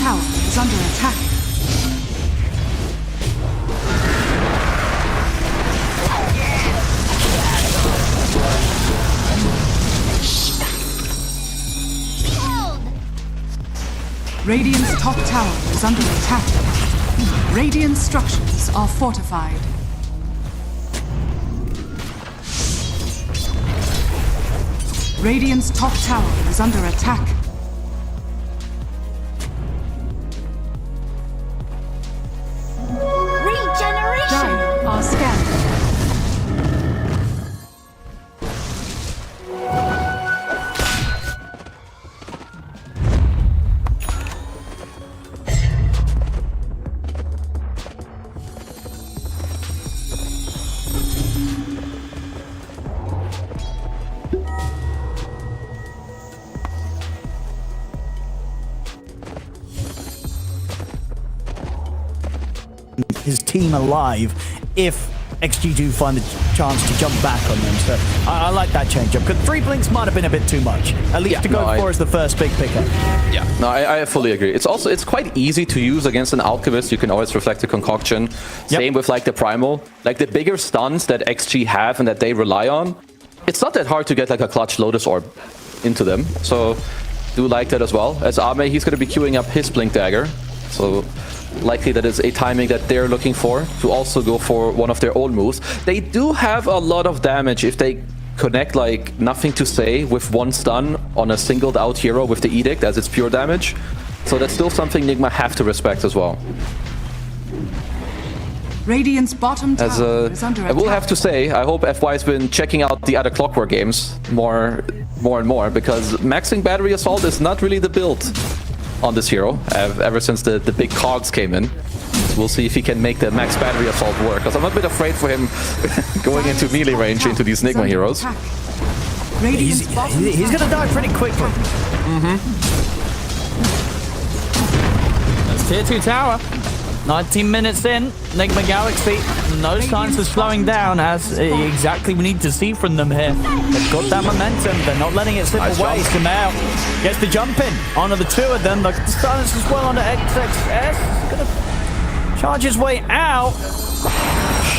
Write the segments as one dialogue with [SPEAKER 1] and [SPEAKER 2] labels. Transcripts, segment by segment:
[SPEAKER 1] tower is under attack. Radiant's top tower is under attack. Radiant structures are fortified. Radiant's top tower is under attack.
[SPEAKER 2] Regeneration!
[SPEAKER 1] Dire are scattered.
[SPEAKER 3] His team alive if XG do find the chance to jump back on them. So I like that change-up. Because 3 blinks might have been a bit too much. At least to go for as the first big pickup.
[SPEAKER 4] Yeah, no, I fully agree. It's quite easy to use against an Alchemist. You can always reflect the concoction. Same with like the Primal. Like the bigger stuns that XG have and that they rely on, it's not that hard to get like a clutch Lotus Orb into them. So do like that as well. As Ame, he's going to be queuing up his Blink Dagger. So likely that is a timing that they're looking for to also go for one of their own moves. They do have a lot of damage if they connect like Nothing to Say with one stun on a singled out hero with the Edict as it's pure damage. So that's still something Nigma have to respect as well.
[SPEAKER 1] Radiant's bottom tower is under
[SPEAKER 4] I
[SPEAKER 1] attack.
[SPEAKER 4] will have to say, I hope FY's been checking out the other Clockwork games more and more, because maxing Battery Assault is not really the build on this hero, ever since the big cogs came in. So we'll see if he can make the max battery assault work, because I'm a bit afraid for him going into melee range into these Nigma heroes.
[SPEAKER 3] He's gonna die pretty quickly.
[SPEAKER 5] That's tier 2 tower. 19 minutes in, Nigma Galaxy, no signs of slowing down, as exactly we need to see from them here. They've got that momentum, they're not letting it slip away. Sumail gets the jump in onto the two of them. The silence as well onto XXS. Gonna charge his way out.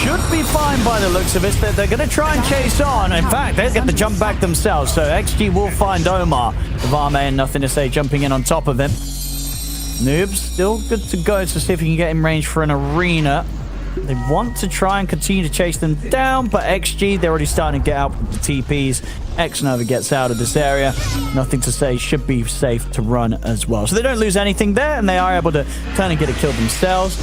[SPEAKER 5] Should be fine by the looks of it. They're going to try and chase on. In fact, they'll get the jump back themselves. So XG will find Omar. Varme and Nothing to Say jumping in on top of him. Noob's still good to go to see if he can get in range for an arena. They want to try and continue to chase them down, but XG, they're already starting to get out with the TPs. X-Nova gets out of this area. Nothing to Say should be safe to run as well. So they don't lose anything there, and they are able to kind of get a kill themselves.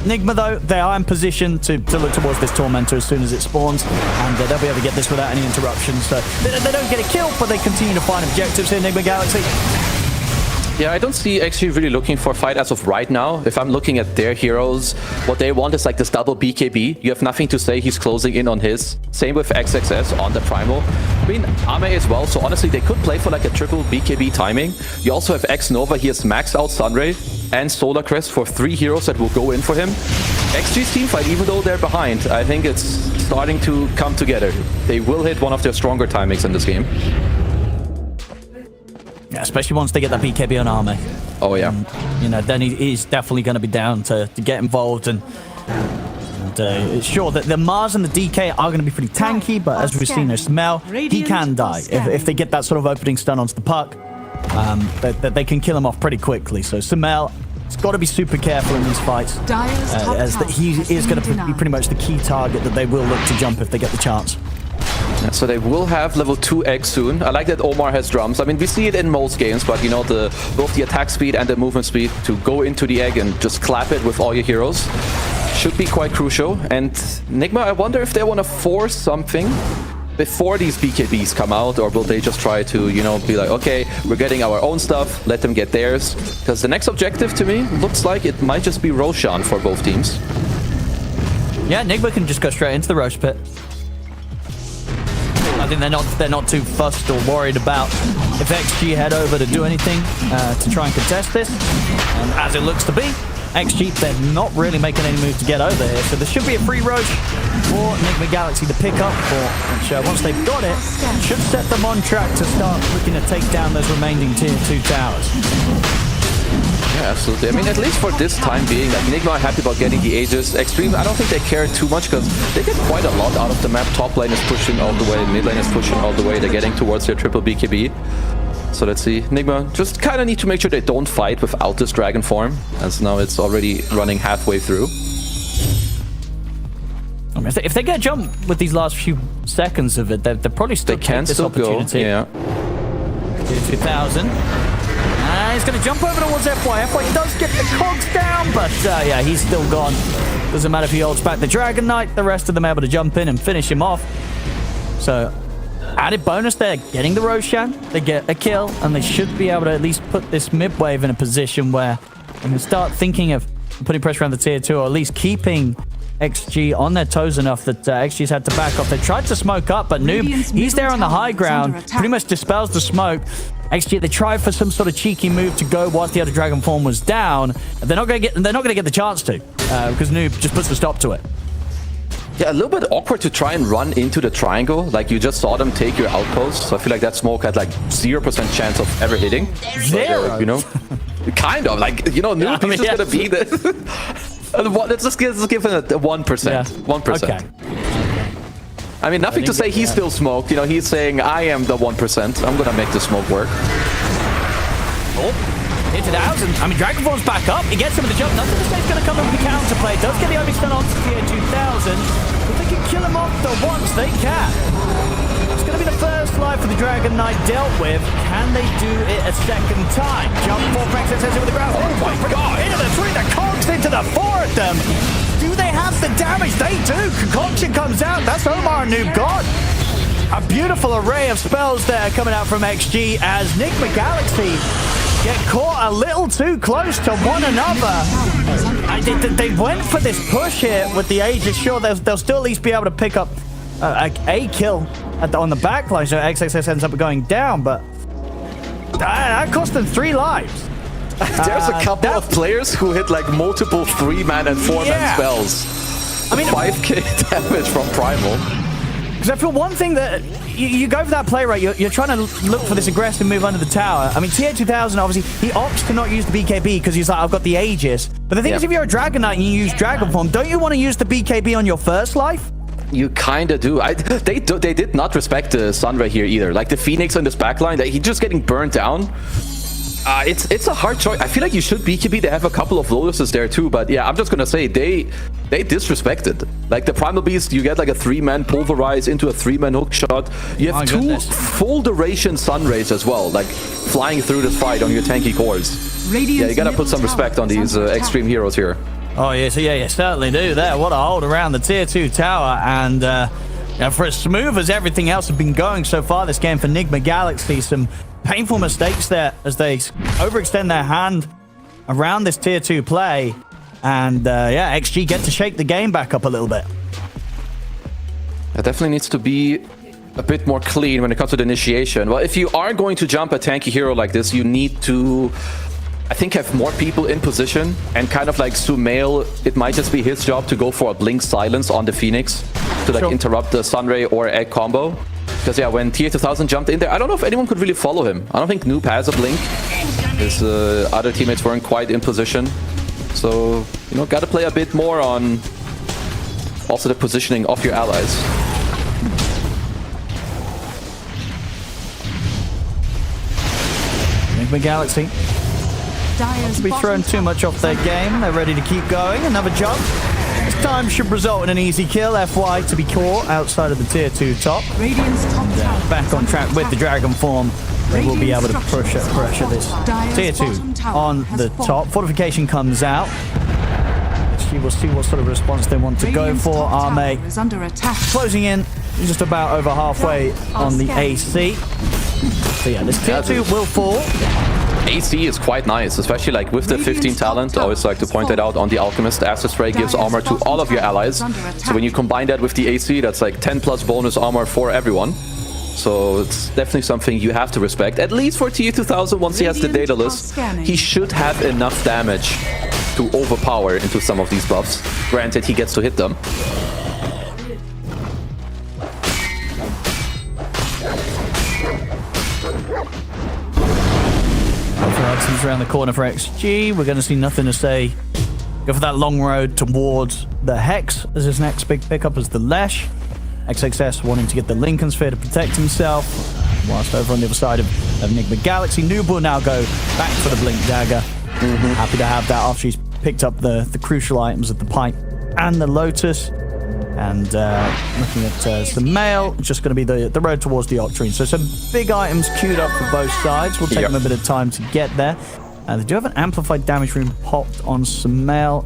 [SPEAKER 5] Nigma, though, they are in position to look towards this Tormentor as soon as it spawns, and they'll be able to get this without any interruptions. So they don't get a kill, but they continue to find objectives here, Nigma Galaxy.
[SPEAKER 4] Yeah, I don't see XG really looking for a fight as of right now. If I'm looking at their heroes, what they want is like this double BKB. You have Nothing to Say, he's closing in on his. Same with XXS on the Primal. I mean, Ame as well, so honestly, they could play for like a triple BKB timing. You also have X-Nova, he has maxed out Sunray and Solar Crest for 3 heroes that will go in for him. XG's teamfight, even though they're behind, I think it's starting to come together. They will hit one of their stronger timings in this game.
[SPEAKER 5] Yeah, especially once they get that BKB on Arme.
[SPEAKER 4] Oh, yeah.
[SPEAKER 5] You know, then he's definitely going to be down to get involved. And sure, the Mars and the DK are going to be pretty tanky, but as we've seen, Smell, he can die. If they get that sort of opening stun onto the puck, they can kill him off pretty quickly. So Smell, it's got to be super careful in these fights, as he is going to be pretty much the key target that they will look to jump if they get the chance.
[SPEAKER 4] So they will have level 2 eggs soon. I like that Omar has drums. I mean, we see it in most games, but you know, both the attack speed and the movement speed to go into the egg and just clap it with all your heroes should be quite crucial. And Nigma, I wonder if they want to force something before these BKBs come out, or will they just try to, you know, be like, okay, we're getting our own stuff, let them get theirs. Because the next objective to me looks like it might just be Roshan for both teams.
[SPEAKER 5] Yeah, Nigma can just go straight into the Roche Pit. I think they're not too fussed or worried about if XG head over to do anything to try and contest this. And as it looks to be, XG, they're not really making any move to get over here. So there should be a free Roche for Nigma Galaxy to pick up, which once they've got it, should set them on track to start looking to take down those remaining tier 2 towers.
[SPEAKER 4] Yeah, absolutely. I mean, at least for this time being, like, Enigma are happy about getting the Aegis. Extreme, I don't think they care too much because they get quite a lot out of the map. Top lane is pushing all the way, mid lane is pushing all the way. They're getting towards their triple BKB. So let's see. Enigma just kind of need to make sure they don't fight without this dragon form, as now it's already running halfway through.
[SPEAKER 5] I mean, if they get a jump with these last few seconds of it, they're probably still
[SPEAKER 4] can
[SPEAKER 5] this
[SPEAKER 4] still go.
[SPEAKER 5] opportunity.
[SPEAKER 4] Yeah.
[SPEAKER 5] 2000. He's going to jump over towards FY. FY does get the cogs down, but yeah, he's still gone. Doesn't matter if he holds back the Dragon Knight. The rest of them able to jump in and finish him off. So, added bonus there. Getting the Roshan. They get a kill, and they should be able to at least put this mid-wave in a position where they can start thinking of putting pressure on the tier 2, or at least keeping XG on their toes enough that XG's had to back off. They tried to smoke up, but Noob, he's there on the high ground, pretty much dispels the smoke. XG, they tried for some sort of cheeky move to go whilst the other dragon form was down. They're not going to get the chance to because Noob just puts the stop to it.
[SPEAKER 4] Yeah, a little bit awkward to try and run into the triangle. Like, you just saw them take your outpost. So I feel like that smoke had like 0% chance of ever hitting.
[SPEAKER 5] Zero.
[SPEAKER 4] You know, kind of like, you know, Noob is just gonna be the. Let's just give it a 1%.
[SPEAKER 5] Yeah.
[SPEAKER 4] 1%.
[SPEAKER 5] Okay.
[SPEAKER 4] I mean, nothing to say he's still smoked. You know, he's saying, I am the 1%. I'm gonna make the smoke work.
[SPEAKER 5] Oh, into the house. I mean, Dragon Form's back up. He gets him with the jump. Nothing to say is going to come up with the counterplay. Does get the only stun onto tier 2000. If they can kill him off the once, they can. It's going to be the first life for the Dragon Knight dealt with. Can they do it a second time? Jump for Brexit says it with the ground. Oh my god! Into the three, the cogs into the four of them. Do they have the damage? They do. Concoction comes out. That's Omar and Noob gone. A beautiful array of spells there coming out from XG as Nigma Galaxy get caught a little too close to one another. They went for this push here with the Aegis. Sure, they'll still at least be able to pick up a kill on the backline, so XXS ends up going down, but that cost them 3 lives.
[SPEAKER 4] There's a couple of players who hit like multiple 3-man and 4-man spells. I mean, 5k damage from Primal.
[SPEAKER 5] Because I feel one thing that you go for that play rate, you're trying to look for this aggressive move under the tower. I mean, tier 2000, obviously, he opts to not use the BKB because he's like, I've got the Aegis. But the thing is, if you're a Dragon Knight and you use Dragon Form, don't you want to use the BKB on your first life?
[SPEAKER 4] You kind of do. They did not respect the Sunray here either. Like the Phoenix on this backline, he's just getting burnt down. It's a hard choice. I feel like you should BKB. They have a couple of Lotuses there too, but yeah, I'm just gonna say they disrespected. Like the Primal Beast, you get like a 3-man pulverize into a 3-man hook shot. You have 2 full duration Sunrays as well, like flying through this fight on your tanky cores. Yeah, you gotta put some respect on these extreme heroes here.
[SPEAKER 5] Oh yeah, so yeah, you certainly do there. What a hold around the tier 2 tower, and for as smooth as everything else has been going so far this game for Nigma Galaxy, some painful mistakes there as they overextend their hand around this tier 2 play, and yeah, XG get to shake the game back up a little bit.
[SPEAKER 4] It definitely needs to be a bit more clean when it comes to the initiation. Well, if you are going to jump a tanky hero like this, you need to, I think, have more people in position, and kind of like Sumail, it might just be his job to go for a Blink Silence on the Phoenix to like interrupt the Sunray or Egg combo. Because yeah, when tier 2000 jumped in there, I don't know if anyone could really follow him. I don't think Noob has a Blink. His other teammates weren't quite in position. So, you know, gotta play a bit more on also the positioning of your allies.
[SPEAKER 5] Nigma Galaxy not to be thrown too much off their game. They're ready to keep going. Another jump. This time should result in an easy kill. FY to be caught outside of the tier 2 top. Back on track with the Dragon Form. They will be able to pressure this tier 2 on the top. Fortification comes out. We will see what sort of response they want to go for. Arme closing in just about over halfway on the AC. So yeah, this tier 2 will fall.
[SPEAKER 4] AC is quite nice, especially like with the 15 talent. I always like to point that out on the Alchemist. Acid Spray gives armor to all of your allies. So when you combine that with the AC, that's like 10 plus bonus armor for everyone. So it's definitely something you have to respect. At least for tier 2000, once he has the data list, he should have enough damage to overpower into some of these buffs. Granted, he gets to hit them.
[SPEAKER 5] Some around the corner for XG. We're going to see nothing to say. Go for that long road towards the Hex as his next big pickup as the Lesh. XXS wanting to get the Lincoln Sphere to protect himself. Whilst over on the other side of Enigma Galaxy, Noob will now go back for the Blink Dagger. Happy to have that after she's picked up the crucial items of the Pipe and the Lotus. And looking at Sumail, just going to be the road towards the Octarine. So some big items queued up for both sides. Will take them a bit of time to get there. They do have an amplified damage rune popped on Sumail.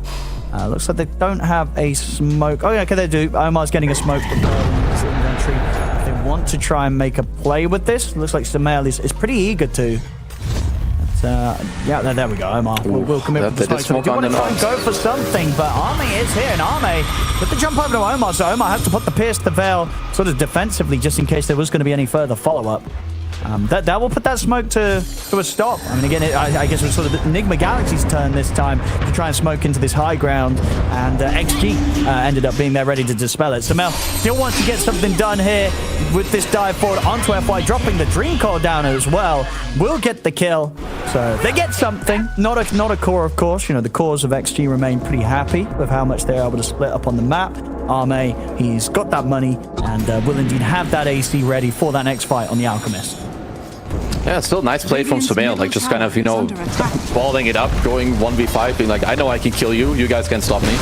[SPEAKER 5] Looks like they don't have a smoke. Oh, yeah, okay, they do. Omar's getting a smoke from his inventory. If they want to try and make a play with this, looks like Sumail is pretty eager to. Yeah, there we go. Omar will commit with the smoke. Do want to try and go for something, but Arme is here, and Arme with the jump over to Omar, so Omar has to put the Pierce the Veil sort of defensively just in case there was going to be any further follow-up. That will put that smoke to a stop. I mean, again, I guess it was sort of Enigma Galaxy's turn this time to try and smoke into this high ground, and XG ended up being there ready to dispel it. Sumail still wants to get something done here with this dive forward onto FY, dropping the Dream Core down as well. Will get the kill, so they get something. Not a core, of course. You know, the cores of XG remain pretty happy with how much they're able to split up on the map. Arme, he's got that money and will indeed have that AC ready for that next fight on the Alchemist.
[SPEAKER 4] Yeah, still nice play from Sumail, like just kind of, you know, balling it up, going 1v5, being like, I know I can kill you, you guys can't stop me.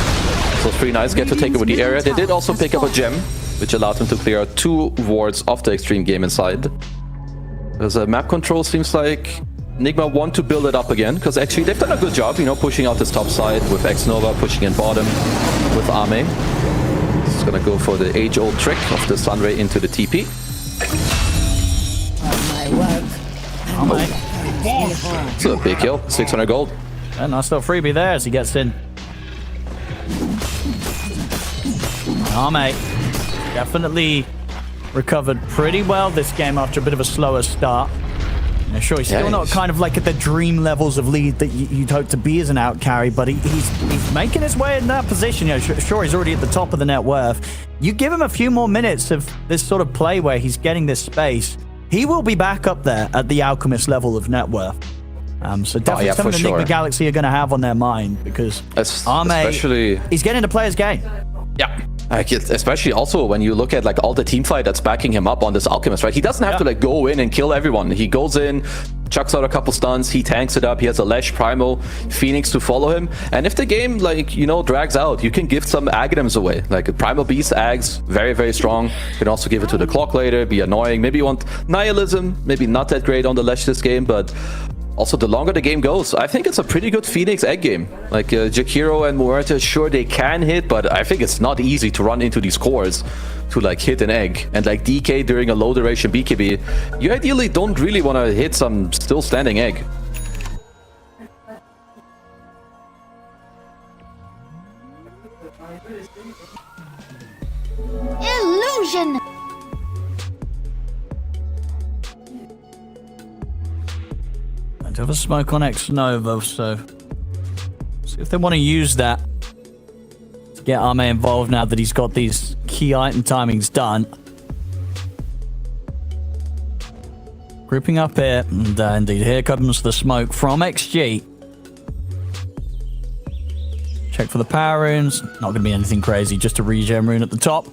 [SPEAKER 4] So it's pretty nice, get to take over the area. They did also pick up a gem, which allowed them to clear out 2 wards of the extreme game inside. There's a map control, seems like Enigma want to build it up again, because actually they've done a good job, you know, pushing out this top side with X-Nova, pushing in bottom with Arme. It's gonna go for the age-old trick of the Sunray into the TP. It's a big kill, 600 gold.
[SPEAKER 5] And nice little freebie there as he gets in. Arme definitely recovered pretty well this game after a bit of a slower start. You know, sure, he's still not kind of like at the dream levels of lead that you'd hope to be as an out carry, but he's making his way in that position. You know, sure, he's already at the top of the net worth. You give him a few more minutes of this sort of play where he's getting this space, he will be back up there at the Alchemist level of net worth. So definitely something Enigma Galaxy are going to have on their mind, because Arme, he's getting to play his game.
[SPEAKER 4] Yeah. Especially also when you look at like all the team fight that's backing him up on this Alchemist, right? He doesn't have to like go in and kill everyone. He goes in, chucks out a couple stuns, he tanks it up, he has a Lesh Primal, Phoenix to follow him. And if the game, like, you know, drags out, you can give some Aghanims away. Like a Primal Beast Ags, very, very strong. You can also give it to the Clock later, be annoying. Maybe you want Nihilism, maybe not that great on the Lesh this game, but also, the longer the game goes, I think it's a pretty good Phoenix egg game. Like, Jakiro and Muerta, sure, they can hit, but I think it's not easy to run into these cores to, like, hit an egg. And, like, DK during a low-duration BKB, you ideally don't really want to hit some still standing egg.
[SPEAKER 2] Illusion!
[SPEAKER 5] I have a smoke on X-Nova, so see if they want to use that to get Arme involved now that he's got these key item timings done. Grouping up here, and indeed, here comes the smoke from XG. Check for the power runes. Not going to be anything crazy, just a regen rune at the top.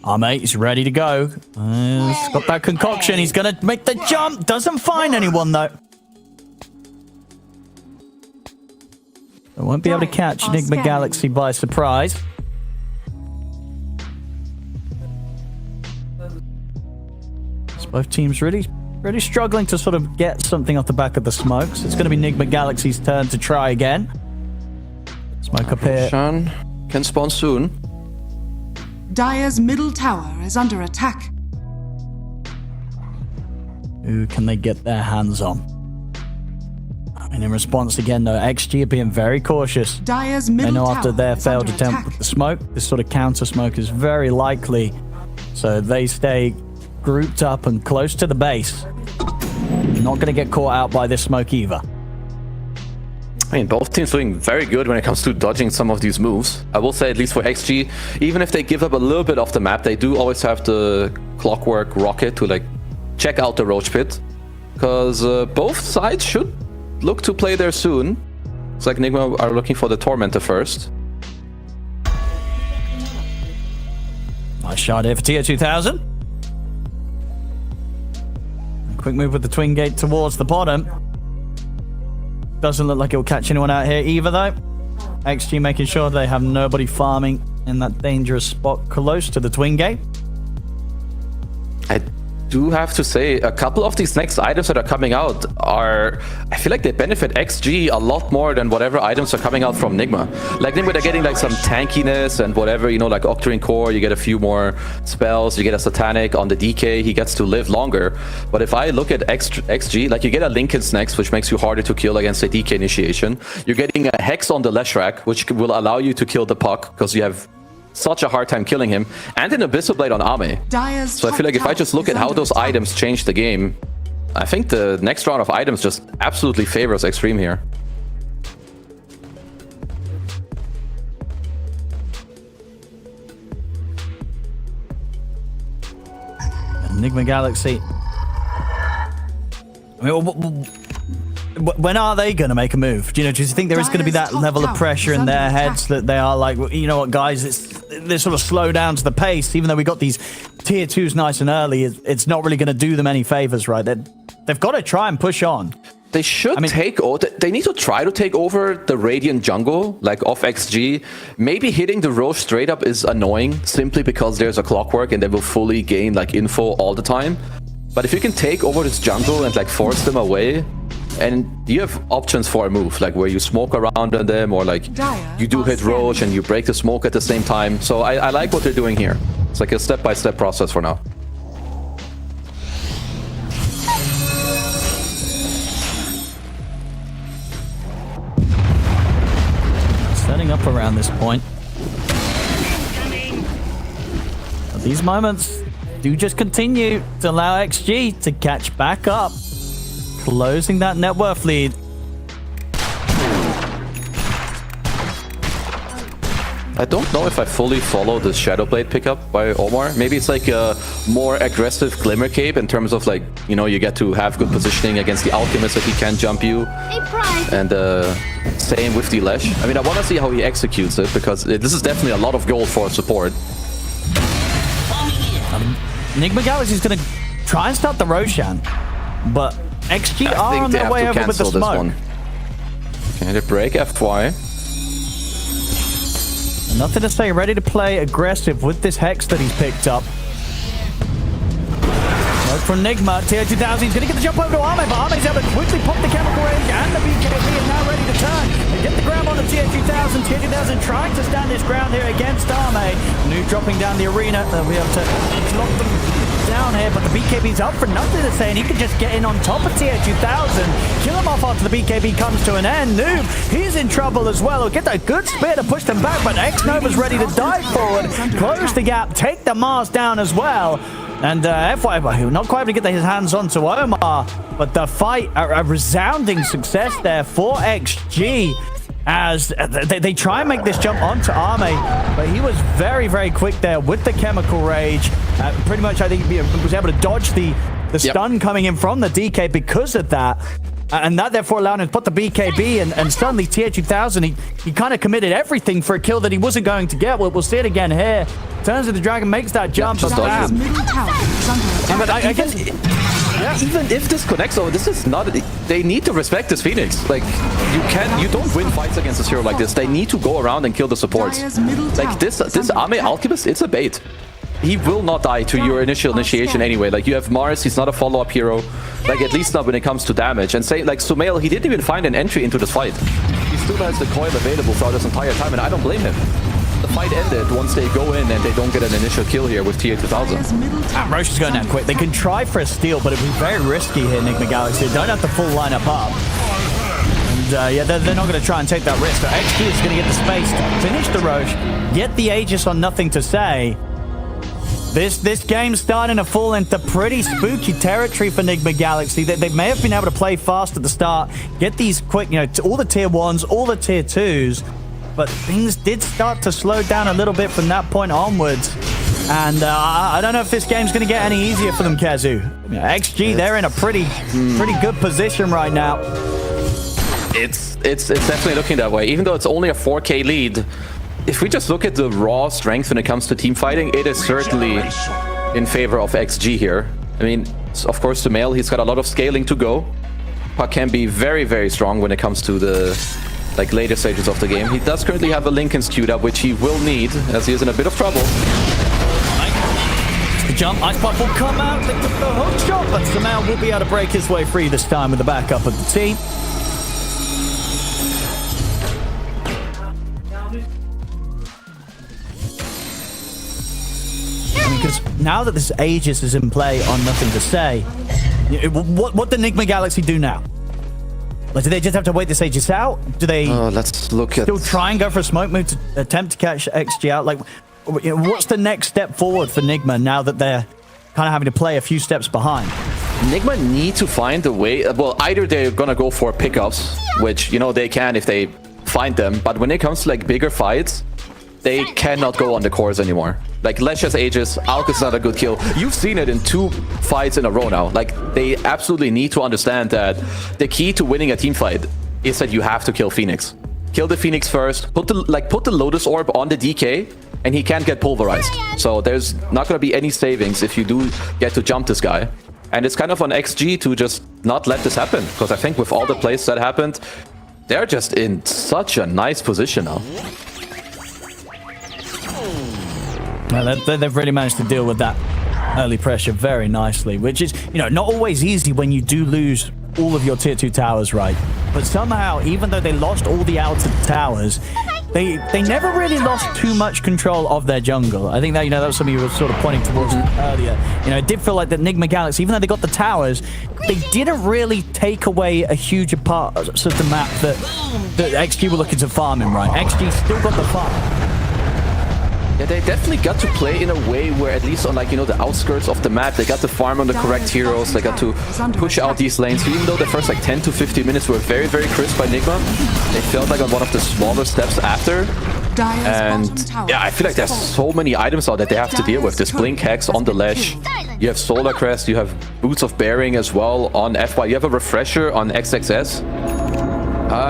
[SPEAKER 5] Arme is ready to go. He's got that concoction. He's going to make the jump. Doesn't find anyone, though. I won't be able to catch Enigma Galaxy by surprise. So both teams really struggling to sort of get something off the back of the smokes. It's going to be Enigma Galaxy's turn to try again. Smoke up here.
[SPEAKER 4] Shan can spawn soon.
[SPEAKER 1] Dire's middle tower is under attack.
[SPEAKER 5] Who can they get their hands on? And in response again, though, XG are being very cautious.
[SPEAKER 1] Dire's middle
[SPEAKER 5] they know after their failed
[SPEAKER 1] attempt
[SPEAKER 5] attempt with the smoke, this sort of counter smoke is very likely. So they stay grouped up and close to the base. Not going to get caught out by this smoke either.
[SPEAKER 4] I mean, both teams doing very good when it comes to dodging some of these moves. I will say, at least for XG, even if they give up a little bit off the map, they do always have the Clockwork Rocket to, like, check out the Roach Pit. Because both sides should look to play there soon. It's like Nigma are looking for the Tormentor first.
[SPEAKER 5] Nice shot here for Tier 2000. Quick move with the Twin Gate towards the bottom. Doesn't look like it'll catch anyone out here either, though. XG making sure they have nobody farming in that dangerous spot close to the Twin Gate.
[SPEAKER 4] I do have to say, a couple of these next items that are coming out are, I feel like they benefit XG a lot more than whatever items are coming out from Nigma. Like Nigma, they're getting like some tankiness and whatever, you know, like Octarine Core, you get a few more spells, you get a Satanic on the DK, he gets to live longer. But if I look at XG, like you get a Linken's next, which makes you harder to kill against a DK initiation. You're getting a Hex on the Leshrac, which will allow you to kill the Puck, because you have such a hard time killing him, and an Abyssal Blade on Ame. So I feel like if I just look at how those items change the game, I think the next round of items just absolutely favors Extreme here.
[SPEAKER 5] Enigma Galaxy. I mean, when are they going to make a move? Do you think there is going to be that level of pressure in their heads that they are like, you know what, guys, they sort of slow down to the pace, even though we got these tier 2s nice and early, it's not really going to do them any favors, right? They've got to try and push on.
[SPEAKER 4] They should they need to try to take over the Radiant jungle, like off XG. Maybe hitting the Roche straight up is annoying, simply because there's a clockwork and they will fully gain like info all the time. But if you can take over this jungle and like force them away, and you have options for a move, like where you smoke around on them, or like you do hit Roche and you break the smoke at the same time. So I like what they're doing here. It's like a step-by-step process for now.
[SPEAKER 5] Setting up around this point. But these moments do just continue to allow XG to catch back up, closing that net worth lead.
[SPEAKER 4] I don't know if I fully follow the Shadowblade pickup by Omar. Maybe it's like a more aggressive Glimmer Cape in terms of like, you know, you get to have good positioning against the Alchemist if he can jump you. And same with the Lesh. I mean, I want to see how he executes it, because this is definitely a lot of gold for support.
[SPEAKER 5] Enigma Galaxy is going to try and start the Roshan, but XG are on their way over with the smoke.
[SPEAKER 4] Okay, they break FY.
[SPEAKER 5] Nothing to say, ready to play aggressive with this Hex that he's picked up. Smoke from Nigma, Tier 2000, he's going to get the jump over to Ame, but Ame's able to quickly pop the chemical range, and the BKB is now ready to turn. They get the grab on the Tier 2000. Tier 2000 trying to stand his ground here against Ame. New dropping down the arena. They'll be able to lock them down here, but the BKB's up for nothing to say, and he could just get in on top of Tier 2000, kill him off after the BKB comes to an end. Noob, he's in trouble as well. He'll get that good spear to push them back, but X-Nova's ready to dive forward, close the gap, take the Mars down as well. And FY, not quite able to get his hands onto Omar, but the fight, a resounding success there for XG, as they try and make this jump onto Ame, but he was very, very quick there with the chemical rage. Pretty much, I think he was able to dodge the stun coming in from the DK because of that. And that therefore allowed him to put the BKB, and suddenly Tier 2000, he kind of committed everything for a kill that he wasn't going to get. We'll see it again here. Turns to the dragon, makes that jump.
[SPEAKER 4] But I guess even if this connects, though, this is not. They need to respect this Phoenix. Like you don't win fights against a hero like this. They need to go around and kill the supports. Like this Ame Alchemist, it's a bait. He will not die to your initial initiation anyway. Like, you have Mars, he's not a follow-up hero. Like, at least not when it comes to damage. And say, like, Sumail, he didn't even find an entry into this fight. He still has the coil available throughout this entire time, and I don't blame him. The fight ended once they go in and they don't get an initial kill here with Tier 2000.
[SPEAKER 5] Roche is going down quick. They can try for a steal, but it'd be very risky here, Enigma Galaxy. They don't have the full lineup up. And yeah, they're not going to try and take that risk. So XG is going to get the space to finish the Roche, get the Aegis on Nothing to Say. This game's starting to fall into pretty spooky territory for Enigma Galaxy. They may have been able to play fast at the start, get these quick, you know, all the Tier 1s, all the Tier 2s, but things did start to slow down a little bit from that point onwards. And I don't know if this game's going to get any easier for them, Kazu. XG, they're in a pretty good position right now.
[SPEAKER 4] It's definitely looking that way. Even though it's only a 4k lead, if we just look at the raw strength when it comes to team fighting, it is certainly in favor of XG here. I mean, of course, Sumail, he's got a lot of scaling to go. Puck can be very, very strong when it comes to the later stages of the game. He does currently have a Linken's queued up, which he will need, as he is in a bit of trouble.
[SPEAKER 5] The jump, Ice Puck will come out, they took the hook shot, but Sumail will be able to break his way free this time with the backup of the team. Because now that this Aegis is in play on Nothing to Say, what did Enigma Galaxy do now? Like, do they just have to wait this Aegis out? Do they
[SPEAKER 4] let's look at...
[SPEAKER 5] still try and go for a smoke move to attempt to catch XG out? Like, what's the next step forward for Enigma now that they're kind of having to play a few steps behind?
[SPEAKER 4] Enigma need to find a way. Well, either they're gonna go for pickups, which, you know, they can if they find them, but when it comes to like bigger fights, they cannot go on the cores anymore. Like, Lesha's Aegis, Alk is not a good kill. You've seen it in 2 fights in a row now. Like, they absolutely need to understand that the key to winning a team fight is that you have to kill Phoenix. Kill the Phoenix first, put the Lotus Orb on the DK, and he can't get pulverized. So there's not going to be any savings if you do get to jump this guy. And it's kind of on XG to just not let this happen, because I think with all the plays that happened, they're just in such a nice position now.
[SPEAKER 5] Well, they've really managed to deal with that early pressure very nicely, which is, you know, not always easy when you do lose all of your tier 2 towers, right? But somehow, even though they lost all the outer towers, they never really lost too much control of their jungle. I think that, you know, that was something you were sort of pointing towards earlier. You know, it did feel like the Enigma Galaxy, even though they got the towers, they didn't really take away a huge part of the map that XG were looking to farm in, right? XG still got the farm.
[SPEAKER 4] Yeah, they definitely got to play in a way where, at least on, like, you know, the outskirts of the map, they got to farm on the correct heroes, they got to push out these lanes. So even though the first like 10 to 15 minutes were very, very crisp by Enigma, they felt like on one of the smaller steps after. And yeah, I feel like there's so many items out that they have to deal with. This Blink Hex on the Lesh, you have Solar Crest, you have Boots of Bearing as well on FY, you have a Refresher on XXS.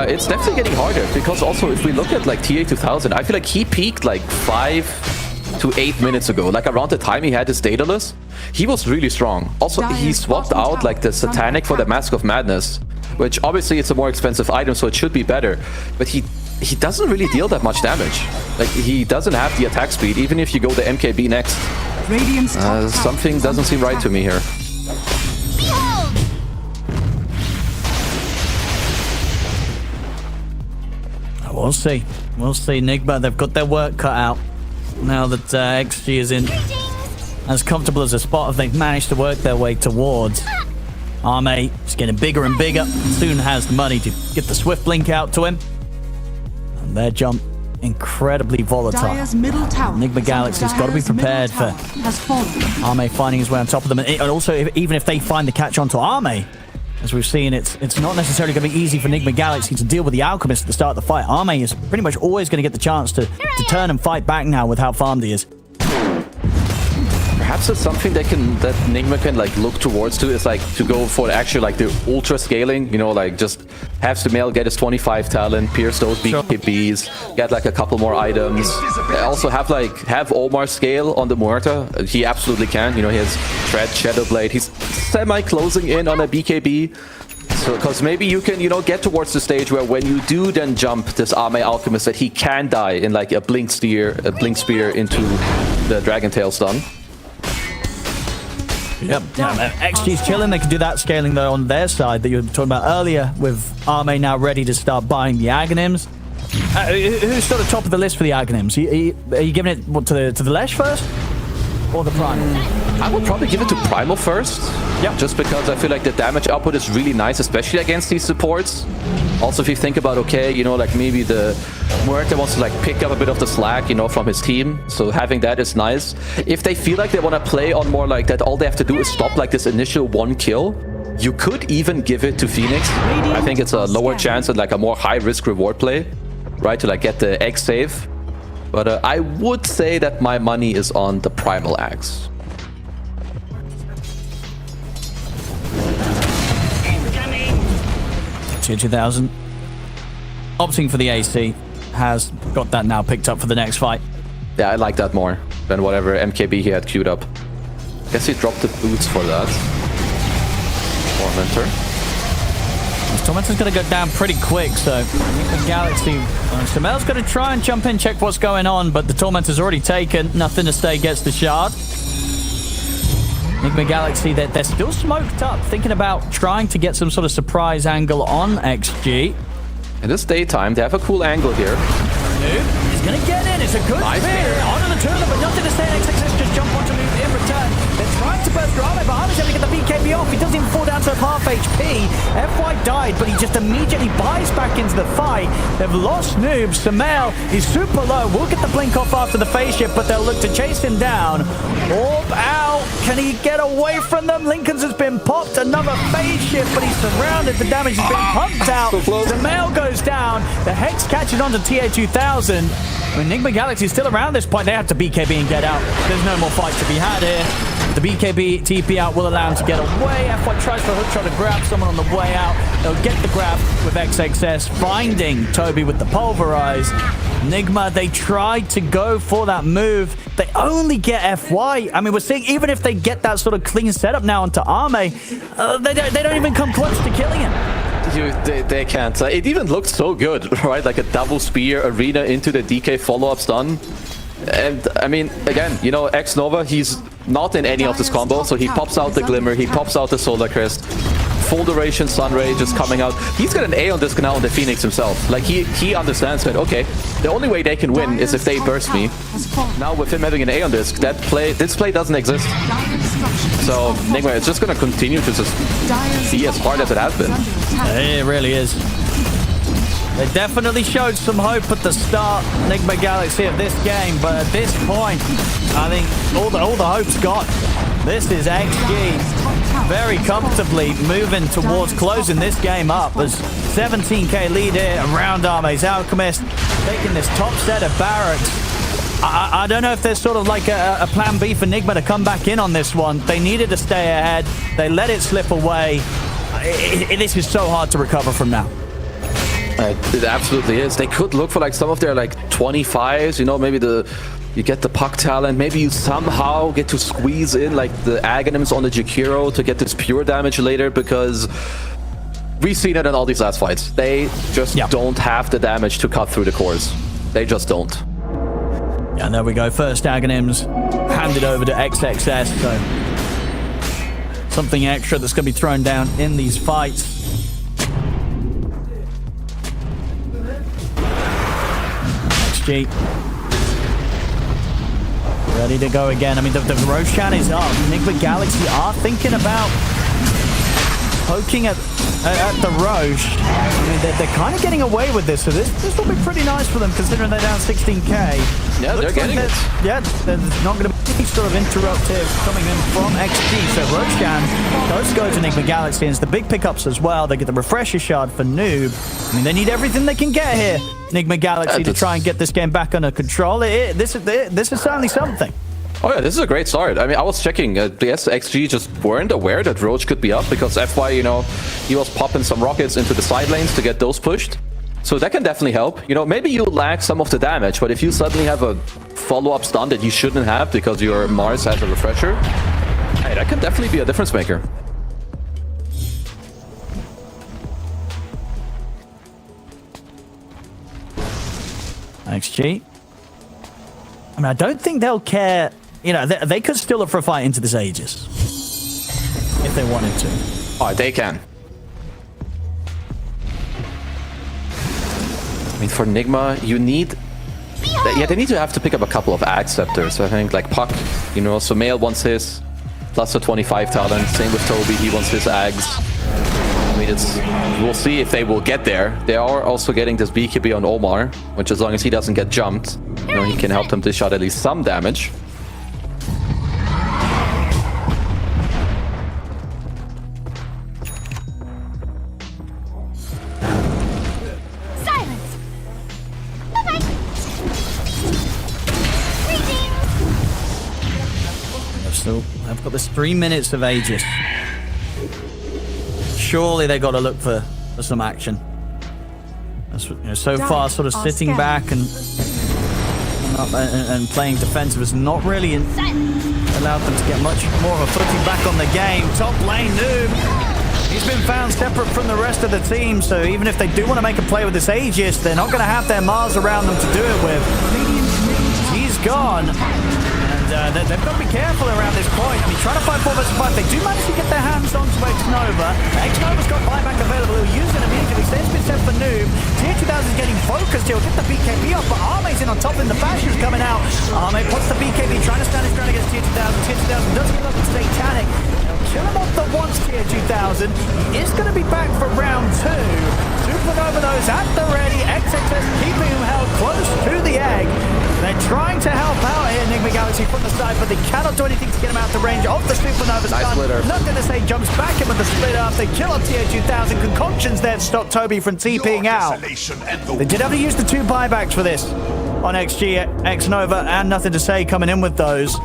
[SPEAKER 4] It's definitely getting harder, because also if we look at like TA 2000, I feel like he peaked like 5 to 8 minutes ago. Like around the time he had his Daedalus, he was really strong. Also, he swapped out like the Satanic for the Mask of Madness, which obviously it's a more expensive item, so it should be better. But he doesn't really deal that much damage. Like, he doesn't have the attack speed, even if you go the MKB next. Something doesn't seem right to me here.
[SPEAKER 5] We'll see. We'll see. Enigma, they've got their work cut out now that XG is in as comfortable as a spot as they've managed to work their way towards. Arme is getting bigger and bigger. Soon has the money to get the Swift Blink out to him. And their jump, incredibly volatile. Enigma Galaxy's got to be prepared for Arme finding his way on top of them. And also, even if they find the catch onto Arme, as we've seen, it's not necessarily going to be easy for Enigma Galaxy to deal with the Alchemist at the start of the fight. Arme is pretty much always going to get the chance to turn and fight back now with how farmed he is.
[SPEAKER 4] Perhaps it's something that Enigma can like look towards to, is like to go for actually like the ultra scaling, you know, like just have Sumail get his 25 talent, pierce those BKBs, get like a couple more items. Also have Omar scale on the Muerta. He absolutely can, you know, he has Tread, Shadow Blade, he's semi-closing in on a BKB. So, because maybe you can, you know, get towards the stage where when you do then jump this Arme Alchemist, that he can die in like a Blink Spear into the Dragon Tail stun.
[SPEAKER 5] Yep. XG's chilling. They can do that scaling though on their side that you were talking about earlier, with Arme now ready to start buying the Aghanims. Who's sort of top of the list for the Aghanims? Are you giving it to the Lesh first? Or the Primal?
[SPEAKER 4] I would probably give it to Primal first. Yeah. Just because I feel like the damage output is really nice, especially against these supports. Also, if you think about, okay, you know, like maybe the Muerta wants to like pick up a bit of the slack, you know, from his team. So having that is nice. If they feel like they want to play on more like that, all they have to do is stop like this initial 1 kill. You could even give it to Phoenix. I think it's a lower chance and like a more high risk reward play, right? To like get the egg save. But I would say that my money is on the Primal Axe.
[SPEAKER 5] Tier 2000 opting for the AC. Has got that now picked up for the next fight.
[SPEAKER 4] Yeah, I like that more than whatever MKB he had queued up. Guess he dropped the boots for that. Tormentor.
[SPEAKER 5] This Tormentor's going to go down pretty quick, so I think the Galaxy... Samel's going to try and jump in, check what's going on, but the Tormentor's already taken. Nothing to stay, gets the shard. Enigma Galaxy, they're still smoked up, thinking about trying to get some sort of surprise angle on XG.
[SPEAKER 4] In this daytime, they have a cool angle here.
[SPEAKER 5] Noob is going to get in. It's a good spear. Onto the turtle, but nothing to say. XXS just jump onto Noob in return. They're trying to burst Rame, but Harvey's going to get the BKB off. He doesn't even fall down to half HP. FY died, but he just immediately buys back into the fight. They've lost Noob. Samel is super low. We'll get the blink off after the phase shift, but they'll look to chase him down. Orb out. Can he get away from them? Lincoln's has been popped. Another phase shift, but he's surrounded. The damage has been pumped out. Samel goes down. The Hex catches on to TA2000. Enigma Galaxy is still around this point. They have to BKB and get out. There's no more fight to be had here. The BKB TP out will allow him to get away. F1 tries for a hook shot to grab someone on the way out. They'll get the grab with XXS, finding Toby with the pulverize. Enigma, they tried to go for that move. They only get FY. I mean, we're seeing even if they get that sort of clean setup now onto Arme, they don't even come close to killing him.
[SPEAKER 4] They can't. It even looked so good, right? Like a double spear arena into the DK follow-up stun. And I mean, again, you know, X-Nova, he's not in any of this combo, so he pops out the Glimmer, he pops out the Solar Crest. Full duration Sunray just coming out. He's got an A on this now on the Phoenix himself. Like, he understands that, okay, the only way they can win is if they burst me. Now with him having an A on this play doesn't exist. So, Enigma is just going to continue to just be as hard as it has been.
[SPEAKER 5] It really is. They definitely showed some hope at the start, Enigma Galaxy, of this game, but at this point, I think all the hope's gone. This is XG very comfortably moving towards closing this game up. There's 17k lead here around Arme's Alchemist, taking this top set of barracks. I don't know if there's sort of like a plan B for Enigma to come back in on this one. They needed to stay ahead. They let it slip away. This is so hard to recover from now.
[SPEAKER 4] It absolutely is. They could look for like some of their like 25s, you know, maybe you get the puck talent, maybe you somehow get to squeeze in like the Aghanims on the Jakiro to get this pure damage later, because we've seen it in all these last fights. They just don't have the damage to cut through the cores. They just don't.
[SPEAKER 5] Yeah, and there we go. First Aghanims handed over to XXS, so something extra that's going to be thrown down in these fights. XG ready to go again. I mean, the Roshan is up. Enigma Galaxy are thinking about poking at the Roche. I mean, they're kind of getting away with this, so this will be pretty nice for them, considering they're down 16k.
[SPEAKER 4] Yeah, they're getting it.
[SPEAKER 5] Yeah, there's not going to be any sort of interruptive coming in from XG, so Roshan does go to Enigma Galaxy, and it's the big pickups as well. They get the Refresher Shard for Noob. I mean, they need everything they can get here, Enigma Galaxy, to try and get this game back under control. This is certainly something.
[SPEAKER 4] Oh yeah, this is a great start. I mean, I was checking. Yes, XG just weren't aware that Roach could be up, because FY, you know, he was popping some rockets into the side lanes to get those pushed. So that can definitely help. You know, maybe you lack some of the damage, but if you suddenly have a follow-up stun that you shouldn't have because your Mars has a refresher, hey, that can definitely be a difference maker.
[SPEAKER 5] XG. I mean, I don't think they'll care. You know, they could still look for a fight into this Aegis if they wanted to.
[SPEAKER 4] Oh, they can. I mean, for Enigma, you need... Yeah, they need to have to pick up a couple of Ag Scepters. I think, like Puck, you know, so Mail wants his, plus the 25 talent. Same with Toby, he wants his Ags. I mean, we'll see if they will get there. They are also getting this BKB on Omar, which as long as he doesn't get jumped, you know, he can help them dish out at least some damage.
[SPEAKER 2] Silence. Bye-bye.
[SPEAKER 5] I've got this 3 minutes of Aegis. Surely they got to look for some action. So far, sort of sitting back and playing defensive has not really allowed them to get much more of a footing back on the game. Top lane, Noob. He's been found separate from the rest of the team, so even if they do want to make a play with this Aegis, they're not going to have their Mars around them to do it with. He's gone. And they've got to be careful around this point. I mean, trying to fight 4 versus 5. They do manage to get their hands onto X-Nova. X-Nova's got buyback available. He'll use it immediately. Stays been set for Noob. Tier 2000 is getting focused. He'll get the BKB off, but Arme's in on top in the Bastion's coming out. Arme puts the BKB, trying to stand his ground against Tier 2000. Tier 2000 doesn't give up the Satanic. Kill him off the once Tier 2000. He is going to be back for round 2. Supernova those at the ready. XXS keeping him held close to the egg. They're trying to help out here, Enigma Galaxy from the side, but they cannot do anything to get him out the range of the Supernova stun. Nothing to say, jumps back in with the split up. They kill on Tier 2000. Concoctions there to stop Toby from TPing out. They did have to use the 2 buybacks for this on XG, X-Nova, and nothing to say coming in with those.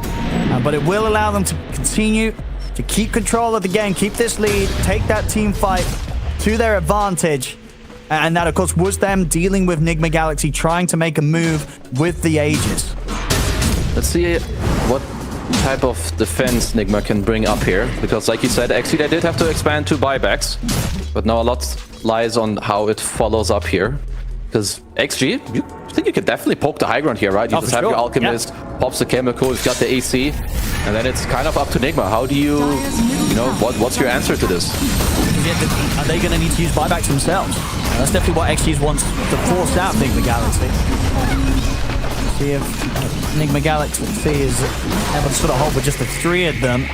[SPEAKER 5] But it will allow them to continue to keep control of the game, keep this lead, take that team fight to their advantage. And that, of course, was them dealing with Enigma Galaxy, trying to make a move with the Aegis.
[SPEAKER 4] Let's see what type of defense Nigma can bring up here. Because, like you said, actually, they did have to expand 2 buybacks. But now a lot lies on how it follows up here. Because XG, I think you could definitely poke the high ground here, right? You just have your Alchemist, pops the Chemical, you've got the AC. And then it's kind of up to Nigma. How do you know, what's your answer to this?
[SPEAKER 5] Are they going to need to use buybacks themselves? That's definitely what XG wants to force out Enigma Galaxy. See if Enigma Galaxy is able to sort of hold with just the 3 of them.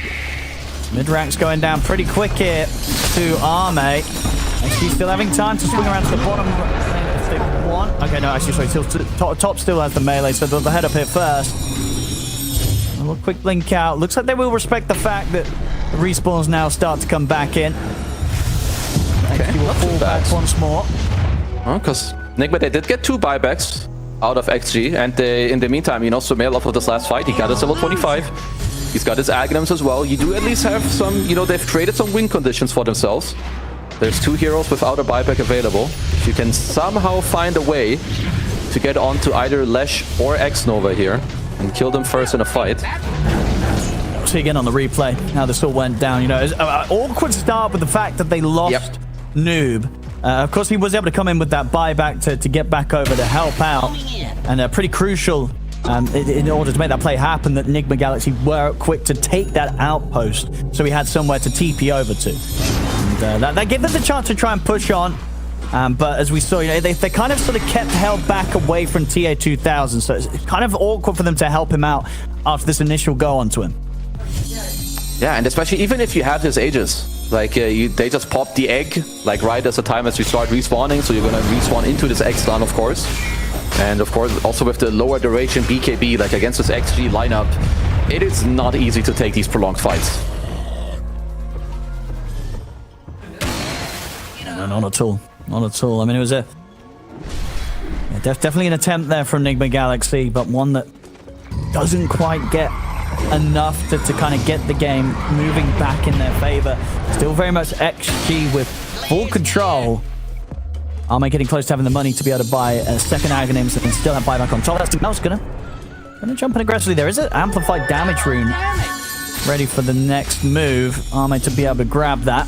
[SPEAKER 5] Mid-rank's going down pretty quick here to Arme. XG still having time to swing around to the bottom if they want. Okay, no, actually, sorry, top still has the melee, so they'll head up here first. A little quick blink out. Looks like they will respect the fact that the respawns now start to come back in.
[SPEAKER 4] Okay,
[SPEAKER 5] will fall back once more.
[SPEAKER 4] Because Nigma, they did get 2 buybacks out of XG, and they, in the meantime, Sumail off of this last fight, he got his level 25. He's got his Aghanims as well. You do at least have some, they've created some win conditions for themselves. There's 2 heroes without a buyback available. If you can somehow find a way to get onto either Lesh or X-Nova here and kill them first in a fight.
[SPEAKER 5] See again on the replay how this all went down. It was an awkward start with the fact that they lost Noob. Of course, he was able to come in with that buyback to get back over to help out. And pretty crucial in order to make that play happen that Enigma Galaxy were quick to take that outpost. So he had somewhere to TP over to. And that gave them the chance to try and push on. But as we saw, they kind of sort of kept held back away from TA 2000. So it's kind of awkward for them to help him out after this initial go onto him.
[SPEAKER 4] Yeah, and especially even if you have his Aegis. Like, they just pop the egg, like, right as the time as you start respawning, so you're gonna respawn into this X-Stun, of course. And, of course, also with the lower duration BKB, like, against this XG lineup, it is not easy to take these prolonged fights.
[SPEAKER 5] No, not at all. Not at all. I mean, it was definitely an attempt there from Enigma Galaxy, but one that doesn't quite get enough to kind of get the game moving back in their favor. Still very much XG with full control. Arme getting close to having the money to be able to buy a second Aghanims and still have buyback on top. That's gonna jump in aggressively. There is an amplified damage rune ready for the next move. Arme to be able to grab that.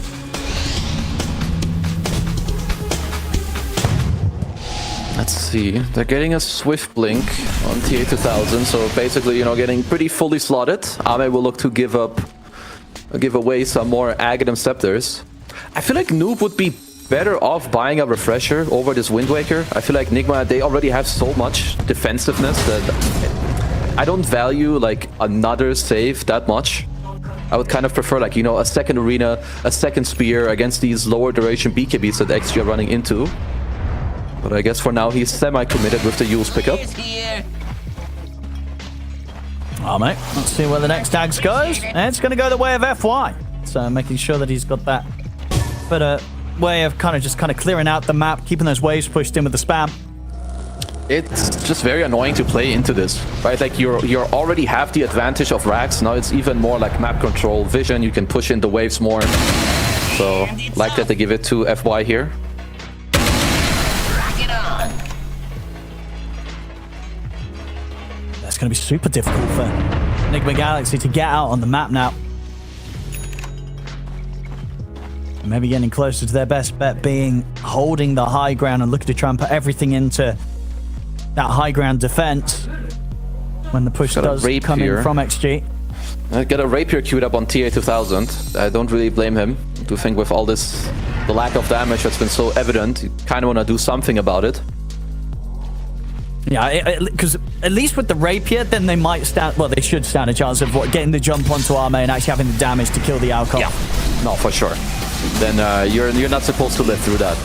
[SPEAKER 4] Let's see. They're getting a swift blink on TA 2000, so basically, getting pretty fully slotted. Arme will look to give away some more Aghanim Scepters. I feel like Noob would be better off buying a refresher over this Wind Waker. I feel like Nigma, they already have so much defensiveness that I don't value like another save that much. I would kind of prefer like, a second arena, a second spear against these lower duration BKBs that XG are running into. But I guess for now he's semi-committed with the Yule's pickup.
[SPEAKER 5] Oh, mate. Let's see where the next Ags goes. And it's going to go the way of FY. So making sure that he's got that better way of kind of clearing out the map, keeping those waves pushed in with the spam.
[SPEAKER 4] It's just very annoying to play into this, right? Like you already have the advantage of racks. Now it's even more like map control, vision. You can push in the waves more. So like that they give it to FY here.
[SPEAKER 5] It's going to be super difficult for Enigma Galaxy to get out on the map now. Maybe getting closer to their best bet being holding the high ground and looking to try and put everything into that high ground defense when the push does come in from XG.
[SPEAKER 4] I got a rapier queued up on TA2000. I don't really blame him. I do think with all this, the lack of damage that's been so evident, you kind of want to do something about it.
[SPEAKER 5] Yeah, because at least with the rapier, then they might stand, well, they should stand a chance of getting the jump onto Arme and actually having the damage to kill the Alcon.
[SPEAKER 4] Yeah, no, for sure. Then you're not supposed to live through that.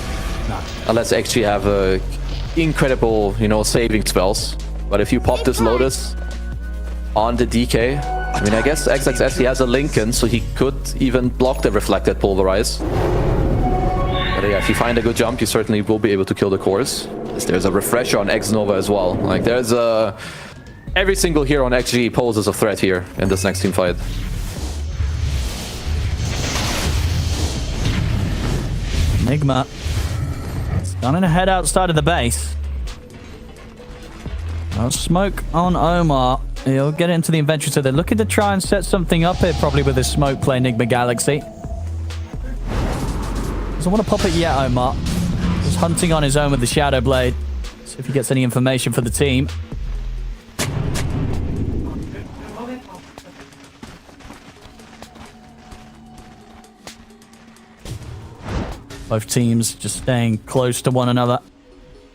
[SPEAKER 5] No.
[SPEAKER 4] Unless XG have incredible, saving spells. But if you pop this Lotus on the DK, I mean, I guess XXS, he has a Lincoln, so he could even block the reflected Pulverize. But yeah, if you find a good jump, you certainly will be able to kill the cores. There's a refresher on X-Nova as well. Like, there's every single hero on XG poses a threat here in this next team fight.
[SPEAKER 5] Enigma gunning ahead outside of the base. Smoke on Omar. He'll get into the inventory, so they're looking to try and set something up here, probably with this smoke play, Enigma Galaxy. Doesn't want to pop it yet, Omar. Just hunting on his own with the Shadow Blade. See if he gets any information for the team. Both teams just staying close to one another,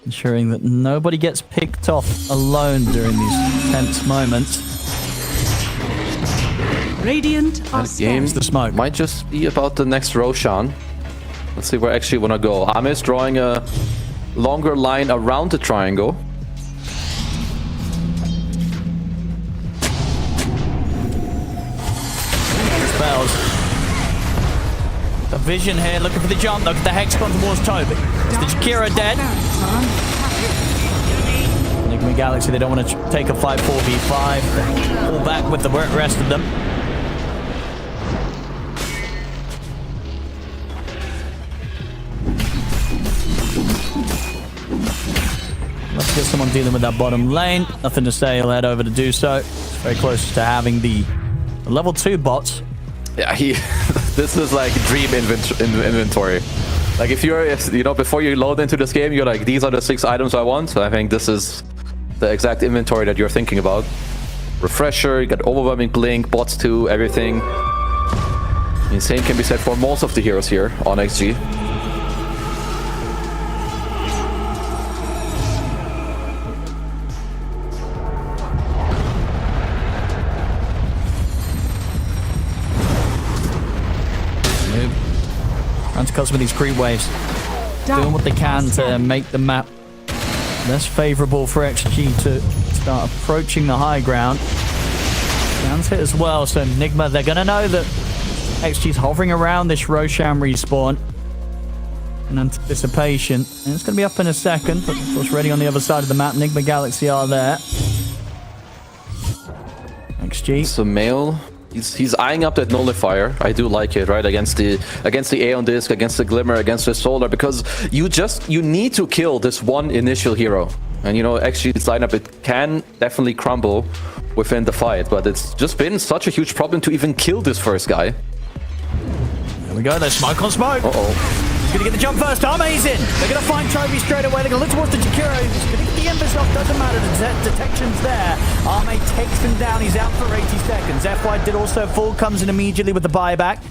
[SPEAKER 5] ensuring that nobody gets picked off alone during these tense moments.
[SPEAKER 1] Radiant are
[SPEAKER 4] That game
[SPEAKER 5] the smoke
[SPEAKER 4] might just be about the next Roshan. Let's see where I actually want to go. Ame is drawing a longer line around the triangle.
[SPEAKER 5] Spells. The vision here, looking for the jump. Look at the Hexagon towards Toby. Is the Jakiro dead? Enigma Galaxy, they don't want to take a 5-4v5. Pull back with the rest of them. Let's get someone dealing with that bottom lane. Nothing to say, he'll head over to do so. It's very close to having the level 2 bots.
[SPEAKER 4] Yeah, this is like dream inventory. Like if you're, before you load into this game, you're like, these are the 6 items I want. So I think this is the exact inventory that you're thinking about. Refresher, you got overwhelming blink, bots too, everything. I mean, same can be said for most of the heroes here on XG.
[SPEAKER 5] Trying to cut some of these creep waves. Doing what they can to make the map less favorable for XG to start approaching the high ground. Sounds hit as well, so Enigma, they're going to know that XG's hovering around this Roshan respawn in anticipation. And it's going to be up in a second, but of course ready on the other side of the map. Enigma Galaxy are there. XG.
[SPEAKER 4] So Male, he's eyeing up that nullifier. I do like it, right? Against the Aeon Disc, against the Glimmer, against the Solar, because you need to kill this one initial hero. And XG's lineup, it can definitely crumble within the fight, but it's just been such a huge problem to even kill this first guy.
[SPEAKER 5] There we go, there's smoke on smoke.
[SPEAKER 4] Uh-oh.
[SPEAKER 5] Gonna get the jump first. Arme's in. They're gonna find Toby straight away. They're gonna look towards the Jakiro. He's gonna get the Embers off. Doesn't matter. The detection's there. Arme takes him down. He's out for 80 seconds. FY did also fall. Comes in immediately with the buyback.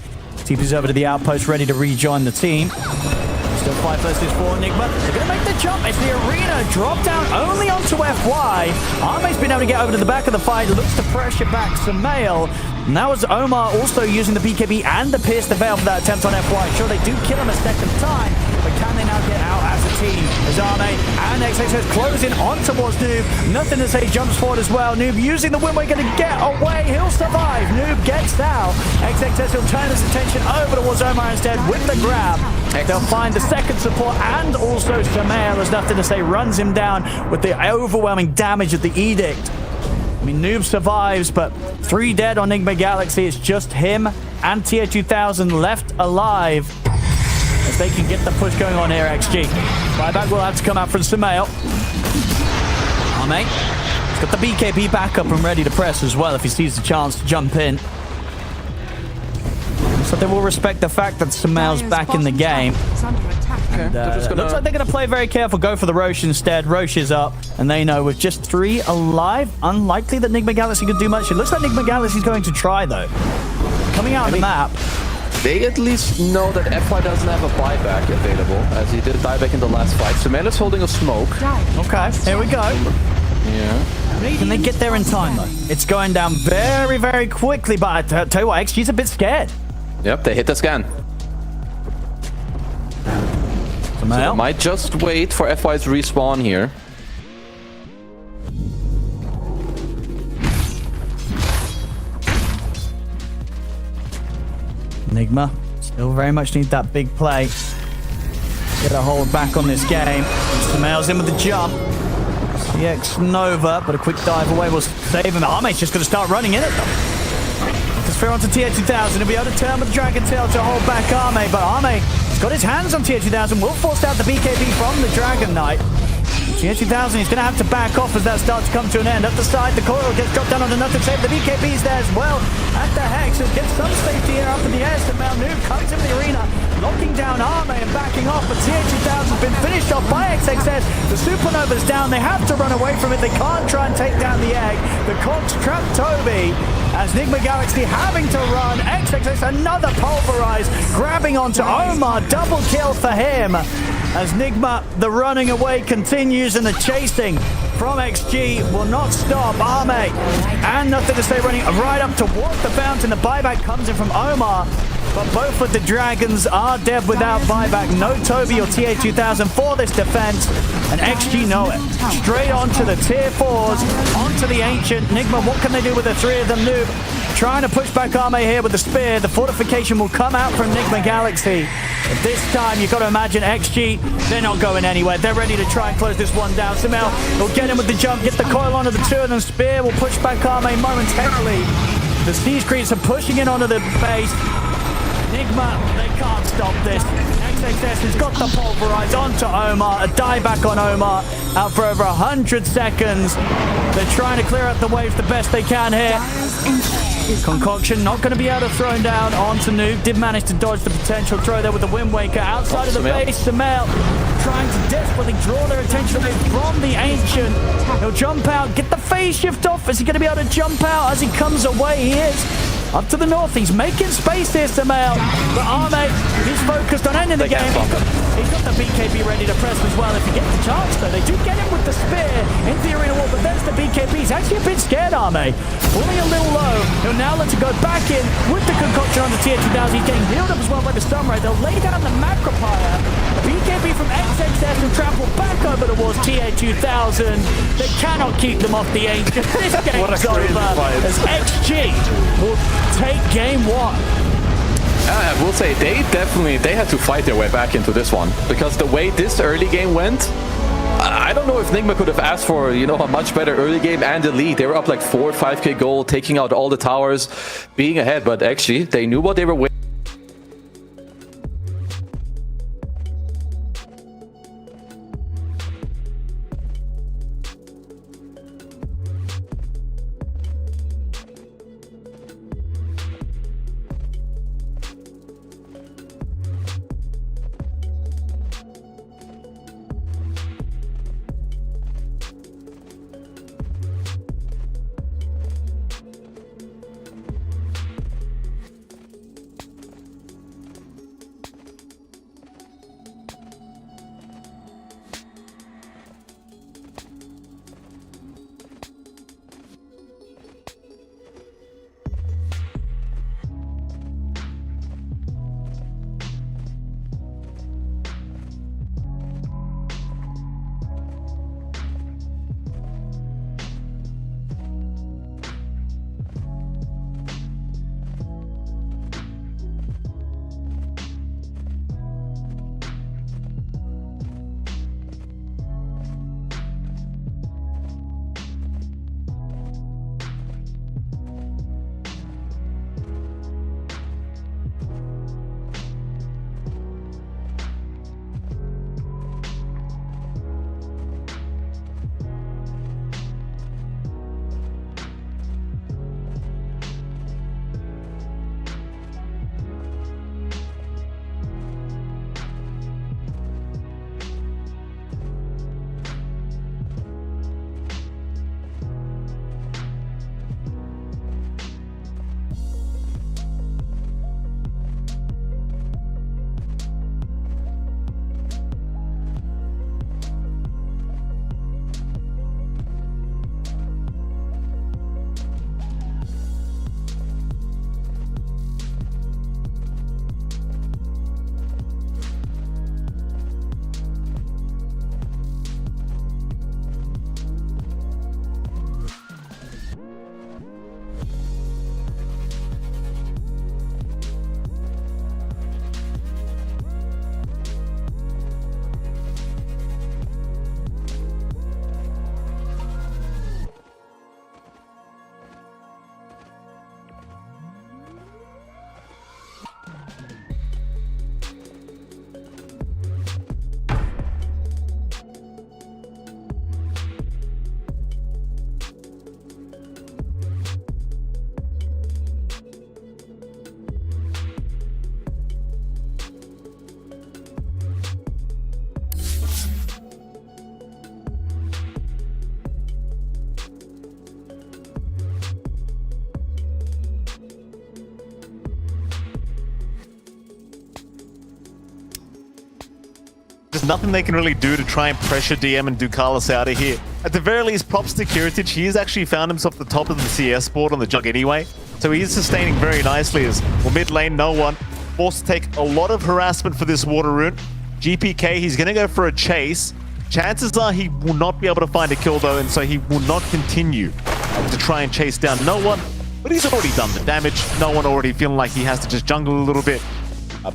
[SPEAKER 5] TP's over to the outpost, ready to rejoin the team. Still 5 versus 4 Enigma. They're gonna make the jump. It's the arena. Drop down only onto FY. Arme's been able to get over to the back of the fight. Looks to pressure back Samael. And that was Omar also using the BKB and the Pierce the Veil for that attempt on FY. Sure, they do kill him a second time, but can they now get out as a team? As Arme and XXS closing on towards Noob. Nothing to say, jumps forward as well. Noob using the win, we're going to get away. He'll survive. Noob gets out. XXS will turn his attention over towards Omar instead with the grab. They'll find the second support and also Samael, as Nothing to Say runs him down with the overwhelming damage of the Edict. I mean, Noob survives, but 3 dead on Enigma Galaxy. It's just him and TA2000 left alive as they can get the push going on here, XG. Buyback will have to come out from Samael. Arme He's got the BKB back up and ready to press as well if he sees the chance to jump in. So they will respect the fact that Sumail's back in the game. And, looks like they're going to play very careful, go for the Roche instead. Roche is up, and they know with just 3 alive, unlikely that Nigma Galaxy could do much. It looks like Nigma Galaxy's going to try, though. Coming out on the map.
[SPEAKER 4] They at least know that FY doesn't have a buyback available, as he did buyback in the last fight. Sumail is holding a smoke.
[SPEAKER 5] Okay, here we go.
[SPEAKER 4] Yeah.
[SPEAKER 5] Can they get there in time, though? It's going down very, very quickly, but I tell you what, XG's a bit scared.
[SPEAKER 4] Yep, they hit the scan. So they might just wait for FY's respawn here.
[SPEAKER 5] Enigma still very much need that big play. Get a hold back on this game. Sumail's in with the jump. CX Nova, but a quick dive away will save him. Arme's just going to start running in it, though. Sphere onto Tier 2000. He'll be able to turn with Dragon Tail to hold back Arme, but Arme has got his hands on Tier 2000, will force out the BKB from the Dragon Knight. Tier 2000, he's going to have to back off as that starts to come to an end. Up the side, the coil gets dropped down onto nothing save. The BKB's there as well. At the Hex, he'll get some safety here up in the air. So Malnoob comes into the arena, locking down Arme and backing off. But Tier 2000's been finished off by XXS. The Supernova's down. They have to run away from it. They can't try and take down the egg. The Cogs trap Toby. As Nigma Galaxy having to run. XXS another pulverize. Grabbing onto Omar. Double kill for him. As Nigma, the running away continues and the chasing from XG will not stop. Arme and nothing to say running right up towards the fountain. The buyback comes in from Omar. But both of the Dragons are dead without buyback. No Toby or TA2000 for this defense. And XG know it. Straight onto the tier 4s, onto the Ancient. Nigma, what can they do with the 3 of them? Noob trying to push back Arme here with the spear. The fortification will come out from Nigma Galaxy. But this time, you've got to imagine XG, they're not going anywhere. They're ready to try and close this one down. Sumail will get him with the jump, get the coil onto the 2 of them. Spear will push back Arme momentarily. The Siege Creeps are pushing in onto the base. Nigma, they can't stop this. XXS has got the pulverize onto Omar. A dieback on Omar. Out for over 100 seconds. They're trying to clear out the waves the best they can here. Concoction not going to be able to throw down onto Noob. Did manage to dodge the potential throw there with the Wind Waker. Outside of the base, Sumail trying to desperately draw their attention away from the Ancient. He'll jump out, get the phase shift off. Is he going to be able to jump out as he comes away? He is. Up to the north, he's making space here, Sumail. But Arme, he's focused on ending the game. He's got the BKB ready to press as well if he gets the chance, though. They do get him with the spear into the arena wall, but there's the BKB. He's actually a bit scared, Arme. Falling a little low. He'll now let to go back in with the concoction on the Tier 2000. He's getting healed up as well by the Sunray. They'll lay down the Macropire. BKB from XXS and trample back over towards Tier 2000. They cannot keep them off the Ancient. This game's over as XG will take game 1.
[SPEAKER 4] I will say they had to fight their way back into this one, because the way this early game went, I don't know if Nigma could have asked for, you know, a much better early game and a lead. They were up like 4 or 5k gold, taking out all the towers, being ahead, but actually they knew what they were waiting.
[SPEAKER 6] nothing they can really do to try and pressure DM and Ducalis out of here. At the very least, props to Kiritich. He has actually found himself the top of the CS board on the jug anyway. So he is sustaining very nicely as, well, mid lane, no one. Forced to take a lot of harassment for this water rune. GPK, he's going to go for a chase. Chances are he will not be able to find a kill though, and so he will not continue to try and chase down no one. But he's already done the damage. No one already feeling like he has to just jungle a little bit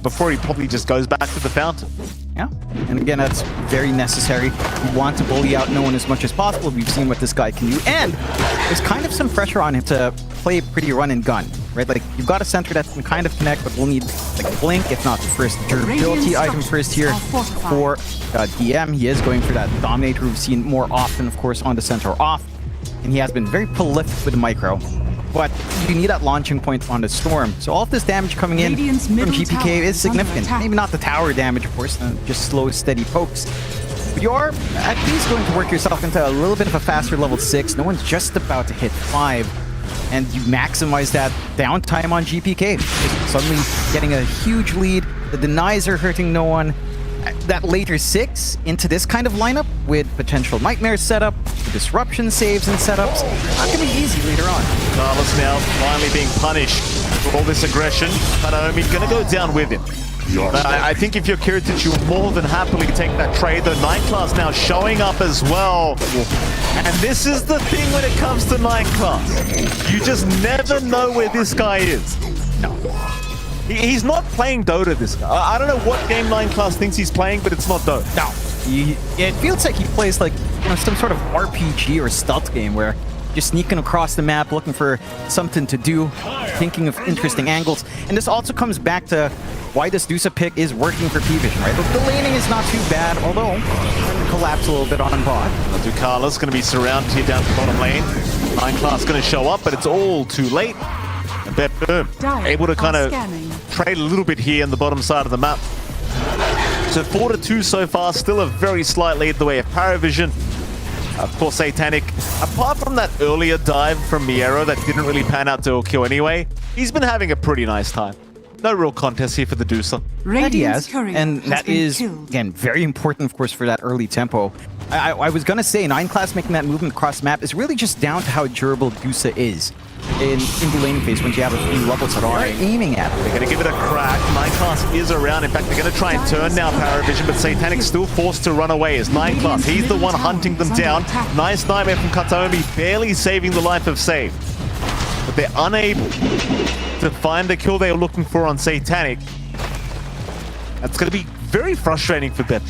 [SPEAKER 6] before he probably just goes back to the fountain.
[SPEAKER 3] Yeah, and again, that's very necessary. You want to bully out no one as much as possible. We've seen what this guy can do, and there's kind of some pressure on him to play pretty run and gun, right? Like, you've got a center that can kind of connect, but we'll need like Blink, if not the first durability item first here for DM. He is going for that Dominator we've seen more often, of course, on the center off, and he has been very prolific with the micro. But you need that launching point on the Storm. So all of this damage coming in from GPK is significant. Maybe not the tower damage, of course, just slow, steady pokes. But you are at least going to work yourself into a little bit of a faster level 6. No one's just about to hit 5. And you maximize that downtime on GPK. Suddenly getting a huge lead. The denies are hurting no one. That later 6 into this kind of lineup with potential nightmares setup, disruption saves and setups, not going to be easy later on.
[SPEAKER 6] Carlos now finally being punished for all this aggression, but Naomi's going to go down with him. I think if you're Kiritich, you'll more than happily take that trade. The 9 class now showing up as well. And this is the thing when it comes to 9 class. You just never know where this guy is. No. He's not playing Dota, this guy. I don't know what game 9 class thinks he's playing, but it's not Dota.
[SPEAKER 3] No. It feels like he plays like, you know, some sort of RPG or stealth game where you're sneaking across the map looking for something to do, thinking of interesting angles. And this also comes back to why this Dusa pick is working for P-Vision, right? The laning is not too bad, although going to collapse a little bit on bot.
[SPEAKER 6] Ducalis going to be surrounded here down the bottom lane. 9 class going to show up, but it's all too late. And boom, able to kind of trade a little bit here in the bottom side of the map. So 4-2 so far, still a very slight lead the way of Paravision. Of course, Satanic, apart from that earlier dive from Miero that didn't really pan out to a kill anyway, he's been having a pretty nice time. No real contest here for the Dusa.
[SPEAKER 3] That he has, and that is, again, very important, of course, for that early tempo. I was going to say, 9 class making that movement across the map is really just down to how durable Dusa is in the laning phase when you have a few levels that are aiming at.
[SPEAKER 6] They're going to give it a crack. 9 class is around. In fact, they're going to try and turn now Paravision, but Satanic's still forced to run away as 9 class. He's the one hunting them down. Nice nightmare from Kataomi, barely saving the life of Save. But they're unable to find the kill they were looking for on Satanic. That's going to be very frustrating for them.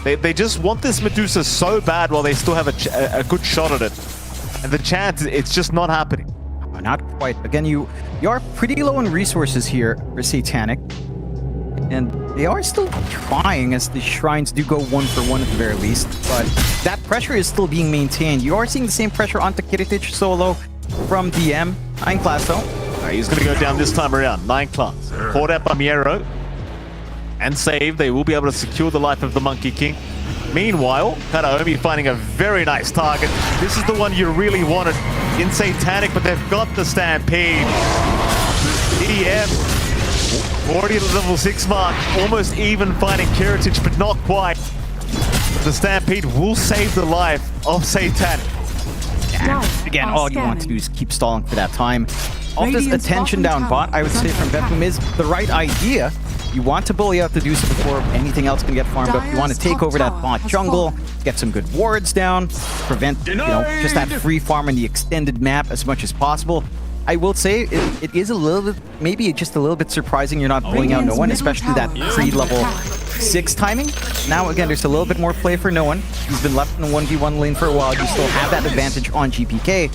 [SPEAKER 6] They just want this Medusa so bad while they still have a good shot at it. And the chance, it's just not happening.
[SPEAKER 3] Not quite. Again, you are pretty low on resources here for Satanic. And they are still trying, as the Shrines do go 1-for-1 at the very least. But that pressure is still being maintained. You are seeing the same pressure onto Kiritich solo from DM. 9 class though.
[SPEAKER 6] He's going to go down this time around. 9 class. Caught out by Miero. And Save. They will be able to secure the life of the Monkey King. Meanwhile, Kataomi finding a very nice target. This is the one you really wanted in Satanic, but they've got the Stampede. DM already at the level 6 mark. Almost even finding Kiritich, but not quite. The Stampede will save the life of Satanic.
[SPEAKER 3] And again, all you want to do is keep stalling for that time. All this attention down bot, I would say, from Bethlehem is the right idea. You want to bully out the Dusa before anything else can get farmed up. You want to take over that bot jungle, get some good wards down, prevent, just that free farm on the extended map as much as possible. I will say it is a little bit, maybe just a little bit surprising you're not bullying out no one, especially that pre-level 6 timing. Now, again, there's a little bit more play for no one. He's been left in the 1v1 lane for a while. You still have that advantage on GPK,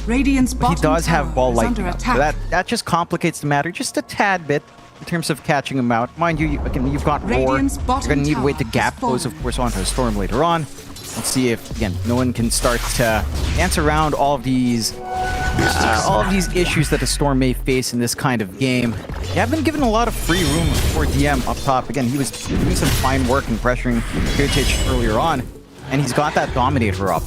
[SPEAKER 3] but he does have ball lightning up. So that just complicates the matter just a tad bit in terms of catching him out. Mind you, again, you've got Roar. You're going to need a way to gap close, of course, onto a Storm later on. Let's see if, again, no one can start to dance around all of these issues that the Storm may face in this kind of game. You have been given a lot of free room for DM up top. Again, he was doing some fine work and pressuring Kiritich earlier on, and he's got that Dominator up.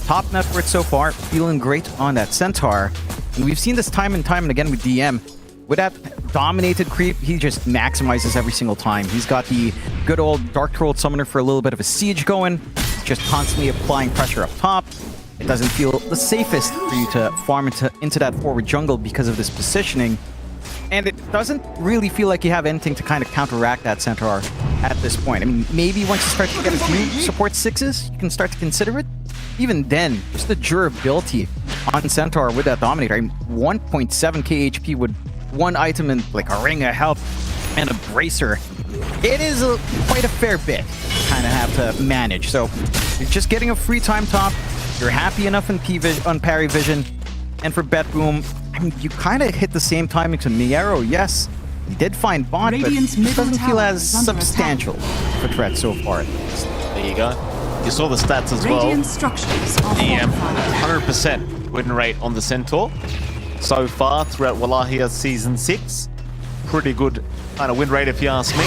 [SPEAKER 3] Top net worth so far, feeling great on that Centaur. And we've seen this time and time and again with DM.
[SPEAKER 7] with that dominated creep, he just maximizes every single time. He's got the good old Dark Troll Summoner for a little bit of a siege going, just constantly applying pressure up top. It doesn't feel the safest for you to farm into that forward jungle because of this positioning. And it doesn't really feel like you have anything to kind of counteract that Centaur at this point. I mean, maybe once you start to get a few support 6s, you can start to consider it. Even then, just the durability on Centaur with that Dominator. I mean, 1.7k HP with one item and like a Ring of Health and a Bracer. It is quite a fair bit to kind of have to manage. So you're just getting a free time top. You're happy enough on parry vision. And for Bet Boom, I mean, you kind of hit the same timing to Miero. Yes, he did find bot, but it doesn't feel as substantial of a threat so far.
[SPEAKER 6] There you go. You saw the stats as well. DM 100% win rate on the Centaur so far throughout Wallachia Season 6. Pretty good kind of win rate if you ask me.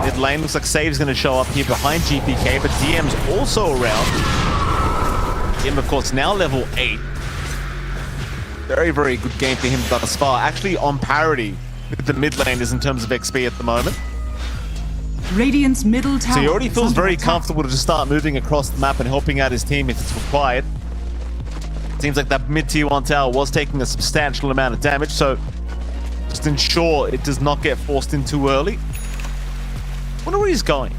[SPEAKER 6] Mid lane looks like Save's going to show up here behind GPK, but DM's also around. DM, of course, now level 8. Very, very good game for him thus far. Actually on parity with the mid laners in terms of XP at the moment.
[SPEAKER 1] Radiant's middle tower.
[SPEAKER 6] So he already feels very comfortable to just start moving across the map and helping out his team if it's required. Seems like that mid-tier 1 tower was taking a substantial amount of damage, so just ensure it does not get forced in too early. Wonder where he's going.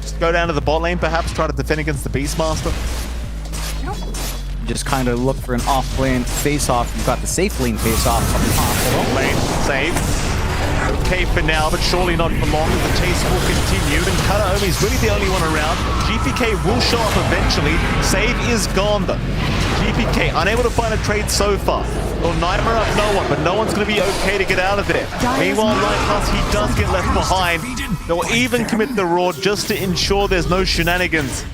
[SPEAKER 6] Just go down to the bot lane, perhaps try to defend against the Beastmaster.
[SPEAKER 7] Just kind of look for an off-lane face-off. You've got the safe lane face-off up top.
[SPEAKER 6] Lane save. Okay for now, but surely not for long. The chase will continue, and Kataomi's really the only one around. GPK will show up eventually. Save is gone though. GPK unable to find a trade so far. Well, Nightmare up no one, but no one's going to be okay to get out of there. Meanwhile, Nightclass, he does get left behind. They'll even commit the Roar just to ensure there's no shenanigans.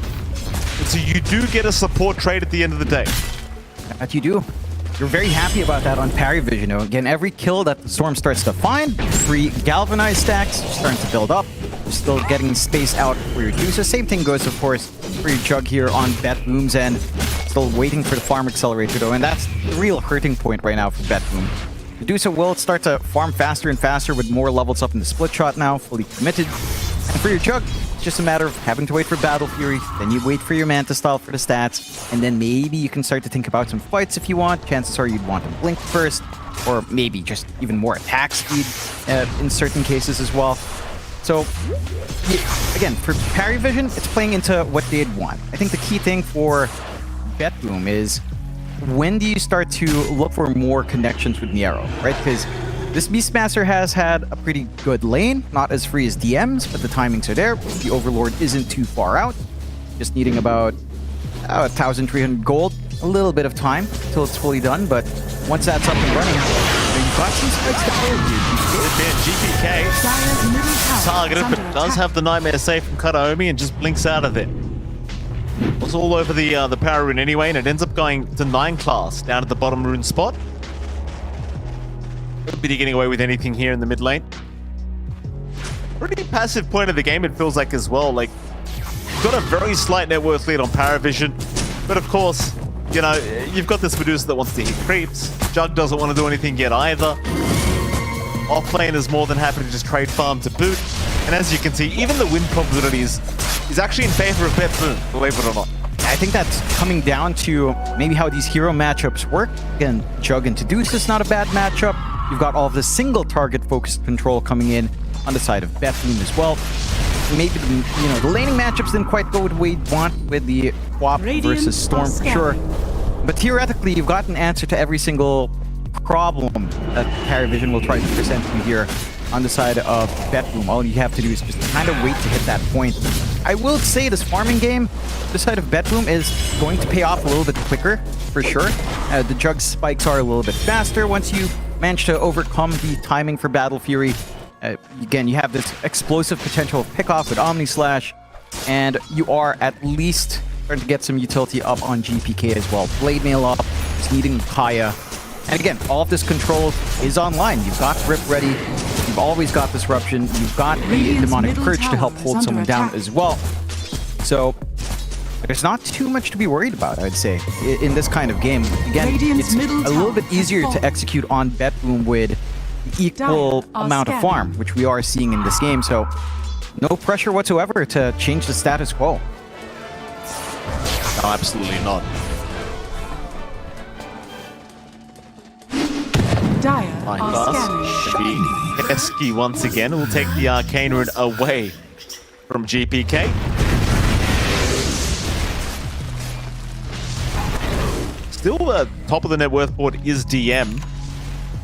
[SPEAKER 6] And so you do get a support trade at the end of the day.
[SPEAKER 7] That you do. You're very happy about that on parry vision. Again, every kill that the Storm starts to find, free Galvanized stacks, starting to build up. You're still getting space out for your juices. Same thing goes, of course, for your Jug here on Bet Boom's end. Still waiting for the farm accelerator, though, and that's the real hurting point right now for Bet Boom. Medusa will start to farm faster and faster with more levels up in the split shot now, fully committed. And for your Jug, it's just a matter of having to wait for Battle Fury, then you wait for your Manta Style for the stats, and then maybe you can start to think about some fights if you want. Chances are you'd want to blink first, or maybe just even more attack speed in certain cases as well. So, yeah, again, for parry vision, it's playing into what they'd want. I think the key thing for Bet Boom is when do you start to look for more connections with Niero, right? Because this Beastmaster has had a pretty good lane, not as free as DM's, but the timings are there. The Overlord isn't too far out, just needing about 1,300 gold, a little bit of time until it's fully done, but once that's up and running, you've got some spikes to play with.
[SPEAKER 6] GPK targeted, but does have the Nightmare safe from Kataomi and just blinks out of it. Was all over the power rune anyway, and it ends up going to 9 class down at the bottom rune spot. Could be getting away with anything here in the mid lane. Pretty passive point of the game, it feels like as well. Like, you've got a very slight net worth lead on Paravision, but of course, you know, you've got this Medusa that wants to hit creeps. Jug doesn't want to do anything yet either. Offlane is more than happy to just trade farm to boot. And as you can see, even the win probabilities is actually in favor of Bet Boom, believe it or not.
[SPEAKER 7] I think that's coming down to maybe how these hero matchups work. Again, Jug and Medusa is not a bad matchup. You've got all of the single target focused control coming in on the side of Bet Boom as well. Maybe the laning matchups didn't quite go the way you want with the Quap versus Storm for sure. But theoretically, you've got an answer to every single problem that Paravision will try to present to you here on the side of Bet Boom. All you have to do is just kind of wait to hit that point. I will say this farming game, the side of Bet Boom, is going to pay off a little bit quicker, for sure. The Jug spikes are a little bit faster once you manage to overcome the timing for Battle Fury. Again, you have this explosive potential of pick-off with Omni Slash, and you are at least starting to get some utility up on GPK as well. Blade Mail up, just needing Kaya. And again, all of this control is online. You've got Rip ready, you've always got Disruption, you've got the Demonic Purge to help hold someone down as well. So, there's not too much to be worried about, I'd say, in this kind of game. Again,
[SPEAKER 1] Radiant's
[SPEAKER 7] it's
[SPEAKER 1] middle
[SPEAKER 7] a little bit
[SPEAKER 1] tower has
[SPEAKER 7] easier to
[SPEAKER 1] fallen.
[SPEAKER 7] execute on Bet Boom with equal
[SPEAKER 1] Dire are
[SPEAKER 7] amount of
[SPEAKER 1] scanning.
[SPEAKER 7] farm, which we are seeing in this game. So no pressure whatsoever to change the status quo.
[SPEAKER 6] No, absolutely not.
[SPEAKER 1] Dire
[SPEAKER 6] Fine
[SPEAKER 1] are
[SPEAKER 6] pass.
[SPEAKER 1] scanning.
[SPEAKER 6] Esky once again will take the Arcane Rune away from GPK. Still top of the net worth board is DM,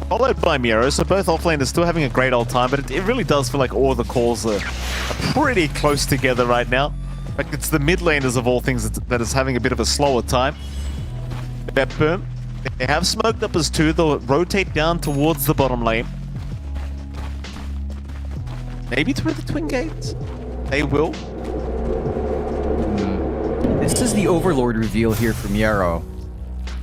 [SPEAKER 6] followed by Miro, so both offlaners still having a great old time, but it really does feel like all the calls are pretty close together right now. Like it's the mid laners of all things that is having a bit of a slower time. Boom. They have smoked up as two. They'll rotate down towards the bottom lane. Maybe through the twin gates. They will.
[SPEAKER 7] This is the Overlord reveal here from Yarrow.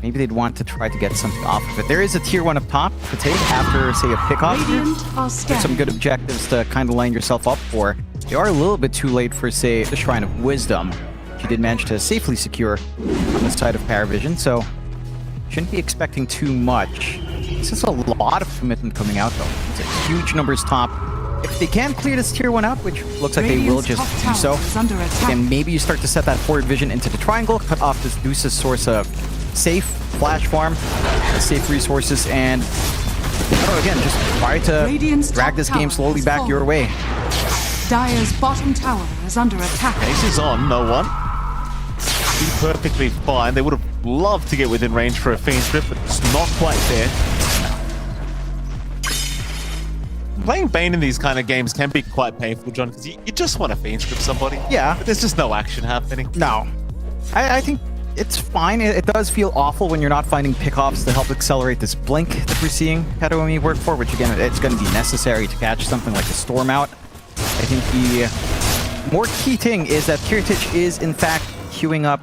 [SPEAKER 7] Maybe they'd want to try to get something off of it. There is a tier 1 up top to take after, say, a pickoff.
[SPEAKER 1] Radiant are
[SPEAKER 7] There's
[SPEAKER 1] scanning.
[SPEAKER 7] some good objectives to kind of line yourself up for. You are a little bit too late for, say, the Shrine of Wisdom. You did manage to safely secure on the side of Paravision, so shouldn't be expecting too much. This is a lot of commitment coming out, though. It's a huge numbers top. If they can clear this tier 1 out, which looks like they will
[SPEAKER 1] Radiant's
[SPEAKER 7] just
[SPEAKER 1] top
[SPEAKER 7] do so,
[SPEAKER 1] tower is under attack.
[SPEAKER 7] then maybe you start to set that forward vision into the triangle, cut off this Deuce's source of safe flash farm, safe resources, and again, just try to
[SPEAKER 1] Radiant's
[SPEAKER 7] drag
[SPEAKER 1] top
[SPEAKER 7] this game
[SPEAKER 1] tower
[SPEAKER 7] slowly
[SPEAKER 1] has
[SPEAKER 7] back
[SPEAKER 1] fallen.
[SPEAKER 7] your way.
[SPEAKER 1] Dire's bottom tower is under attack.
[SPEAKER 6] Ace is on, no one. Be perfectly fine. They would have loved to get within range for a Fiend Strip, but it's not quite there. Playing Bane in these kind of games can be quite painful, John, because you just want to Fiend Strip somebody.
[SPEAKER 7] Yeah.
[SPEAKER 6] But there's just no action happening.
[SPEAKER 7] No. I think it's fine. It does feel awful when you're not finding pickoffs to help accelerate this blink that we're seeing Kataomi work for, which again, it's going to be necessary to catch something like a Storm out. I think the more key thing is that Kiritich is in fact queuing up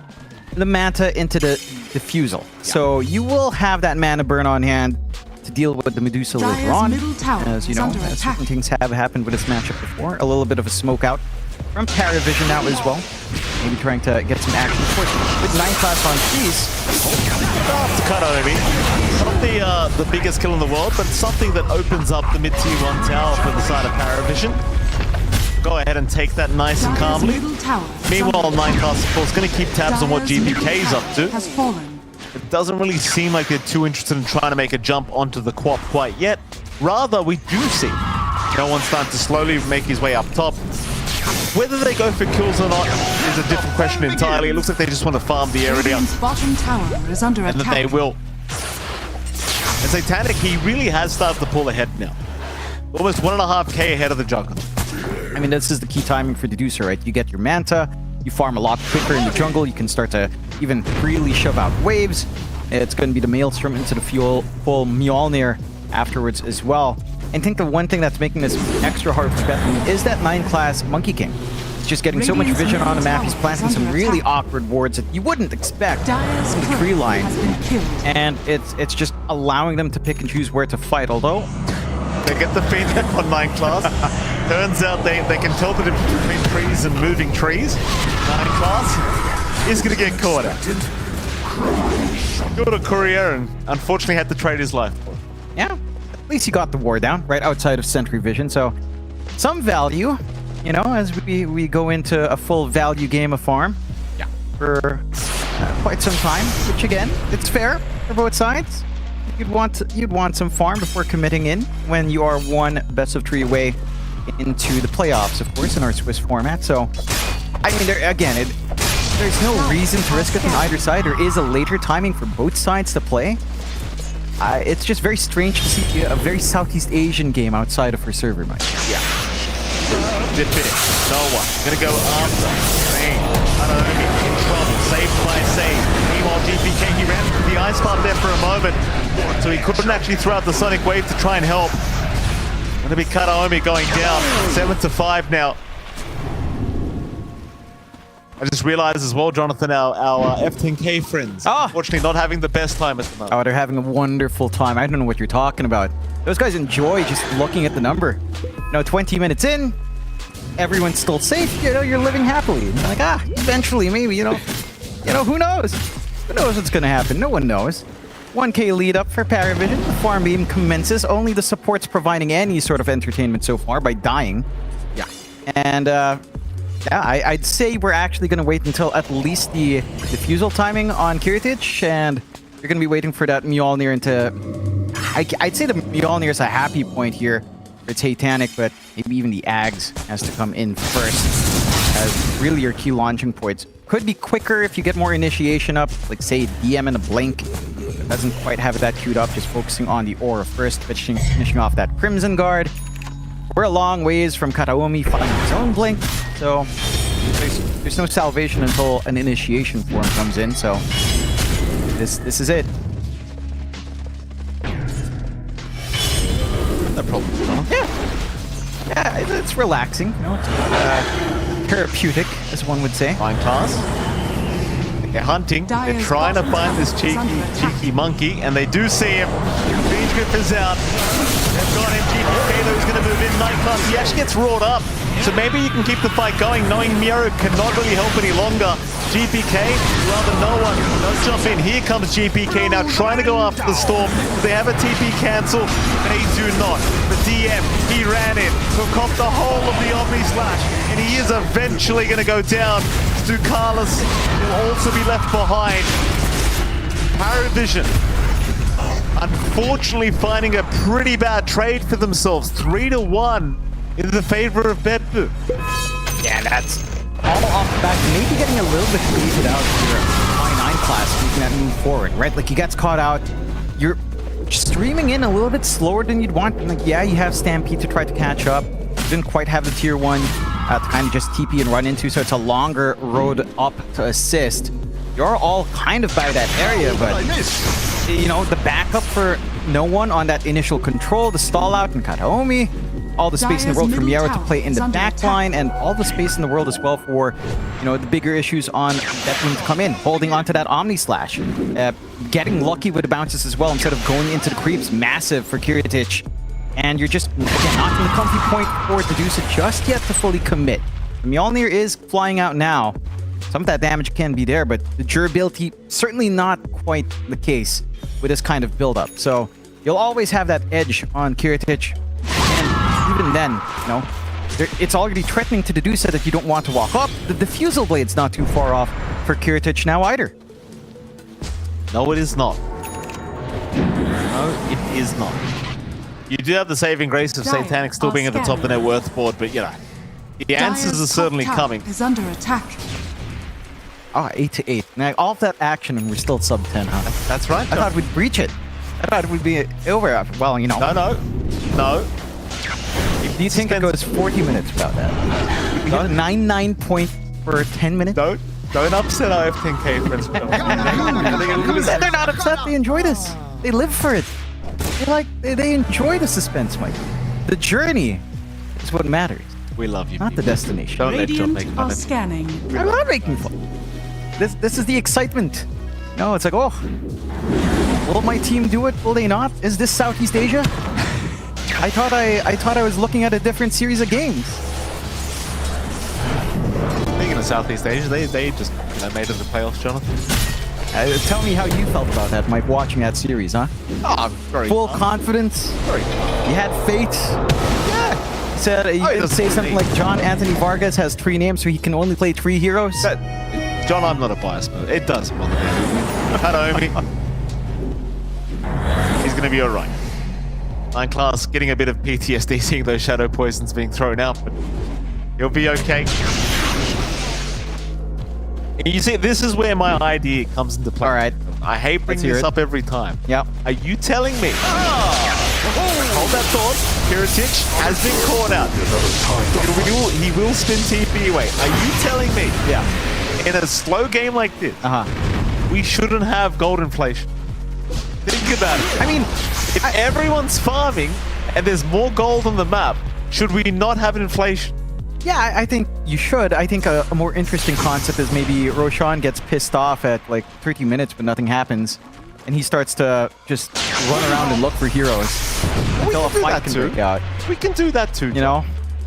[SPEAKER 7] the Manta into the Diffusal. So you will have that mana burn on hand to deal with the Medusa later
[SPEAKER 1] Dire's
[SPEAKER 7] on.
[SPEAKER 1] middle tower
[SPEAKER 7] As you
[SPEAKER 1] is
[SPEAKER 7] know,
[SPEAKER 1] under attack.
[SPEAKER 7] certain things have happened with this matchup before. A little bit of a smoke out from Paravision now as well. Maybe trying to get some action. Of course, with 9 class on trees.
[SPEAKER 6] Off to Kataomi. Not the biggest kill in the world, but something that opens up the mid-tier 1 tower for the side of Paravision. Go ahead and take that nice and
[SPEAKER 1] Dire's
[SPEAKER 6] calmly.
[SPEAKER 1] middle tower is
[SPEAKER 6] Meanwhile,
[SPEAKER 1] under
[SPEAKER 6] 9
[SPEAKER 1] attack.
[SPEAKER 6] class, of course, going to keep tabs on what
[SPEAKER 1] Dire's middle
[SPEAKER 6] GPK's up
[SPEAKER 1] tower
[SPEAKER 6] to.
[SPEAKER 1] has fallen.
[SPEAKER 6] It doesn't really seem like they're too interested in trying to make a jump onto the Quap quite yet. Rather, we do see no one starting to slowly make his way up top. Whether they go for kills or not is a different question entirely. It looks like they just want to farm the area,
[SPEAKER 1] Radiant's bottom tower is under
[SPEAKER 6] and
[SPEAKER 1] attack.
[SPEAKER 6] that they will. And Satanic, he really has started to pull ahead now. Almost 1.5k ahead of the jungle.
[SPEAKER 7] I mean, this is the key timing for Deducer, right? You get your Manta, you farm a lot quicker in the jungle, you can start to even freely shove out waves. It's going to be the Maelstrom into the full Mjolnir afterwards as well. And I think the one thing that's making this extra hard for Bethany is that 9 class Monkey King. He's just getting so much
[SPEAKER 1] Radiant's
[SPEAKER 7] vision on the
[SPEAKER 1] middle
[SPEAKER 7] map. He's
[SPEAKER 1] tower
[SPEAKER 7] planting
[SPEAKER 1] is
[SPEAKER 7] some
[SPEAKER 1] under
[SPEAKER 7] really
[SPEAKER 1] attack.
[SPEAKER 7] awkward wards that you wouldn't expect
[SPEAKER 1] Dire's
[SPEAKER 7] from the
[SPEAKER 1] turret
[SPEAKER 7] tree line.
[SPEAKER 1] has been killed.
[SPEAKER 7] And it's just allowing them to pick and choose where to fight, although
[SPEAKER 6] They get the feedback on 9 class. Turns out they can tell the difference between trees and moving trees. 9 class is going to get caught out. Got a courier and unfortunately had to trade his life for it.
[SPEAKER 7] yeah, at least he got the war down right outside of Sentry Vision. So some value, you know, as we go into a full value game of farm.
[SPEAKER 6] Yeah.
[SPEAKER 7] For quite some time, which again, it's fair for both sides. You'd want some farm before committing in when you are one best of 3 away into the playoffs, of course, in our Swiss format. So, I mean, there's no reason to risk it on either side. There is a later timing for both sides to play. It's just very strange to see a very Southeast Asian game outside of her server, Mike.
[SPEAKER 6] Yeah. Did finish. No one. Gonna go after. Bane. Kataomi in trouble. Saved by save. Meanwhile, GPK, he ran through the ice path there for a moment. So he couldn't actually throw out the Sonic Wave to try and help. Gonna be Kataomi going down. 7-5 now. I just realized as well, Jonathan, our F10K friends, unfortunately not having the best time at the moment.
[SPEAKER 7] Oh, they're having a wonderful time. I don't know what you're talking about. Those guys enjoy just looking at the number. You know, 20 minutes in, everyone's still safe, you know, you're living happily. And you're like, eventually, maybe, you know, who knows? Who knows what's gonna happen? No one knows. 1K lead up for Paravision. The farm beam commences. Only the support's providing any sort of entertainment so far by dying.
[SPEAKER 6] Yeah.
[SPEAKER 7] And, I'd say we're actually going to wait until at least the defusal timing on Kiritich, and you're going to be waiting for that Mjolnir into... I'd say the Mjolnir is a happy point here for Titanic, but maybe even the Ags has to come in first as really your key launching points. Could be quicker if you get more initiation up, like say DM and a Blink. Doesn't quite have that queued up, just focusing on the aura first, finishing off that Crimson Guard. We're a long ways from Kataomi finding his own Blink, so there's no salvation until an initiation form comes in, so this is it.
[SPEAKER 6] No problem.
[SPEAKER 7] Yeah, it's relaxing, you know, it's therapeutic, as one would say.
[SPEAKER 6] Fine class. They're hunting. They're trying to find this cheeky monkey, and they do see him. Beach Grip is out. They've got him. GPK, though, is going to move in. Night class. He actually gets roared up. So maybe you can keep the fight going, knowing Miero cannot really help any longer. GPK, rather no one. Don't jump in. Here comes GPK now, trying to go after the Storm. Do they have a TP cancel? They do not. The DM, he ran in, took off the whole of the Omni Slash, and he is eventually going to go down. Ducalis will also be left behind. Paravision, unfortunately, finding a pretty bad trade for themselves. 3-1 in the favor of Bedbu.
[SPEAKER 7] Yeah, that's all off the back. Maybe getting a little bit baited out here. My 9 class making that move forward, right? Like, he gets caught out. You're streaming in a little bit slower than you'd want. And like, yeah, you have Stampede to try to catch up. You didn't quite have the tier 1 to kind of just TP and run into, so it's a longer road up to assist. You're all kind of by that area, but you know, the backup for no one on that initial control, the stall out in Kataomi, all the space in the world for Miero to play in the back line, and all the space in the world as well for, you know, the bigger issues on Deathwing to come in, holding onto that Omni Slash, getting lucky with the bounces as well instead of going into the creeps, massive for Kiritich. And you're just again, not in the comfy point for Dedusa just yet to fully commit. The Mjolnir is flying out now. Some of that damage can be there, but the durability certainly not quite the case with this kind of build-up. So you'll always have that edge on Kiritich. And even then, you know, it's already threatening to Dedusa that you don't want to walk up. The Diffusal Blade's not too far off for Kiritich now either.
[SPEAKER 6] No, it is not. No, it is not. You do have the saving grace of Satanic still being at the top of the net worth board, but you know, the answers are certainly coming.
[SPEAKER 1] Is under attack.
[SPEAKER 7] 8-8. Now, all of that action and we're still sub 10, huh?
[SPEAKER 6] That's right.
[SPEAKER 7] I thought we'd breach it. I thought it would be over after, well, you know.
[SPEAKER 6] No.
[SPEAKER 7] Do you think it goes 40 minutes about that? We got a 9-9 point for 10 minutes?
[SPEAKER 6] Don't upset IF10K, friends.
[SPEAKER 7] They're not upset. They enjoy this. They live for it. They enjoy the suspense, Mike. The journey is what matters.
[SPEAKER 6] We love you.
[SPEAKER 7] Not the destination.
[SPEAKER 6] Don't let John make
[SPEAKER 1] Radiant
[SPEAKER 6] fun
[SPEAKER 1] are
[SPEAKER 6] of you.
[SPEAKER 1] scanning.
[SPEAKER 7] I'm not making fun. This is the excitement. No, it's like, oh, will my team do it? Will they not? Is this Southeast Asia? I thought I was looking at a different series of games.
[SPEAKER 6] Speaking of Southeast Asia, they just made it to the playoffs, Jonathan.
[SPEAKER 7] Tell me how you felt about that, Mike, watching that series, huh?
[SPEAKER 6] Oh, very
[SPEAKER 7] full
[SPEAKER 6] fun.
[SPEAKER 7] confidence.
[SPEAKER 6] Very
[SPEAKER 7] You had faith.
[SPEAKER 6] Yeah.
[SPEAKER 7] You said you didn't say something like John Anthony Vargas has 3 names, so he can only play 3 heroes.
[SPEAKER 6] John, I'm not a bias, but it does bother me. Kataomi. He's going to be all right. 9 class getting a bit of PTSD seeing those shadow poisons being thrown out, but he'll be okay. You see, this is where my idea comes into play.
[SPEAKER 7] All right.
[SPEAKER 6] I hate bringing this up every time.
[SPEAKER 7] Yep.
[SPEAKER 6] Are you telling me? Hold that thought. Kiritich has been caught out. He will spin TP away. Are you telling me?
[SPEAKER 7] Yeah.
[SPEAKER 6] In a slow game like this, we shouldn't have gold inflation. Think about it.
[SPEAKER 7] I mean,
[SPEAKER 6] if everyone's farming and there's more gold on the map, should we not have inflation?
[SPEAKER 7] yeah, I think you should. I think a more interesting concept is maybe Roshan gets pissed off at like 30 minutes, but nothing happens. And he starts to just run around and look for heroes until a fight can break out.
[SPEAKER 6] We can do that too.
[SPEAKER 7] You know?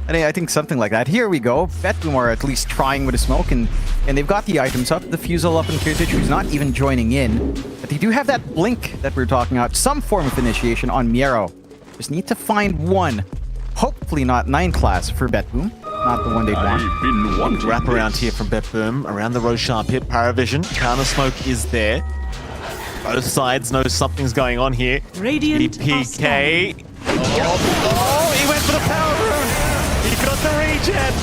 [SPEAKER 7] And I think something like that. Here we go. Betboom are at least trying with a smoke, and they've got the items up, the Fusel up, and Kirtich, who's not even joining in. But they do have that blink that we were talking about, some form of initiation on Miero. Just need to find one. Hopefully not 9 class for Betboom. Not the one they'd want.
[SPEAKER 6] Wrap around here from Betboom, around the Roshan pit. Paravision, counter smoke is there. Both sides know something's going on here.
[SPEAKER 1] Radiant
[SPEAKER 6] EPK. Oh, he went for the power rune. He got the regen.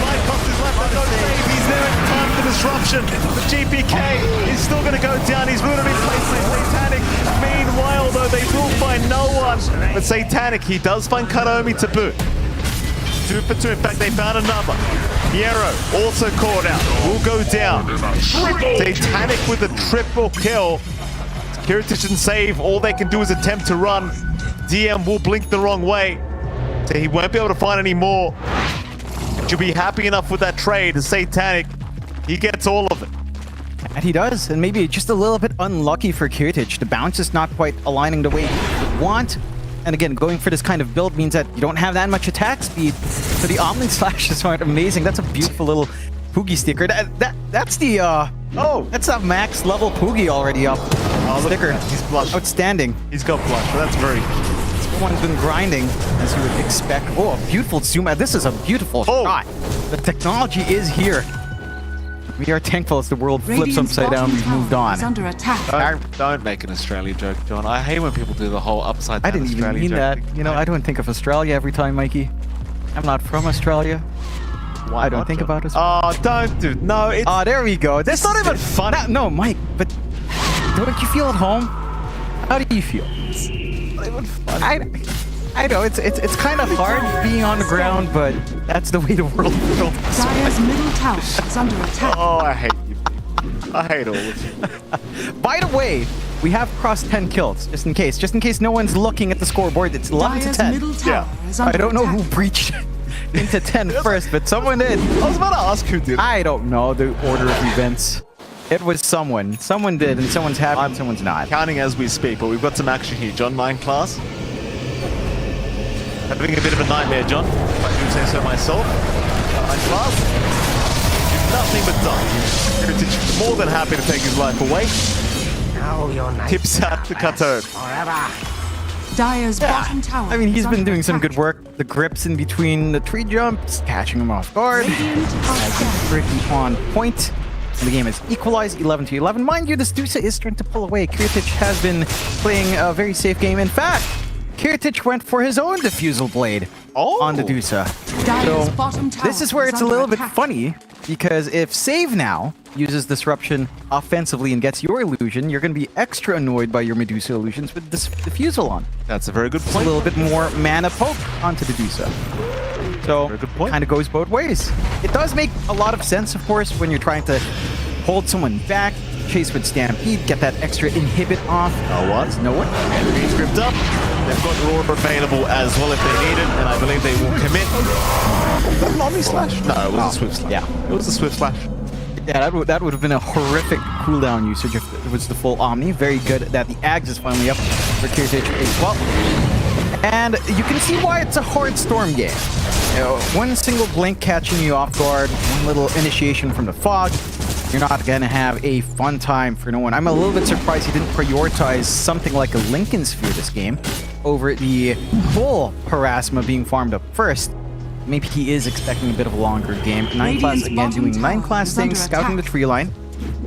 [SPEAKER 6] Life cost his left, no save. He's there in time for disruption. The GPK is still going to go down. He's rooted in place by Satanic. Meanwhile, though, they will find no one. But Satanic, he does find Kadomi to boot. 2 for 2. In fact, they found another. Miero also caught out. Will go down. Satanic with a triple kill. Kirtich and save. All they can do is attempt to run. DM will blink the wrong way. So he won't be able to find any more. But you'll be happy enough with that trade. Satanic, he gets all of it.
[SPEAKER 7] And he does. And maybe just a little bit unlucky for Kirtich. The bounce is not quite aligning the way he would want. And again, going for this kind of build means that you don't have that much attack speed. So the Omni Slashes aren't amazing. That's a beautiful little Poogie sticker. That's the that's a max level Poogie already up. Sticker.
[SPEAKER 6] He's blush.
[SPEAKER 7] Outstanding.
[SPEAKER 6] He's got blush, but that's very...
[SPEAKER 7] Someone's been grinding, as you would expect. Oh, a beautiful zoom out. This is a beautiful shot. The technology is here. We are thankful as the world flips upside down. We've moved on.
[SPEAKER 1] Is under attack.
[SPEAKER 6] Don't make an Australia joke, John. I hate when people do the whole upside down
[SPEAKER 7] I didn't even
[SPEAKER 6] Australia
[SPEAKER 7] mean
[SPEAKER 6] joke.
[SPEAKER 7] that. You know, I don't think of Australia every time, Mikey. I'm not from Australia.
[SPEAKER 6] Why
[SPEAKER 7] I don't
[SPEAKER 6] not,
[SPEAKER 7] think
[SPEAKER 6] John?
[SPEAKER 7] about it.
[SPEAKER 6] Oh, don't do... No, it's...
[SPEAKER 7] Oh, there we go. That's not even
[SPEAKER 6] funny.
[SPEAKER 7] No, Mike, but don't you feel at home? How do you feel? I know it's kind of hard being on the ground, but that's the way the world is.
[SPEAKER 1] Dire's middle tower is under attack.
[SPEAKER 6] Oh, I hate you people. I hate all of you.
[SPEAKER 7] By the way, we have crossed 10 kills, just in case no one's looking at the scoreboard. It's 11 to
[SPEAKER 1] Dire's
[SPEAKER 7] 10.
[SPEAKER 1] middle tower is under
[SPEAKER 7] I don't know
[SPEAKER 1] attack.
[SPEAKER 7] who breached into 10 first, but someone did.
[SPEAKER 6] I was about to ask who did.
[SPEAKER 7] I don't know the order of events. It was someone. Someone did, and someone's happy and someone's not.
[SPEAKER 6] Counting as we speak, but we've got some action here. John, 9 class. Having a bit of a nightmare, John, if I do say so myself. 9 class. Nothing but die. Heritage more than happy to take his life away.
[SPEAKER 2] Now your night
[SPEAKER 6] Tips out the cutter.
[SPEAKER 2] forever.
[SPEAKER 1] Dire's bottom tower.
[SPEAKER 7] I mean, he's
[SPEAKER 1] is
[SPEAKER 7] been
[SPEAKER 1] under
[SPEAKER 7] doing some
[SPEAKER 1] attack.
[SPEAKER 7] good work. The grips in between the tree jumps, catching him off guard.
[SPEAKER 1] Radiant are dead.
[SPEAKER 7] Pretty on point. And the game is equalized 11 to 11. Mind you, this Dusa is starting to pull away. Kirtich has been playing a very safe game. In fact, Kirtich went for his own Diffusal Blade on the Dusa.
[SPEAKER 1] Dire's
[SPEAKER 7] So
[SPEAKER 1] bottom tower
[SPEAKER 7] this is where
[SPEAKER 1] is
[SPEAKER 7] it's a
[SPEAKER 1] under
[SPEAKER 7] little bit
[SPEAKER 1] attack.
[SPEAKER 7] funny, because if Save Now uses Disruption offensively and gets your illusion, you're going to be extra annoyed by your Medusa illusions with this Diffusal on.
[SPEAKER 6] That's a very good
[SPEAKER 7] A
[SPEAKER 6] point.
[SPEAKER 7] little bit more mana poke onto the Dusa. So,
[SPEAKER 6] Very good point.
[SPEAKER 7] kind of goes both ways. It does make a lot of sense, of course, when you're trying to hold someone back, chase with Stampede, get that extra inhibit off.
[SPEAKER 6] Oh, what?
[SPEAKER 7] No one?
[SPEAKER 6] And green script up. They've got Roar available as well if they need it, and I believe they will commit. Was that an Omni Slash? No, it was a Swift Slash.
[SPEAKER 7] Yeah.
[SPEAKER 6] It was a Swift Slash.
[SPEAKER 7] Yeah, that would have been a horrific cooldown usage if it was the full Omni. Very good that the Ags is finally up for Kirtich as well. And you can see why it's a hard Storm game. You know, one single blink catching you off guard, one little initiation from the fog, you're not going to have a fun time for no one. I'm a little bit surprised he didn't prioritize something like a Lincoln Sphere this game over the full Harassment being farmed up first. Maybe he is expecting a bit of a longer game. 9 class
[SPEAKER 1] Radiant's
[SPEAKER 7] again
[SPEAKER 1] bottom
[SPEAKER 7] doing 9
[SPEAKER 1] tower
[SPEAKER 7] class
[SPEAKER 1] is under
[SPEAKER 7] things, scouting the
[SPEAKER 1] attack.
[SPEAKER 7] tree line.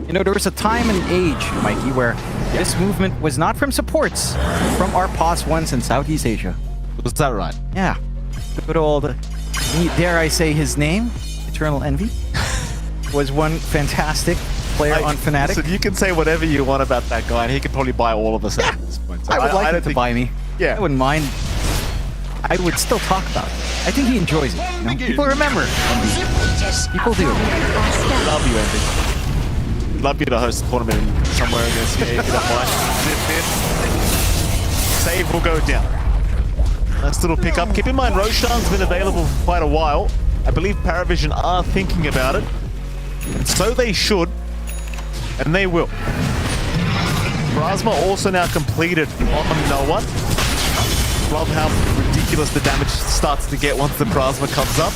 [SPEAKER 7] You know, there was a time and age, Mikey, where this movement was not from supports, from our POS ones in Southeast Asia.
[SPEAKER 6] Was that right?
[SPEAKER 7] Yeah. Good old, dare I say his name, Eternal Envy, was one fantastic player on Fnatic.
[SPEAKER 6] So you can say whatever you want about that guy, and he could probably buy all of us at this point. So
[SPEAKER 7] I would like
[SPEAKER 6] don't
[SPEAKER 7] him to
[SPEAKER 6] think-
[SPEAKER 7] buy me.
[SPEAKER 6] Yeah.
[SPEAKER 7] I wouldn't mind. I would still talk about it. I think he enjoys it. You know? People remember. People do.
[SPEAKER 6] Love you, Andy. Love you to host a tournament somewhere against me if you don't mind. Zip in. Save will go down. Nice little pickup. Keep in mind, Roshan's been available for quite a while. I believe Paravision are thinking about it. And so they should. And they will. Plasma also now completed on Noah. Love how ridiculous ridiculous the damage starts to get once the plasma comes up.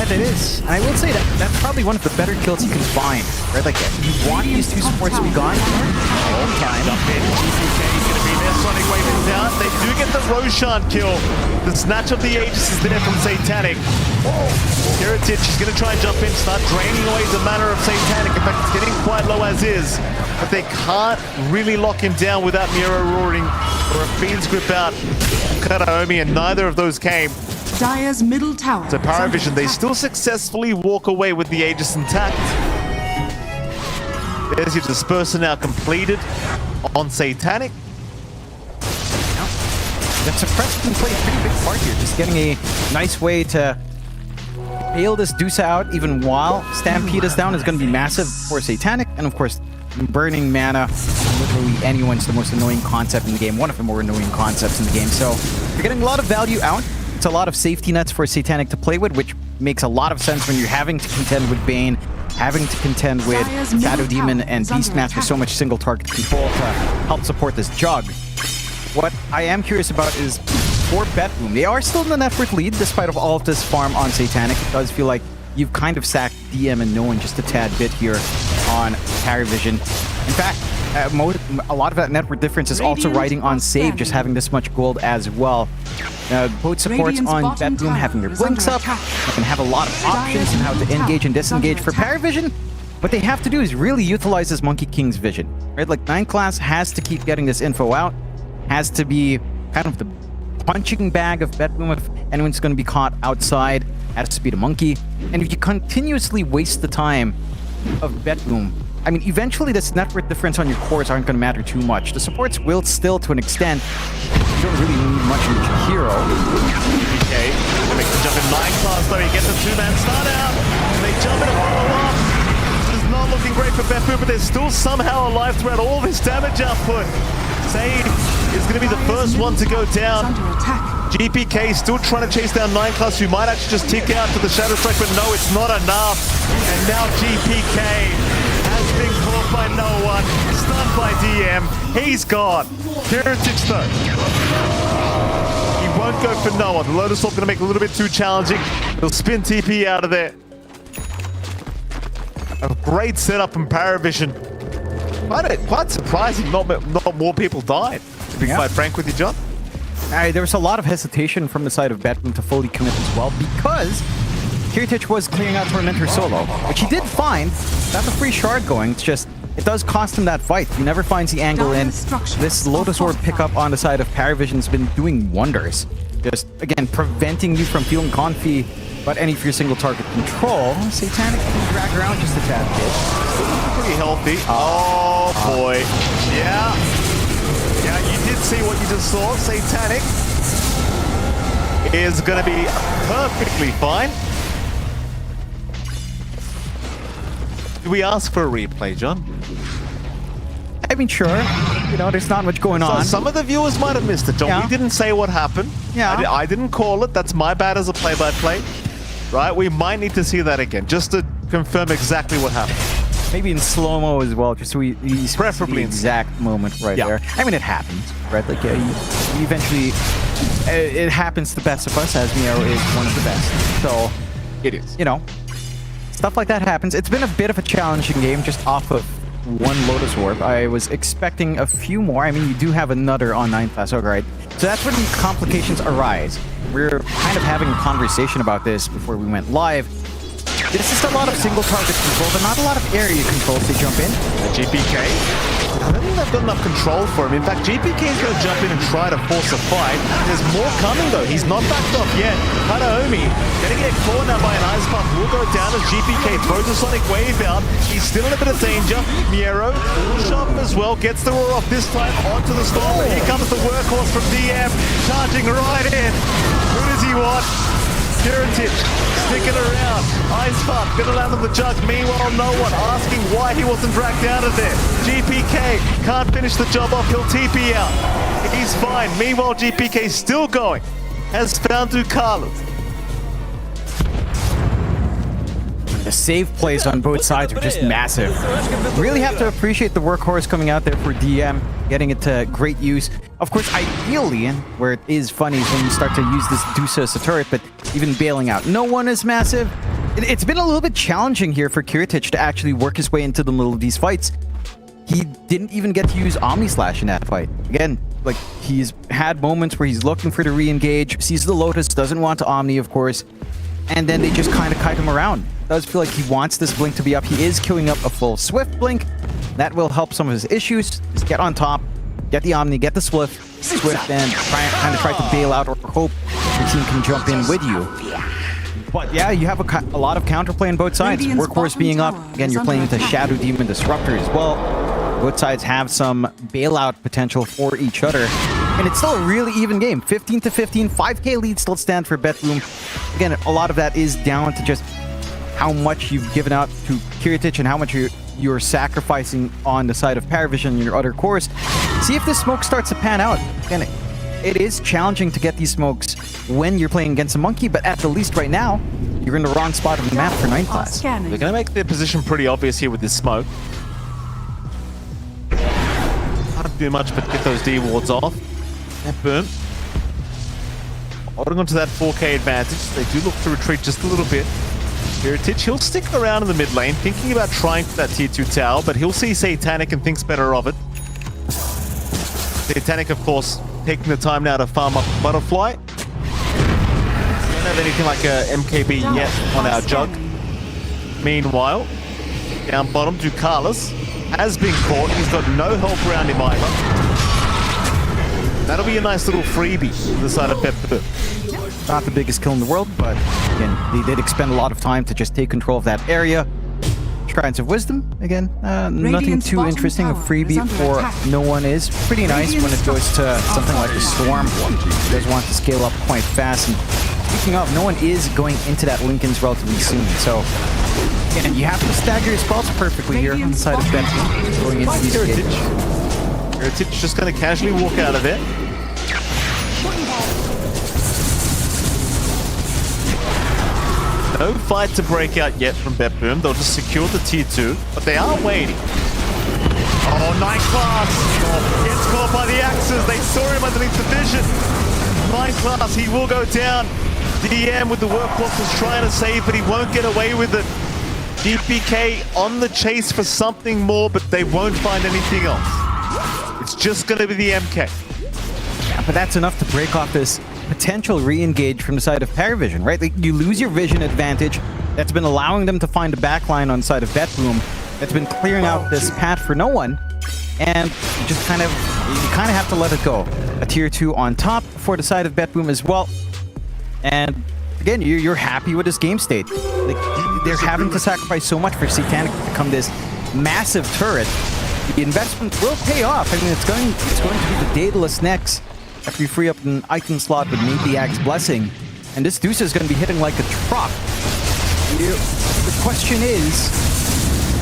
[SPEAKER 7] And it is. And I will say that that's probably one of the better kills you can find. Right? Like, you want these two supports to be gone all the time.
[SPEAKER 6] Jump in, GPK is going to be there, Sonic Wave is down. They do get the Roshan kill. The snatch of the Aegis is there from Satanic. Heritage is going to try and jump in, start draining away the mana of Satanic. In fact, it's getting quite low as is. But they can't really lock him down without Miro roaring or a Fiend's Grip out. Karaomi, and neither of those came.
[SPEAKER 1] Dire's middle tower.
[SPEAKER 6] So Paravision, they still successfully walk away with the Aegis intact. There's your disperser now completed on Satanic.
[SPEAKER 7] That suppress can play a pretty big part here. Just getting a nice way to bail this Deuce out even while Stampede is down is going to be massive for Satanic. And of course, burning mana on literally anyone's the most annoying concept in the game. One of the more annoying concepts in the game. So you're getting a lot of value out. It's a lot of safety nets for Satanic to play with, which makes a lot of sense when you're having to contend with Bane, having to contend with Shadow Demon and Beastmaster, so much single target control to help support this Jug. What I am curious about is for BetBoom. They are still in the net worth lead despite of all of this farm on Satanic. It does feel like you've kind of sacked DM and Noan just a tad bit here on Paravision. In fact, a lot of that network difference is also riding on Save, just having this much gold as well. Both supports on BetBoom having their blinks up. You can have a lot of options on how to engage and disengage for Paravision. What they have to do is really utilize this Monkey King's vision. Right? Like 9 class has to keep getting this info out, has to be kind of the punching bag of BetBoom if anyone's going to be caught outside at the speed of Monkey. And if you continuously waste the time of BetBoom, I mean, eventually this net worth difference on your cores aren't going to matter too much. The supports will still, to an extent. You don't really need much of a hero.
[SPEAKER 6] Okay, makes the jump in 9 class though. He gets a 2-man start out. They jump in a follow-up. This is not looking great for BetBoom, but they're still somehow alive throughout all this damage output. Save is going to be the first one to go down. GPK still trying to chase down 9 class, who might actually just tick out to the Shadow Strike, but no, it's not enough. And now GPK has been caught by no one, stunned by DM. He's gone. Heritage though. He won't go for no one. The Lotus Orb going to make it a little bit too challenging. He'll spin TP out of there. A great setup from Paravision. Quite surprising not more people died, to be quite frank with you, John.
[SPEAKER 7] There was a lot of hesitation from the side of BetBoom to fully commit as well, because Heritage was clearing out Tormentor solo, which he did find. Got the free shard going. It's just, it does cost him that fight. He never finds the angle in. This Lotus Orb pickup on the side of Paravision's been doing wonders. Just, again, preventing you from feeling confy about any of your single target control. Satanic can drag around just a tad bit.
[SPEAKER 6] Pretty healthy. Oh boy. Yeah, you did see what you just saw. Satanic is going to be perfectly fine. Do we ask for a replay, John?
[SPEAKER 7] I mean, sure. You know, there's not much going on.
[SPEAKER 6] So some of the viewers might have missed it, John. Yeah. We didn't say what happened.
[SPEAKER 7] Yeah.
[SPEAKER 6] I didn't call it. That's my bad as a play-by-play. Right? We might need to see that again, just to confirm exactly what happened.
[SPEAKER 7] Maybe in slow-mo as well, just so we
[SPEAKER 6] preferably
[SPEAKER 7] the exact moment right there. I mean, it happens, right? Like, you eventually, it happens to the best of us, as Miro is one of the best. So,
[SPEAKER 6] it is.
[SPEAKER 7] You know, stuff like that happens. It's been a bit of a challenging game just off of one Lotus Orb. I was expecting a few more. I mean, you do have another on 9 class Ogre, right? So that's when the complications arise. We're kind of having a conversation about this before we went live. This is a lot of single target control, but not a lot of area controls to jump in.
[SPEAKER 6] GPK, I don't think they've got enough control for him. In fact, GPK is going to jump in and try to force a fight. There's more coming though. He's not backed off yet. Karaomi getting get caught now by an Ice Puff. Will go down as GPK throws a Sonic Wave out. He's still in a bit of danger. Miro, sharp as well, gets the roar off this time onto the storm. Here comes the workhorse from DM, charging right in. Who does he want? Heritage sticking around. Ice Puff gonna land on the Jug. Meanwhile, no one asking why he wasn't dragged out of there. GPK can't finish the job off. He'll TP out. He's fine. Meanwhile, GPK still going. Has found Ducalis.
[SPEAKER 7] The save plays on both sides are just massive. Really have to appreciate the workhorse coming out there for DM, getting it to great use. Of course, ideally, and where it is funny is when you start to use this Dusa as a turret, but even bailing out no one is massive. It's been a little bit challenging here for Kiritich to actually work his way into the middle of these fights. He didn't even get to use Omni Slash in that fight. Again, like, he's had moments where he's looking for the re-engage, sees the Lotus, doesn't want to Omni, of course, and then they just kind of kite him around. Does feel like he wants this blink to be up. He is queuing up a full Swift blink. That will help some of his issues. Just get on top, get the Omni, get the Swift, and try to bail out or hope your team can jump in with you. But yeah, you have a lot of counterplay on both sides. Workhorse being up. Again, you're playing into Shadow Demon Disruptor as well. Both sides have some bailout potential for each other. And it's still a really even game. 15 to 15, 5k lead still stand for Betboom. Again, a lot of that is down to just how much you've given out to Kiritich and how much you're sacrificing on the side of Paravision and your other cores. See if this smoke starts to pan out. Again, it is challenging to get these smokes when you're playing against a monkey, but at the least right now, you're in the wrong spot of the map for 9th class.
[SPEAKER 6] They're going to make their position pretty obvious here with this smoke. Can't do much but get those D wards off. That burn. Holding on to that 4k advantage. They do look to retreat just a little bit. Kiritich, he'll stick around in the mid lane, thinking about trying for that tier 2 tower, but he'll see Satanic and thinks better of it. Satanic, of course, taking the time now to farm up Butterfly. Don't have anything like a MKB yet on our jug. Meanwhile, down bottom, Ducalis has been caught. He's got no help around him either. That'll be a nice little freebie to the side of Pepper.
[SPEAKER 7] Not the biggest kill in the world, but again, they did expend a lot of time to just take control of that area. Shrines of Wisdom, again, nothing too interesting. A freebie for no one is pretty nice when it goes to something like the Storm. He does want to scale up quite fast. And speaking of, no one is going into that Lincoln's relatively soon. So, again, you have to stagger your spells perfectly here on the side of Betsy going into these gates.
[SPEAKER 6] Kiritich just going to casually walk out of there. No fight to break out yet from Betboom. They'll just secure the tier 2, but they are waiting. Oh, 9th class gets caught by the axes. They saw him underneath the vision. 9th class, he will go down. DM with the workhorse is trying to save, but he won't get away with it. DPK on the chase for something more, but they won't find anything else. It's just going to be the MK.
[SPEAKER 7] Yeah, but that's enough to break off this potential re-engage from the side of Paravision, right? Like, you lose your vision advantage that's been allowing them to find a backline on the side of Betboom that's been clearing out this path for no one, and you just kind of have to let it go. A tier 2 on top for the side of Betboom as well, and again, you're happy with this game state. Like, they're having to sacrifice so much for Satanic to become this massive turret. The investment will pay off. I mean, it's going to be the Daedalus next after you free up an item slot with Maniac's Blessing. And this Dusa is going to be hitting like a truck. The question is,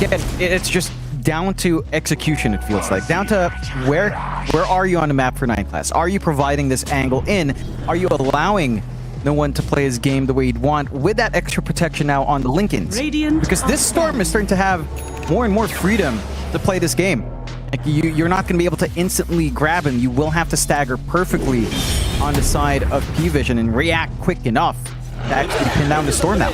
[SPEAKER 7] again, it's just down to execution, it feels like. Down to where are you on the map for 9th class? Are you providing this angle in? Are you allowing no one to play his game the way he'd want with that extra protection now on the Lincolns? Because this Storm is starting to have more and more freedom to play this game. Like, you're not going to be able to instantly grab him. You will have to stagger perfectly on the side of P-Vision and react quick enough to actually pin down the Storm now.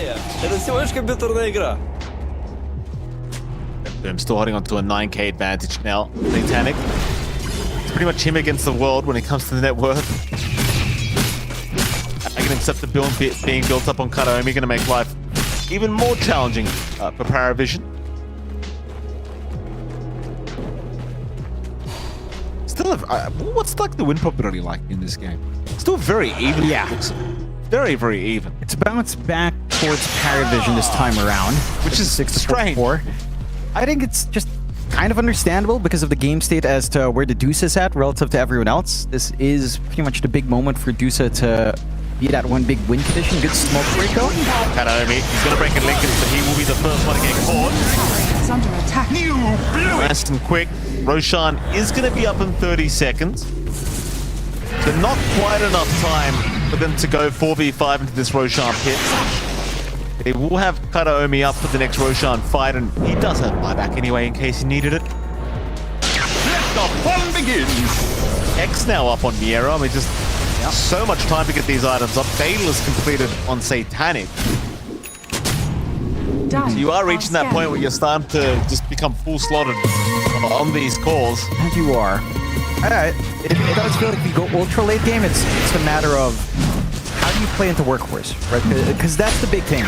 [SPEAKER 6] I'm still holding on to a 9k advantage now. Satanic. It's pretty much him against the world when it comes to the net worth. I can accept the build being built up on Kataomi, going to make life even more challenging for Paravision. Still, what's like the win probability like in this game? Still very even.
[SPEAKER 7] Yeah.
[SPEAKER 6] Very, very even.
[SPEAKER 7] It's bounced back towards Paravision this time around,
[SPEAKER 6] which is strange.
[SPEAKER 7] I think it's just kind of understandable because of the game state as to where the Dusa is at relative to everyone else. This is pretty much the big moment for Dusa to be that one big win condition. Good smoke break though.
[SPEAKER 6] Kataomi, he's going to break in Lincoln, but he will be the first one to get caught.
[SPEAKER 1] It's under attack.
[SPEAKER 6] Fast and quick. Roshan is going to be up in 30 seconds. So not quite enough time for them to go 4v5 into this Roshan pit. They will have Kataomi up for the next Roshan fight, and he does have buyback anyway in case he needed it.
[SPEAKER 8] Let the fun begin!
[SPEAKER 6] X now up on Miera. I mean, just so much time to get these items up. Fatal is completed on Satanic. So you are reaching that point where you're starting to just become full slotted on these calls.
[SPEAKER 7] And you are. It does feel like if you go ultra late game, it's a matter of how do you play into workhorse, right? Because that's the big thing.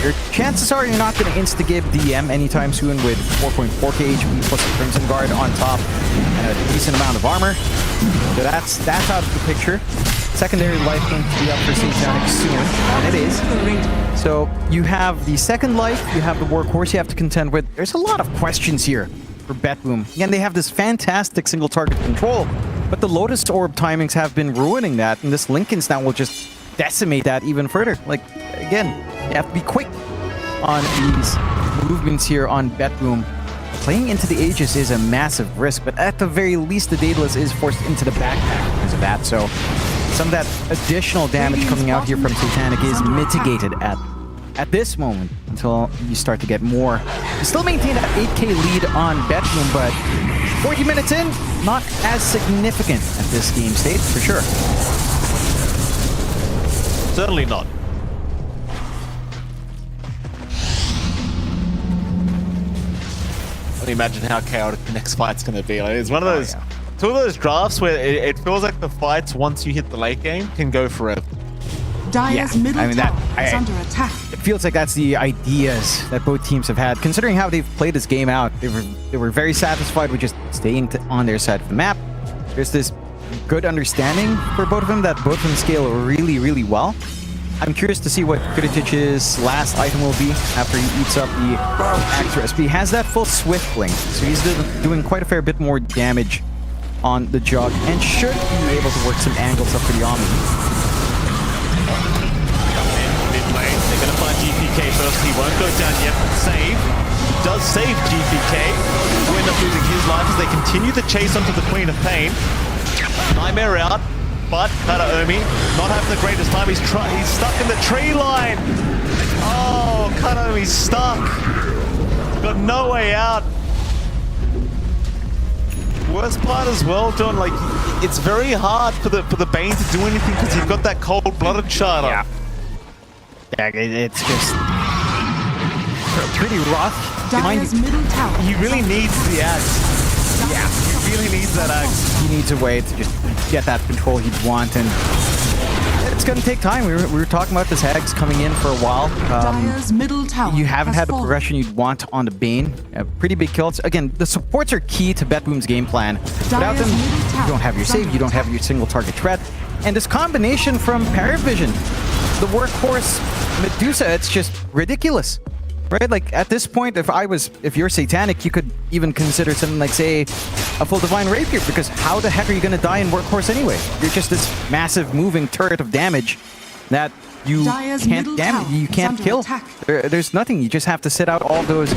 [SPEAKER 7] Your chances are you're not going to insta-give DM anytime soon with 4.4k HP plus a Crimson Guard on top and a decent amount of armor. So that's out of the picture. Secondary life going to be up for Satanic soon, and it is. So you have the second life, you have the workhorse you have to contend with. There's a lot of questions here for BetBoom. Again, they have this fantastic single target control, but the Lotus Orb timings have been ruining that, and this Linken's now will just decimate that even further. Like, again, you have to be quick on these movements here on BetBoom. Playing into the Aegis is a massive risk, but at the very least, the Daedalus is forced into the backpack because of that. So some of that additional damage coming out here from Satanic is mitigated at this moment until you start to get more. You still maintain that 8k lead on BetBoom, but 40 minutes in, not as significant at this game state, for sure.
[SPEAKER 6] Certainly not. I can imagine how chaotic the next fight's going to be. Like, it's one of those, two of those drafts where it feels like the fights, once you hit the late game, can go forever.
[SPEAKER 1] Dire's middle tower is under attack.
[SPEAKER 7] It feels like that's the ideas that both teams have had. Considering how they've played this game out, they were very satisfied with just staying on their side of the map. There's this good understanding for both of them that both of them scale really, really well. I'm curious to see what Kiritic's last item will be after he eats up the Axe recipe. He has that full Swift Blink, so he's doing quite a fair bit more damage on the Jug and should be able to work some angles up for the Omni.
[SPEAKER 6] Mid lane, they're going to find GPK first. He won't go down yet. Save. He does save GPK. He'll end up losing his life as they continue the chase onto the Queen of Pain. Nightmare out. But Kataomi not having the greatest time. He's stuck in the tree line. Oh, Kataomi's stuck. Got no way out. Worst part as well, John. Like, it's very hard for the Bane to do anything because you've got that cold-blooded shard up.
[SPEAKER 7] Yeah, it's just pretty rough.
[SPEAKER 1] Dire's middle tower.
[SPEAKER 6] He really needs the axe. Yeah, he really needs that axe.
[SPEAKER 7] He needs a way to just get that control he'd want, and it's going to take time. We were talking about this axe coming in for a while.
[SPEAKER 1] Dire's middle tower.
[SPEAKER 7] You haven't had the
[SPEAKER 1] fallen.
[SPEAKER 7] progression you'd want on the Bane. Pretty big kills. Again, the supports are key to BetBoom's game plan. Without them, you don't have your save, you don't have your single target threat. And this combination from Paravision, the workhorse Medusa, it's just ridiculous. Right? Like, at this point, if you're Satanic, you could even consider something like, say, a full Divine Rapier, because how the heck are you going to die in Workhorse anyway? You're just this massive moving turret of damage that you can't kill. There's nothing. You just have to sit out all those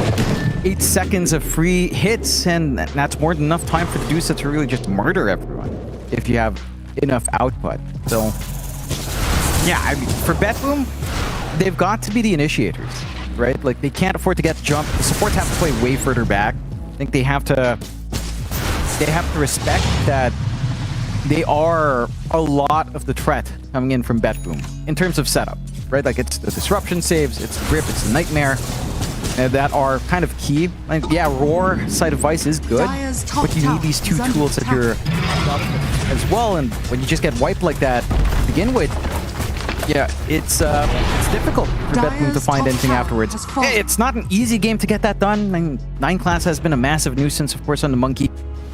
[SPEAKER 7] 8 seconds of free hits, and that's more than enough time for Medusa to really just murder everyone if you have enough output. So, yeah, I mean, for BetBoom, they've got to be the initiators. Right? Like, they can't afford to get jumped. The supports have to play way further back. I think they have to respect that they are a lot of the threat coming in from BetBoom in terms of setup, right? Like, it's the disruption saves, it's the grip, it's the nightmare that are kind of key. Like, yeah, Roar Side of Vice is good, but you need these two tools at your as well. And when you just get wiped like that to begin with, yeah, it's difficult for BetBoom to find anything afterwards. It's not an easy game to get that done. I mean, 9 class has been a massive nuisance, of course, on the Monkey,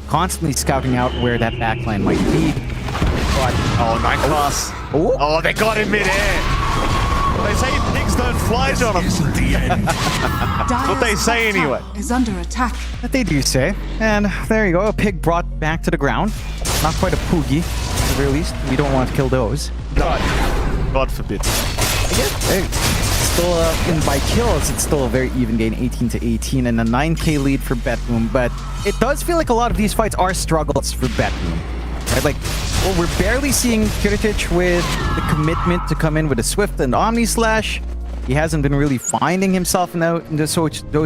[SPEAKER 7] constantly scouting out where that backline might be. But,
[SPEAKER 6] 9 class. Oh, they got him mid-air. They say pigs don't fly, Jonathan. That's what they say anyway.
[SPEAKER 1] Is under attack.
[SPEAKER 7] That they do say. And there you go, a pig brought back to the ground. Not quite a Poogie, at the very least. We don't want to kill those.
[SPEAKER 6] God forbid.
[SPEAKER 7] I guess still in by kills, it's still a very even game, 18-18, and a 9k lead for BetBoom. But it does feel like a lot of these fights are struggles for BetBoom. Right? Like, well, we're barely seeing Kiritic with the commitment to come in with a Swift and Omni Slash. He hasn't been really finding himself in those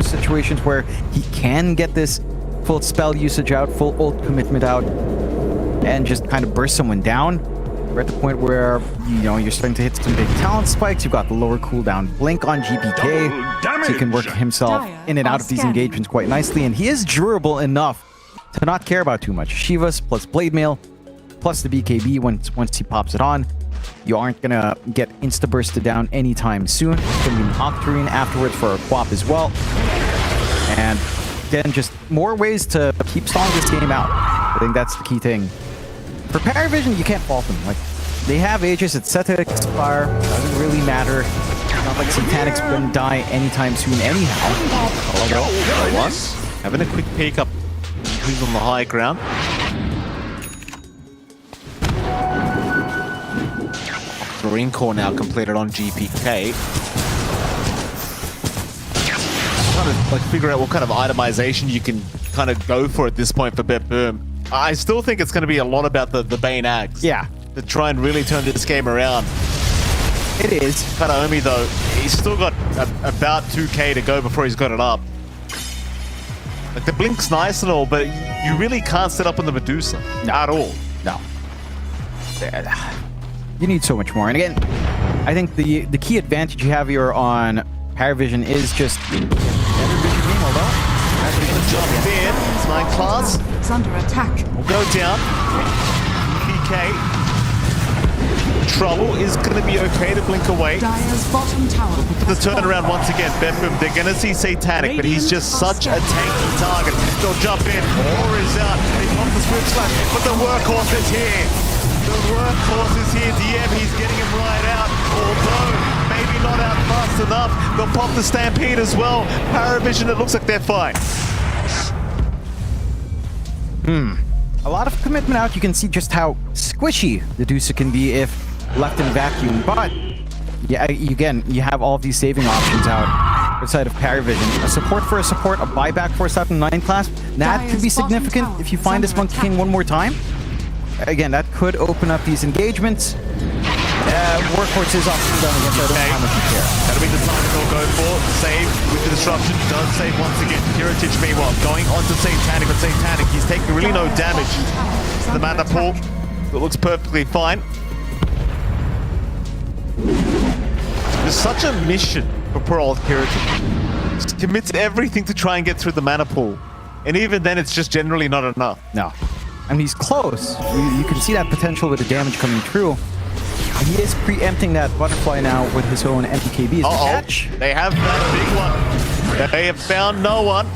[SPEAKER 7] situations where he can get this full spell usage out, full ult commitment out, and just kind of burst someone down. We're at the point where, you're starting to hit some big talent spikes. You've got the lower cooldown blink on GPK, so he can work himself in and out of these engagements quite nicely, and he is durable enough to not care about too much. Shivas plus Blade Mail plus the BKB once he pops it on. You aren't gonna get insta-bursted down anytime soon. It's gonna be an Octarine afterwards for a Quap as well. And again, just more ways to keep stalling this game out. I think that's the key thing. For Parry Vision, you can't fault them. Like, they have Aegis, it's set to expire, doesn't really matter. It's not like Satanic's gonna die anytime soon anyhow.
[SPEAKER 6] Although, having a quick peek up who's on the high ground. Green core now completed on GPK. Trying to like figure out what kind of itemization you can kind of go for at this point for Bet Boom. I still think it's going to be a lot about the Bane Axe.
[SPEAKER 7] Yeah.
[SPEAKER 6] To try and really turn this game around.
[SPEAKER 7] It is.
[SPEAKER 6] Kataomi though, he's still got about 2k to go before he's got it up. Like the blink's nice and all, but you really can't set up on the Medusa at all.
[SPEAKER 7] No. You need so much more. And again, I think the key advantage you have here on Parry Vision is just better vision game, although
[SPEAKER 6] Jump in, it's 9 class.
[SPEAKER 1] It's under attack.
[SPEAKER 6] We'll go down. PK. Trouble is going to be okay to blink away.
[SPEAKER 1] Dire's bottom tower.
[SPEAKER 6] For the turnaround once again, Bedford, they're going to see Satanic, but he's just such a tanky target. They'll jump in, Aura is out, and he pops the Swift Slash, but the workhorse is here. The workhorse is here, DM, he's getting him right out, although maybe not out fast enough. They'll pop the Stampede as well. Paravision, it looks like they're fine.
[SPEAKER 7] A lot of commitment out. You can see just how squishy the Dusa can be if left in vacuum, but yeah, again, you have all of these saving options out outside of Parry Vision. A support for a support, a buyback for a 7-9 class, that could be significant if you find this Monkey King one more time. Again, that could open up these engagements. Workhorse is often done against, I don't know how much you care.
[SPEAKER 6] That'll be the time they'll go for. Save with the disruption. Does save once again. Heritage meanwhile going on to Satanic, but Satanic, he's taking really no damage to the mana pool. It looks perfectly fine. There's such a mission for poor old Heritage. Just commits everything to try and get through the mana pool. And even then, it's just generally not enough.
[SPEAKER 7] No. I mean, he's close. You can see that potential with the damage coming through. He is preempting that butterfly now with his own MKB.
[SPEAKER 6] They have that big one. They have found no one,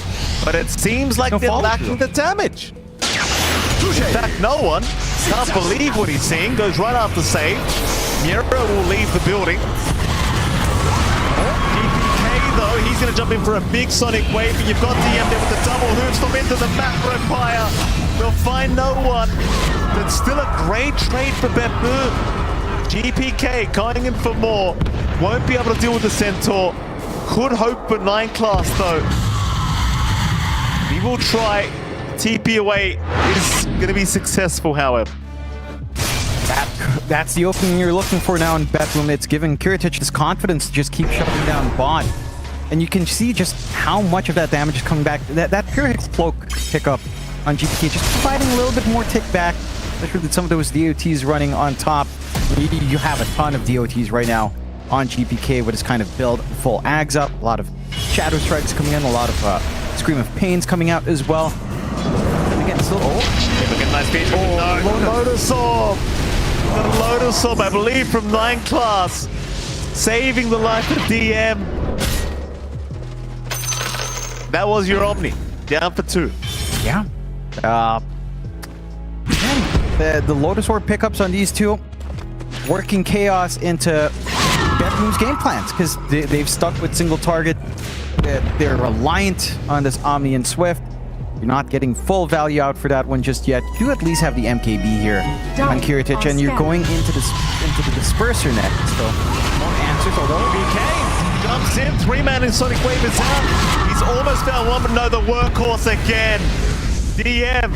[SPEAKER 6] but it seems like they're lacking the damage. In fact, no one. Can't believe what he's seeing. Goes right after save. Mira will leave the building. GPK though, he's going to jump in for a big sonic wave, but you've got DM there with the double hoof stop into the macro fire. They'll find no one. That's still a great trade for Beppu. GPK going in for more. Won't be able to deal with the Centaur. Could hope for 9 class though. He will try. TP away is going to be successful, however.
[SPEAKER 7] That's the opening you're looking for now in Bedroom. It's giving Kiritich this confidence to just keep shutting down bot. And you can see just how much of that damage is coming back. That Pyrrhic Cloak pickup on GPK just providing a little bit more tick back, especially with some of those DOTs running on top. You have a ton of DOTs right now on GPK with his kind of build, full ags up, a lot of Shadow Strikes coming in, a lot of Scream of Pains coming out as well. And again, still
[SPEAKER 6] Nice speed. Lotus Orb. The Lotus Orb, I believe, from 9 class. Saving the life of DM. That was your Omni. Down for 2.
[SPEAKER 7] Yeah. The Lotus Orb pickups on these two working chaos into Bedroom's game plans because they've stuck with single target. They're reliant on this Omni and Swift. You're not getting full value out for that one just yet. You at least have the MKB here on Kiritich, and you're going into the Disperser next. So more answers, although
[SPEAKER 6] BK jumps in, 3-man in Sonic Wave is out. He's almost found one, but no, the workhorse again. DM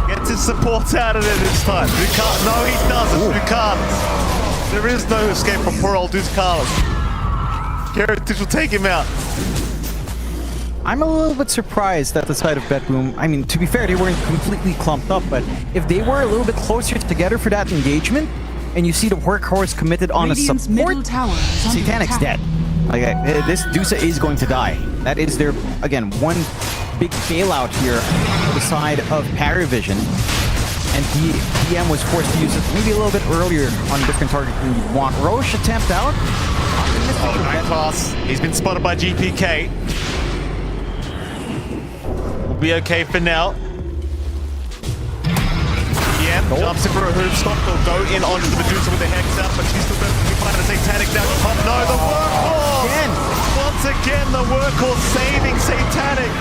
[SPEAKER 6] gets his support out of it this time. No, he doesn't. Ducalis. There is no escape from poor old Ducalis. Heritage will take him out.
[SPEAKER 7] I'm a little bit surprised at the side of Betboom. I mean, to be fair, they weren't completely clumped up, but if they were a little bit closer together for that engagement, and you see the workhorse committed on
[SPEAKER 1] Radiant's
[SPEAKER 7] a support,
[SPEAKER 1] middle tower is under
[SPEAKER 7] Satanic's
[SPEAKER 1] attack.
[SPEAKER 7] dead. Like, this Dusa is going to die. That is their, again, one big bailout here for the side of Paravision. And DM was forced to use it maybe a little bit earlier on a different target than you'd want. Roche attempt out.
[SPEAKER 6] Oh, nice pass. He's been spotted by GPK. Will be okay for now. DM jumps in for a hoop stop. They'll go in onto the Medusa with the hex out, but she's still perfectly fine. A Satanic now. Oh no, the workhorse!
[SPEAKER 7] Again.
[SPEAKER 6] Once again, the workhorse saving Satanic.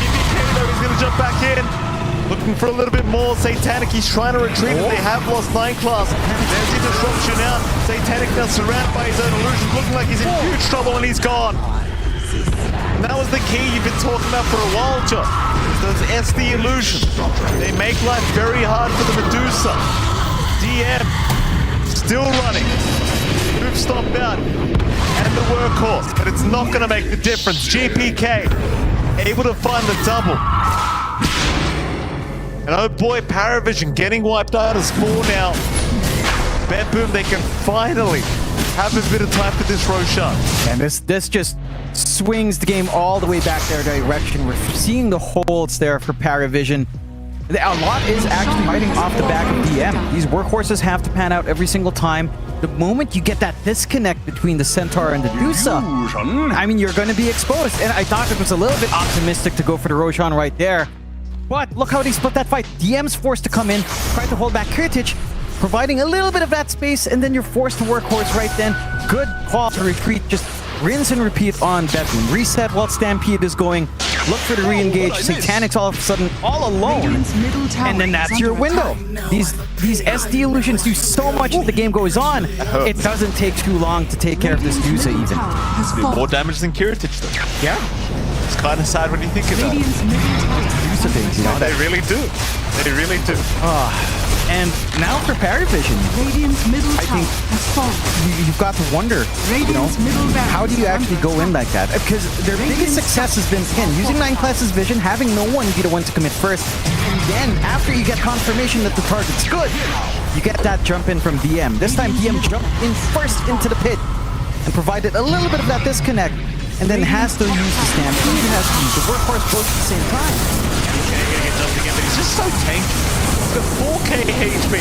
[SPEAKER 6] GPK though, he's gonna jump back in. Looking for a little bit more. Satanic, he's trying to retreat, but they have lost 9 class. There's the disruption out. Satanic now surrounded by his own illusions, looking like he's in huge trouble and he's gone. And that was the key you've been talking about for a while, John. Those SD illusions. They make life very hard for the Medusa. DM still running. Move stop out. And the workhorse. But it's not going to make the difference. GPK able to find the double. And oh boy, Paravision getting wiped out as 4 now. Betboom, they can finally have a bit of time for this Roshan.
[SPEAKER 7] And this just swings the game all the way back their direction. We're seeing the holds there for Paravision. A lot is actually fighting off the back of DM. These workhorses have to pan out every single time. The moment you get that disconnect between the Centaur and the Dusa, I mean, you're going to be exposed. And I thought it was a little bit optimistic to go for the Roshan right there. But look how they split that fight. DM's forced to come in, try to hold back Heritage, providing a little bit of that space, and then you're forced to workhorse right then. Good call to retreat. Just rinse and repeat on Betboom. Reset while Stampede is going. Look for the re-engage. Satanic's all of a sudden all alone.
[SPEAKER 1] Radiant's middle tower
[SPEAKER 7] And then that's
[SPEAKER 1] is
[SPEAKER 7] your
[SPEAKER 1] under
[SPEAKER 7] window.
[SPEAKER 1] attack.
[SPEAKER 7] These SD illusions do so much as the game goes on. It doesn't take too long to take care of this
[SPEAKER 1] Radiant's
[SPEAKER 7] Dusa
[SPEAKER 1] middle
[SPEAKER 7] even.
[SPEAKER 1] tower has
[SPEAKER 6] More
[SPEAKER 1] fallen.
[SPEAKER 6] damage than Heritage though.
[SPEAKER 7] Yeah.
[SPEAKER 6] It's kind of sad when you think of that.
[SPEAKER 1] Radiant's middle tower
[SPEAKER 7] Dusa things, you know.
[SPEAKER 6] They really do. They really do.
[SPEAKER 7] And now for Paravision,
[SPEAKER 1] Radiant's middle
[SPEAKER 7] I
[SPEAKER 1] tower
[SPEAKER 7] think
[SPEAKER 1] has fallen.
[SPEAKER 7] you've got to wonder, you know,
[SPEAKER 1] Radiant's middle barracks
[SPEAKER 7] how do you
[SPEAKER 1] are
[SPEAKER 7] actually
[SPEAKER 1] under
[SPEAKER 7] go in like that? Because their biggest success has been, again, using 9 classes vision, having no one be the one to commit first, and then after you get confirmation that the target's good, you get that jump in from DM. This time DM jumped in first into the pit and provided a little bit of that disconnect, and then has to use the Stampede, has to use the workhorse both at the same time.
[SPEAKER 6] He's just so tanky. The 4k HP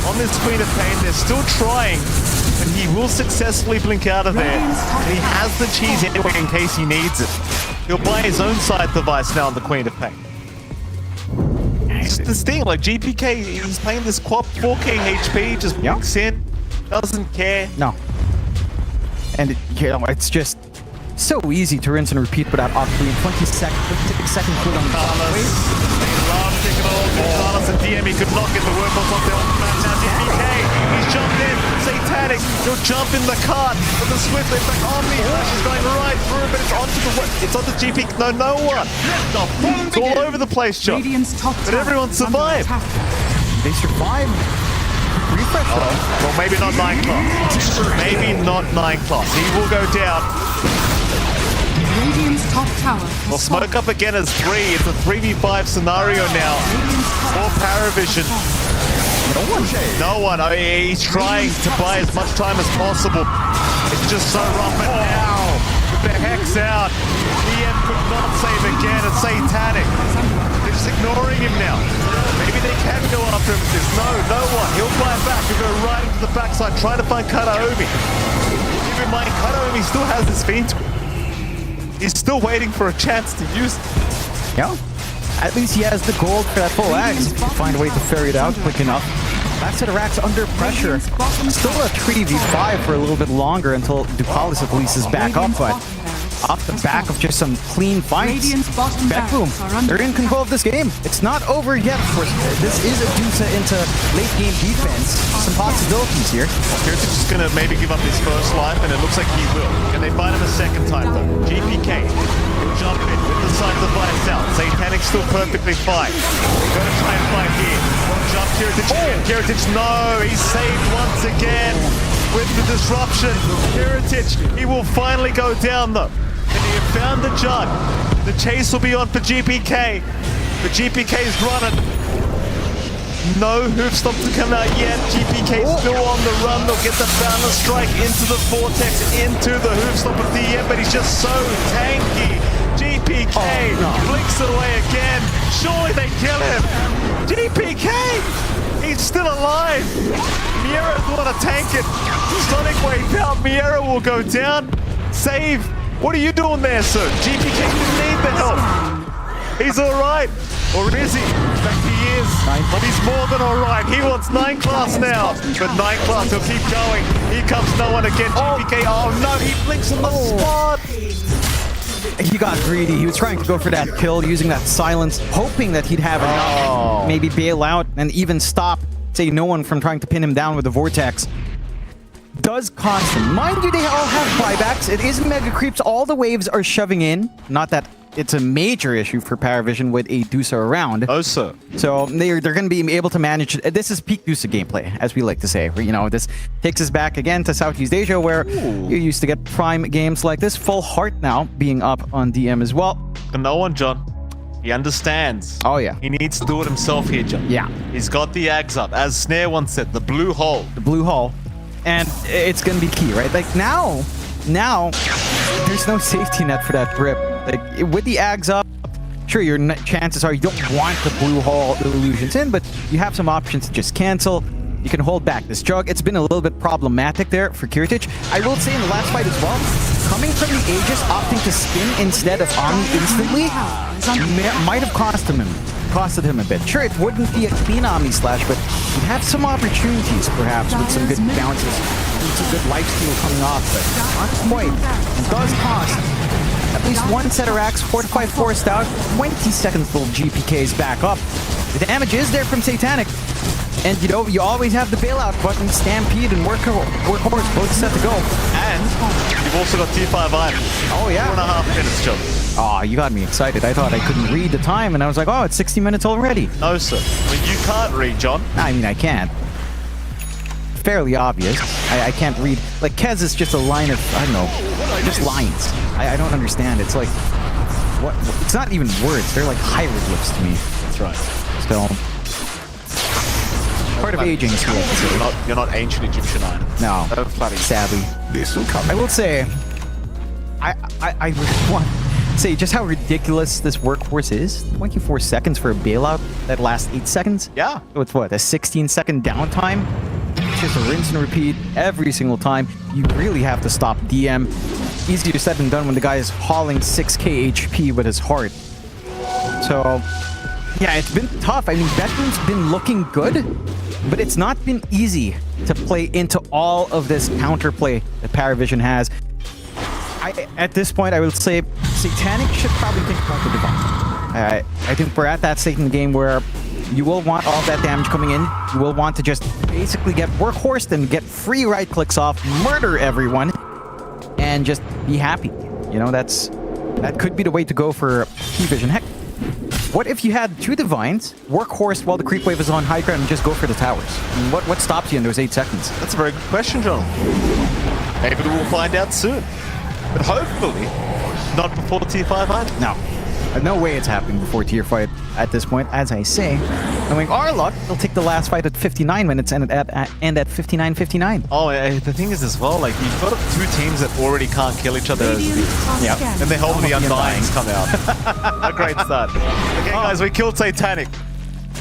[SPEAKER 6] on this Queen of Pain. They're still trying, but he will successfully blink out of there. And he has the cheese anyway in case he needs it. He'll buy his own side device now on the Queen of Pain. It's just this thing, like GPK, he's playing this quad 4k HP, just walks in, doesn't care.
[SPEAKER 7] No. And you know, it's just so easy to rinse and repeat without opting in 20 second cooldown.
[SPEAKER 6] Carlos, they love taking all Carlos and DM. He could not get the workhorse off the ultimate. Now GPK, he's jumped in. Satanic, he'll jump in the cart with the Swift. In fact, Omni Flash is going right through, but it's onto GP. No one. It's all over the place, John.
[SPEAKER 1] Radiant's top
[SPEAKER 6] But
[SPEAKER 1] tower
[SPEAKER 6] everyone
[SPEAKER 1] is under
[SPEAKER 6] survived.
[SPEAKER 1] attack.
[SPEAKER 7] They survived. Refresh though.
[SPEAKER 6] Well, maybe not 9 class. Maybe not 9 class. He will go down.
[SPEAKER 1] Radiant's top tower
[SPEAKER 6] We'll
[SPEAKER 1] has
[SPEAKER 6] smoke up again as 3. It's a 3v5 scenario now for Paravision. No one. I mean, he's trying to buy as much time as possible. It's just so rough. And now, with the Hex out, DM could not save again. It's Satanic. They're just ignoring him now. Maybe they can go after him with this. No one. He'll fly back. He'll go right into the backside, trying to find Kataomi. Keep in mind, Kataomi still has his feet. He's still waiting for a chance to use it.
[SPEAKER 7] Yeah. At least he has the gold for that full axe. If you can find a way to ferry it out quick enough. Back to the racks under pressure. Still a 3v5 for a little bit longer until Ducalis at least is back up, but off the back of just some clean fights. Betboom, they're in control of this game. It's not over yet, of course. This is a Dusa into late game defense. Some possibilities here.
[SPEAKER 6] Heritage is going to maybe give up his first life, and it looks like he will. Can they find him a second time, though? GPK will jump in with the side device out. Satanic's still perfectly fine. They're going to try and fight here. Jump Heritage again. Heritage, no! He's saved once again. with the disruption. Heritage, he will finally go down though. And he have found the jug. The chase will be on for GPK. The GPK's running. No hoof stop to come out yet. GPK still on the run. They'll get the balance strike into the vortex, into the hoof stop of DM, but he's just so tanky. GPK blinks it away again. Surely they kill him. GPK, he's still alive. Miera's want to tank it. Sonic Wave out. Miera will go down. Save. What are you doing there, sir? GPK didn't need the help. He's all right. Or is he? In fact, he is. But he's more than all right. He wants 9 class now. But 9 class, he'll keep going. Here comes no one again. GPK, oh no, he blinks on the spot.
[SPEAKER 7] He got greedy. He was trying to go for that kill, using that silence, hoping that he'd have enough. Maybe bail out and even stop, say, no one from trying to pin him down with the vortex. Does cost him. Mind you, they all have buybacks. It is mega creeps. All the waves are shoving in. Not that it's a major issue for Paravision with a Dusa around.
[SPEAKER 6] Oh, sir.
[SPEAKER 7] So they're going to be able to manage it. This is peak Dusa gameplay, as we like to say. You know, this takes us back again to Southeast Asia, where you used to get prime games like this. Full Heart now being up on DM as well.
[SPEAKER 6] And no one, John. He understands.
[SPEAKER 7] Oh, yeah.
[SPEAKER 6] He needs to do it himself here, John.
[SPEAKER 7] Yeah.
[SPEAKER 6] He's got the Ags up. As Snare once said, the blue hole.
[SPEAKER 7] The blue hole. And it's going to be key, right? Like, now, there's no safety net for that grip. Like, with the Ags up, sure, your chances are you don't want the blue hole illusions in, but you have some options to just cancel. You can hold back this jug. It's been a little bit problematic there for Kiritich. I will say in the last fight as well, coming from the Aegis, opting to spin instead of Omni instantly might have costed him a bit. Sure, it wouldn't be a clean Omni slash, but you'd have some opportunities perhaps with some good bounces and some good lifesteal coming off, but not quite. It does cost at least one set of racks, 4 to 5 forced out, 20 seconds till GPK's back up. The damage is there from Satanic. And you know, you always have the bailout button, Stampede and Workhorse both set to go.
[SPEAKER 6] And you've also got tier 5 items.
[SPEAKER 7] Oh yeah.
[SPEAKER 6] 4.5 minutes, John.
[SPEAKER 7] Oh, you got me excited. I thought I couldn't read the time, and I was like, oh, it's 60 minutes already.
[SPEAKER 6] No, sir. I mean, you can't read, John.
[SPEAKER 7] I mean, I can't. Fairly obvious. I can't read. Like, Kez is just a line of, I don't know, just lines. I don't understand. It's like, what? It's not even words. They're like hieroglyphs to me.
[SPEAKER 6] That's right.
[SPEAKER 7] So, part of aging is what
[SPEAKER 6] You're not ancient Egyptian iron.
[SPEAKER 7] No, sadly.
[SPEAKER 8] This will come.
[SPEAKER 7] I will say, I really want to say just how ridiculous this workhorse is. 24 seconds for a bailout that lasts 8 seconds.
[SPEAKER 6] Yeah.
[SPEAKER 7] So it's what, a 16-second downtime? It's just a rinse and repeat every single time. You really have to stop DM. Easier said than done when the guy is hauling 6k HP with his heart. So, yeah, it's been tough. I mean, Veteran's been looking good, but it's not been easy to play into all of this counterplay that Paravision has. At this point, I would say Satanic should probably think about the Divine. I think we're at that stage in the game where you will want all that damage coming in. You will want to just basically get Workhorse and get free right clicks off, murder everyone, and just be happy. You know, that could be the way to go for T-Vision. Heck, what if you had 2 Divines, Workhorse while the creep wave is on high ground, and just go for the towers? I mean, what stops you in those 8 seconds?
[SPEAKER 6] That's a very good question, John. Maybe we'll find out soon. But hopefully, not before tier 5 item.
[SPEAKER 7] No. No way it's happening before tier 5 at this point. As I say, knowing our luck, they'll take the last fight at 59 minutes and at 59:59.
[SPEAKER 6] Oh, the thing is as well, like, you've got 2 teams that already can't kill each other.
[SPEAKER 7] Yeah.
[SPEAKER 6] And they hope the Undyings come out. A great start. Okay, guys, we killed Satanic.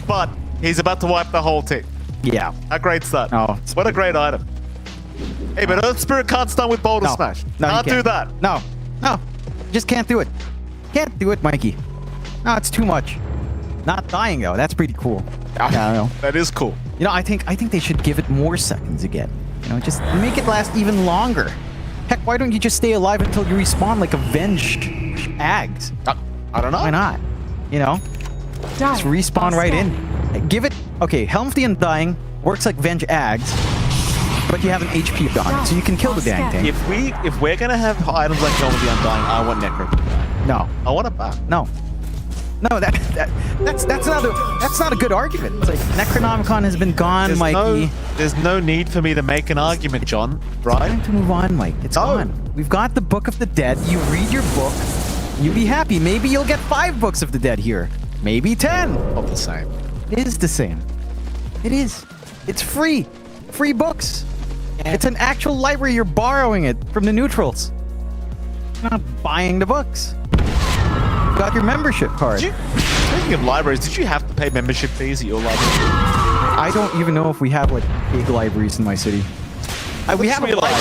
[SPEAKER 6] But he's about to wipe the whole team.
[SPEAKER 7] Yeah.
[SPEAKER 6] A great start.
[SPEAKER 7] Oh,
[SPEAKER 6] what a great item. Hey, but Earth Spirit can't stun with Boulder Smash.
[SPEAKER 7] No,
[SPEAKER 6] can't do that.
[SPEAKER 7] No. Just can't do it. Can't do it, Mikey. No, it's too much. Not dying though. That's pretty cool. Yeah, I don't know.
[SPEAKER 6] That is cool.
[SPEAKER 7] You know, I think they should give it more seconds again. You know, just make it last even longer. Heck, why don't you just stay alive until you respawn like avenged Ags?
[SPEAKER 6] I don't know.
[SPEAKER 7] Why not? You know, just respawn right in. Give it. Okay, Helm of the Undying works like Venge Ags, but you have an HP on it, so you can kill the dang thing.
[SPEAKER 6] If we're gonna have items like Helm of the Undying, I want Necro.
[SPEAKER 7] No.
[SPEAKER 6] I want it back.
[SPEAKER 7] No. No, that's not a good argument. It's like Necronomicon has been gone, Mikey.
[SPEAKER 6] There's no need for me to make an argument, John. Right?
[SPEAKER 7] Time to move on, Mike. It's gone. We've got the Book of the Dead. You read your book, you be happy. Maybe you'll get 5 Books of the Dead here. Maybe 10.
[SPEAKER 6] Not the same.
[SPEAKER 7] It is the same. It is. It's free. Free books. It's an actual library. You're borrowing it from the neutrals. You're not buying the books. You got your membership card.
[SPEAKER 6] Speaking of libraries, did you have to pay membership fees at your library?
[SPEAKER 7] I don't even know if we have like big libraries in my city. We have
[SPEAKER 6] realized,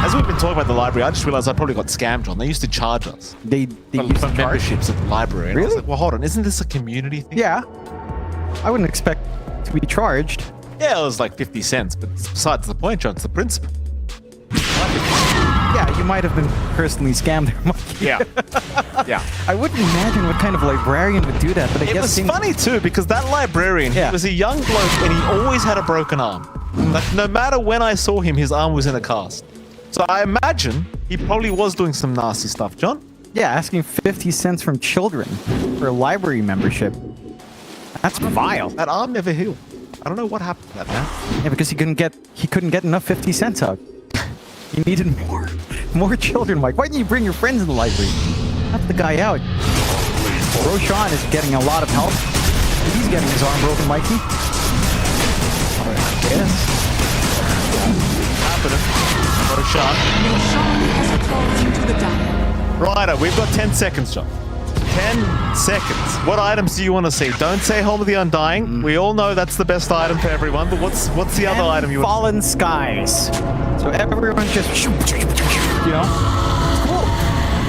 [SPEAKER 6] as we've been talking about the library, I just realized I probably got scammed, John. They used to charge us.
[SPEAKER 7] They used
[SPEAKER 6] for
[SPEAKER 7] to charge?
[SPEAKER 6] memberships at the library. And I was
[SPEAKER 7] Really?
[SPEAKER 6] like, well, hold on. Isn't this a community thing?
[SPEAKER 7] Yeah. I wouldn't expect to be charged.
[SPEAKER 6] Yeah, it was like 50 cents, but besides the point, John, it's the principle.
[SPEAKER 7] Yeah, you might have been personally scammed there, Mikey.
[SPEAKER 6] Yeah. Yeah.
[SPEAKER 7] I wouldn't imagine what kind of librarian would do that, but I
[SPEAKER 6] It
[SPEAKER 7] guess
[SPEAKER 6] was funny too, because that librarian,
[SPEAKER 7] Yeah.
[SPEAKER 6] he was a young bloke and he always had a broken arm. Like, no matter when I saw him, his arm was in a cast. So I imagine he probably was doing some nasty stuff, John.
[SPEAKER 7] Yeah, asking 50 cents from children for a library membership. That's vile.
[SPEAKER 6] That arm never healed. I don't know what happened to that, man.
[SPEAKER 7] Yeah, because he couldn't get enough 50 cents out. He needed more children, Mike. Why didn't you bring your friends in the library? Help the guy out. Roshan is getting a lot of help. He's getting his arm broken, Mikey. Yes.
[SPEAKER 6] Happening. What a shot.
[SPEAKER 1] Roshan has fallen to the dire.
[SPEAKER 6] Righto, we've got 10 seconds, John. 10 seconds. What items do you want to see? Don't say Home of the Undying. We all know that's the best item for everyone, but what's the other item you want?
[SPEAKER 7] Fallen Skies. So everyone just shoot, you know? It's cool.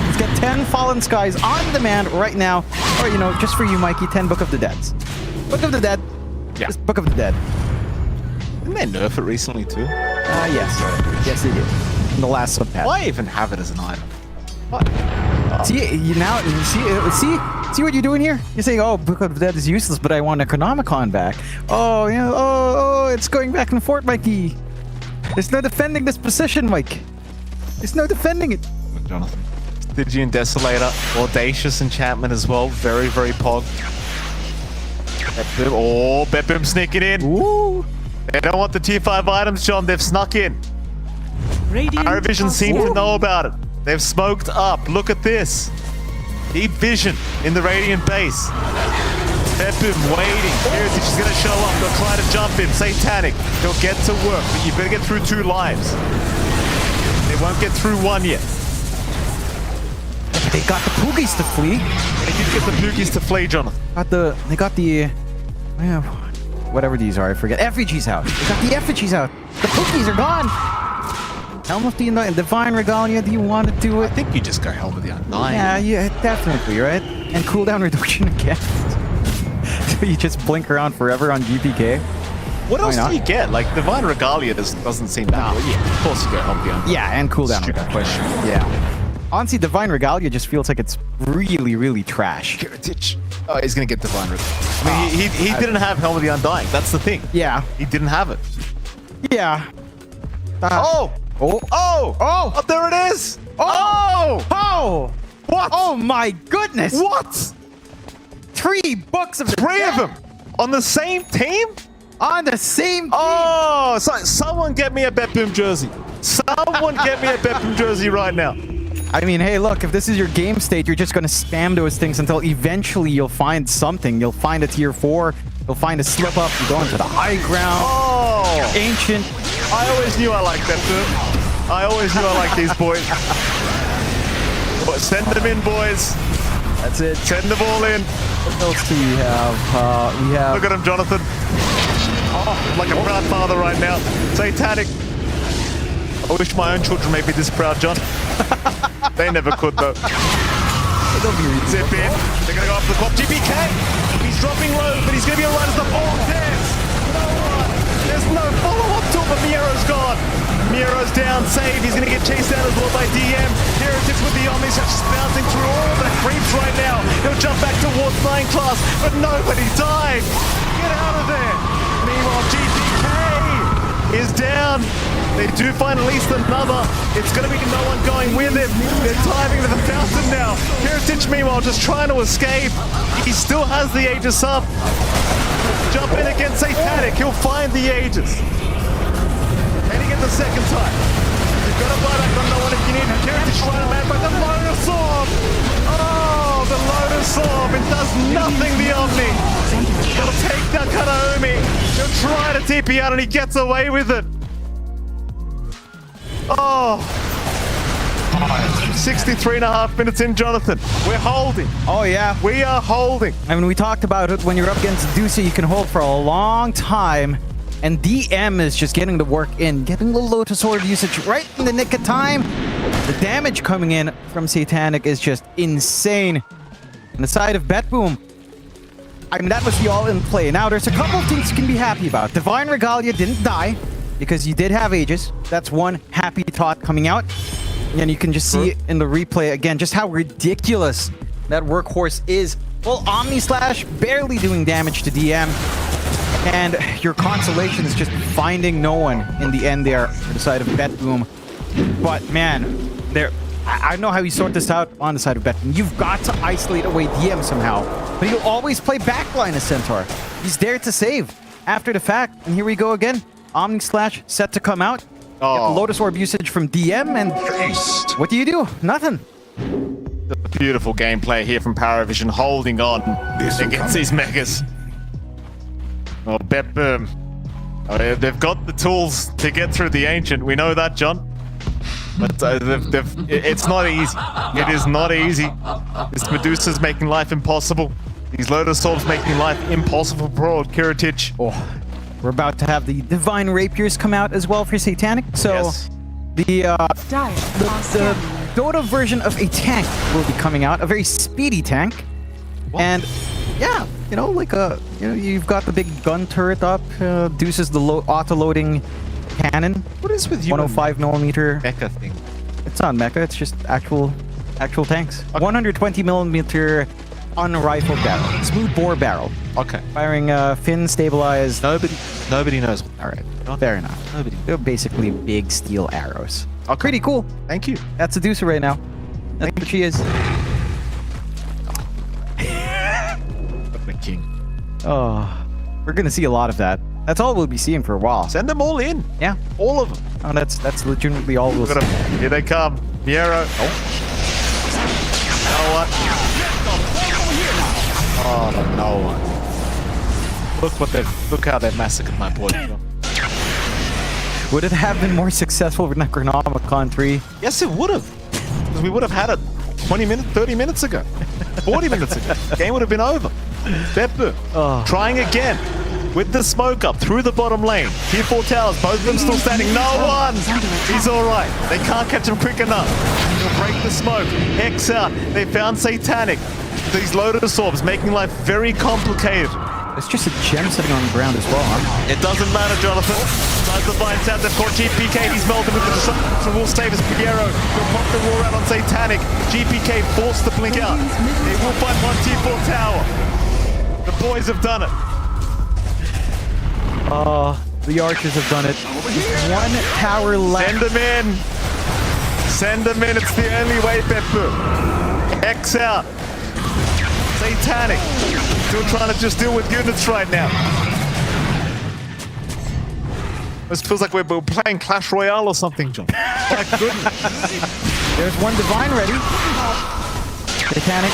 [SPEAKER 7] Let's get 10 Fallen Skies on demand right now. Or, you know, just for you, Mikey, 10 Book of the Deads. Book of the Dead.
[SPEAKER 6] Yeah.
[SPEAKER 7] Just Book of the Dead.
[SPEAKER 6] Didn't they nerf it recently too?
[SPEAKER 7] Yes. Yes, they did. In the last subpatch.
[SPEAKER 6] Why even have it as an item? What?
[SPEAKER 7] See, you now see what you're doing here? You're saying, "Oh, Book of the Dead is useless, but I want Necronomicon back." Oh, you know, oh, it's going back and forth, Mikey. There's no defending this position, Mike. There's no defending it.
[SPEAKER 6] Jonathan. Stygian Desolator, Audacious Enchantment as well. Very, very pog. Bet-Boom. Oh, Bet-Boom sneaking in.
[SPEAKER 7] Ooh.
[SPEAKER 6] They don't want the tier 5 items, John. They've snuck in.
[SPEAKER 1] Radiant
[SPEAKER 6] Paravision
[SPEAKER 1] are
[SPEAKER 6] seem to
[SPEAKER 1] fortified.
[SPEAKER 6] know about it. They've smoked up. Look at this. Deep vision in the Radiant base. Bet-Boom waiting. Heritage is going to show up. They'll try to jump in. Satanic. He'll get to work, but you better get through 2 lives. They won't get through 1 yet.
[SPEAKER 7] They got the Poogies to flee.
[SPEAKER 6] They did get the Poogies to flee, Jonathan.
[SPEAKER 7] They got the whatever these are, I forget. Effigies out. They got the effigies out. The Poogies are gone. Helm of the Divine Regalia, do you want to do it?
[SPEAKER 6] I think you just go Helm of the Undying.
[SPEAKER 7] Yeah, definitely, right? And cooldown reduction again. So you just blink around forever on GPK.
[SPEAKER 6] What else
[SPEAKER 7] not?
[SPEAKER 6] do you get? Like, Divine Regalia doesn't seem that good. Yeah, of course you go Helm of the Undying.
[SPEAKER 7] Yeah, and cooldown
[SPEAKER 6] Stupid
[SPEAKER 7] reduction.
[SPEAKER 6] question.
[SPEAKER 7] Yeah. Honestly, Divine Regalia just feels like it's really, really trash.
[SPEAKER 6] Heritage. Oh, he's going to get Divine Regalia. I mean, he didn't have Helm of the Undying. That's the thing.
[SPEAKER 7] Yeah.
[SPEAKER 6] He didn't have it.
[SPEAKER 7] Yeah.
[SPEAKER 6] Oh!
[SPEAKER 7] Oh!
[SPEAKER 6] Oh!
[SPEAKER 7] Oh!
[SPEAKER 6] Oh, there it is!
[SPEAKER 7] Oh! Oh!
[SPEAKER 6] What?
[SPEAKER 7] Oh my goodness!
[SPEAKER 6] What?
[SPEAKER 7] 3 books of the
[SPEAKER 6] 3
[SPEAKER 7] dead
[SPEAKER 6] of them on the same team?
[SPEAKER 7] on the same team.
[SPEAKER 6] Oh! Someone get me a Bet-Boom jersey. Someone get me a Bet-Boom jersey right now.
[SPEAKER 7] I mean, hey, look, if this is your game state, you're just going to spam those things until eventually you'll find something. You'll find a tier 4. You'll find a slip up. You go into the high ground.
[SPEAKER 6] Oh!
[SPEAKER 7] Ancient.
[SPEAKER 6] I always knew I liked Bet-Boom. I always knew I liked these boys. But send them in, boys.
[SPEAKER 7] That's it.
[SPEAKER 6] Send them all in.
[SPEAKER 7] What else do we have? We have...
[SPEAKER 6] Look at him, Jonathan. Oh, like a proud father right now. Satanic. I wish my own children may be this proud, John. They never could, though. Zip in. They're going to go up the top. GPK. He's dropping low, but he's going to be alright as the ball dance. There's no follow-up till the Miero's gone. Miero's down, save. He's going to get chased down as well by DM. Heritage with the Omnis, just bouncing through all the creeps right now. He'll jump back towards 9 class, but nobody died. Get out of there. Meanwhile, GPK is down. down. They do find at least another. It's going to be no one going with him. They're diving to the fountain now. Heritage, meanwhile, just trying to escape. He still has the Aegis up. Jump in against Satanic. He'll find the Aegis. And he gets the second time. You've got to buy back on no one if you need. Heritage trying to land by the Lotus Orb. Oh, the Lotus Orb. It does nothing, the Omni. He'll take that Kanaomi. He'll try to TP out and he gets away with it. Oh. 63.5 minutes in, Jonathan. We're holding.
[SPEAKER 7] Oh, yeah.
[SPEAKER 6] We are holding.
[SPEAKER 7] I mean, we talked about it. When you're up against Ducey, you can hold for a long time. And DM is just getting the work in, getting the Lotus Orb usage right in the nick of time. The damage coming in from Satanic is just insane. On the side of Betboom, I mean, that was the all-in play. Now, there's a couple of things you can be happy about. Divine Regalia didn't die because you did have Aegis. That's one happy thought coming out. And you can just see in the replay again just how ridiculous that workhorse is. Well, Omni Slash barely doing damage to DM. And your consolation is just finding no one in the end there on the side of Betboom. But man, I don't know how you sort this out on the side of Betboom. You've got to isolate away DM somehow. But he'll always play backline as Centaur. He's there to save after the fact. And here we go again. Omni Slash set to come out.
[SPEAKER 6] Oh.
[SPEAKER 7] Lotus Orb usage from DM, and what do you do? Nothing.
[SPEAKER 6] Beautiful gameplay here from Paravision, holding on against these megas. Oh, Betboom. Oh, they've got the tools to get through the Ancient. We know that, John. But it's not easy. It is not easy. This Medusa's making life impossible. These Lotus Orbs making life impossible for Kiritich.
[SPEAKER 7] Oh. We're about to have the Divine Rapiers come out as well for Satanic. So
[SPEAKER 6] yes.
[SPEAKER 7] the Dota version of a tank will be coming out, a very speedy tank. What? And yeah, you know, like you've got the big gun turret up, Deuces the auto-loading cannon.
[SPEAKER 6] What is with you?
[SPEAKER 7] 105 millimeter
[SPEAKER 6] mecha thing.
[SPEAKER 7] It's not mecha. It's just actual tanks. Okay. 120 millimeter unrifled barrel, smooth bore barrel.
[SPEAKER 6] Okay.
[SPEAKER 7] Firing fin stabilized.
[SPEAKER 6] Nobody knows.
[SPEAKER 7] All right. Fair enough.
[SPEAKER 6] Nobody.
[SPEAKER 7] They're basically big steel arrows.
[SPEAKER 6] Okay.
[SPEAKER 7] Pretty cool.
[SPEAKER 6] Thank you.
[SPEAKER 7] That's Seducer right now. That's what she is.
[SPEAKER 6] The king.
[SPEAKER 7] Oh, we're gonna see a lot of that. That's all we'll be seeing for a while.
[SPEAKER 6] Send them all in.
[SPEAKER 7] Yeah,
[SPEAKER 6] all of them.
[SPEAKER 7] Oh, that's legitimately all we'll see.
[SPEAKER 6] Here they come. Miero. No one. Oh, no one. Look how they massacred my boy.
[SPEAKER 7] Would it have been more successful with Necronomicon 3?
[SPEAKER 6] Yes, it would have. Because we would have had it 20 minutes, 30 minutes ago. 40 minutes ago. The game would have been over. Betboom. Trying again. With the smoke up through the bottom lane. Tier 4 towers, both of them still standing. No one! He's alright. They can't catch him quick enough. He'll break the smoke. Hex out. They found Satanic. These Lotus Orbs making life very complicated.
[SPEAKER 7] It's just a gem sitting on the ground as well, huh?
[SPEAKER 6] It doesn't matter, Jonathan. Tries to find out they've caught GPK. He's melted with the disruption. Will save his Piero. He'll pop the war out on Satanic. GPK forced to blink out. They will find one Tier 4 tower. The boys have done it.
[SPEAKER 7] The archers have done it. Just one tower left.
[SPEAKER 6] Send them in. Send them in. It's the only way, Betboom. X out. Satanic. Still trying to just deal with units right now. This feels like we're playing Clash Royale or something, John. My goodness.
[SPEAKER 7] There's one Divine ready. Satanic.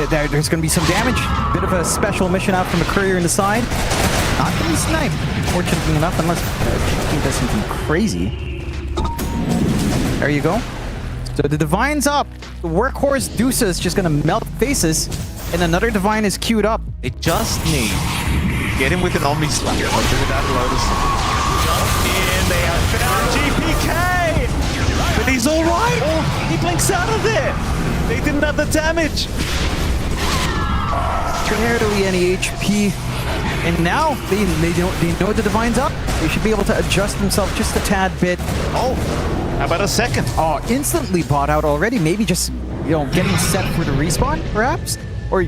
[SPEAKER 7] There's going to be some damage. Bit of a special mission out from the courier in the side. Not going to be sniped, fortunately enough, unless he does something crazy. There you go. So the Divine's up. The Workhorse Deuce is just going to melt faces, and another Divine is queued up.
[SPEAKER 6] They just need to get him with an Omni Slash. Without a Lotus. And they have found GPK! But he's alright! Oh, he blinks out of there! They didn't have the damage!
[SPEAKER 7] Barely any HP. And now they know the Divine's up. They should be able to adjust themselves just a tad bit.
[SPEAKER 6] Oh, how about a second?
[SPEAKER 7] Oh, instantly bought out already. Maybe just, getting set for the respawn, perhaps? Or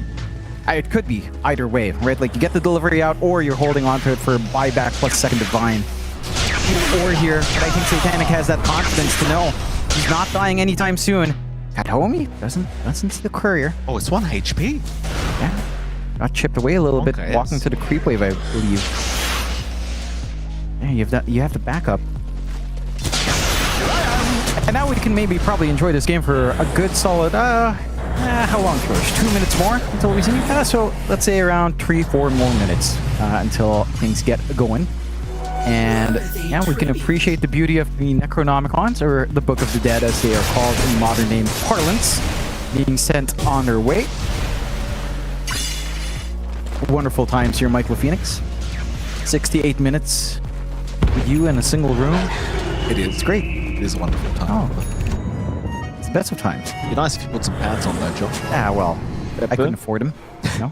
[SPEAKER 7] it could be either way, right? Like you get the delivery out or you're holding on to it for buyback plus second Divine. either or here, but I think Satanic has that confidence to know he's not dying anytime soon. Katomi doesn't see the courier.
[SPEAKER 6] Oh, it's 1 HP.
[SPEAKER 7] Yeah, got chipped away a little bit,
[SPEAKER 6] Okay,
[SPEAKER 7] walking
[SPEAKER 6] yes.
[SPEAKER 7] to the creep wave, I believe. Yeah, you have the backup. And now we can maybe probably enjoy this game for a good solid, how long, George? 2 minutes more until we see? So let's say around 3-4 more minutes until things get going. And yeah, we can appreciate the beauty of the Necronomicons, or the Book of the Dead as they are called in modern name parlance, being sent on their way. Wonderful times here, Michael Phoenix. 68 minutes with you in a single room.
[SPEAKER 6] It is.
[SPEAKER 7] It's great.
[SPEAKER 6] It is a wonderful time.
[SPEAKER 7] Oh, it's the best of times.
[SPEAKER 6] It'd be nice if you put some pants on, though, Joe.
[SPEAKER 7] Ah, well, I couldn't afford them, you know?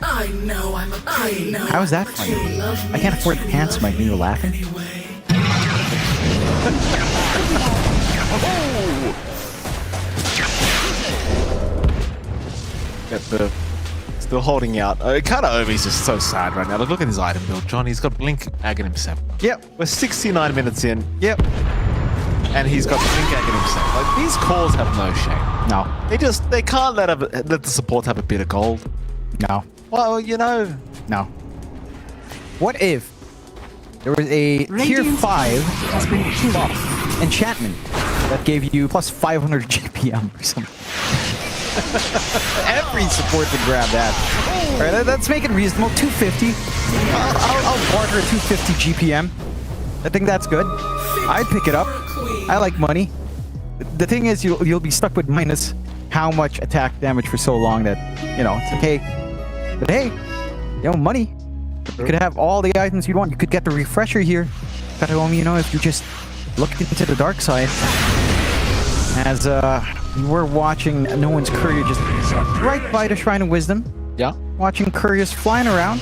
[SPEAKER 9] I know I'm a pretty know.
[SPEAKER 7] How is that funny? I can't afford the pants, Mike. You were laughing?
[SPEAKER 6] Get the still holding out. Kataomi's just so sad right now. Look at his item build, John. He's got Blink Aghanim 7.
[SPEAKER 7] Yep.
[SPEAKER 6] We're 69 minutes in,
[SPEAKER 7] Yep.
[SPEAKER 6] and he's got Blink Aghanim 7. Like, these calls have no shame.
[SPEAKER 7] No.
[SPEAKER 6] They can't let the support have a bit of gold.
[SPEAKER 7] No.
[SPEAKER 6] Well, you know.
[SPEAKER 7] No. What if there was a tier 5
[SPEAKER 1] has been killed.
[SPEAKER 7] buff enchantment that gave you plus 500 GPM or something? Every support would grab that. All right, let's make it reasonable. 250. I'll barter a 250 GPM. I think that's good. I'd pick it up. I like money. The thing is, you'll be stuck with minus how much attack damage for so long that, you know, it's okay. But hey, you know, money. You could have all the items you want. You could get the refresher here. Kataomi, you know, if you just looked into the dark side. As you were watching No One's Courier just right by the Shrine of Wisdom.
[SPEAKER 6] Yeah.
[SPEAKER 7] Watching couriers flying around,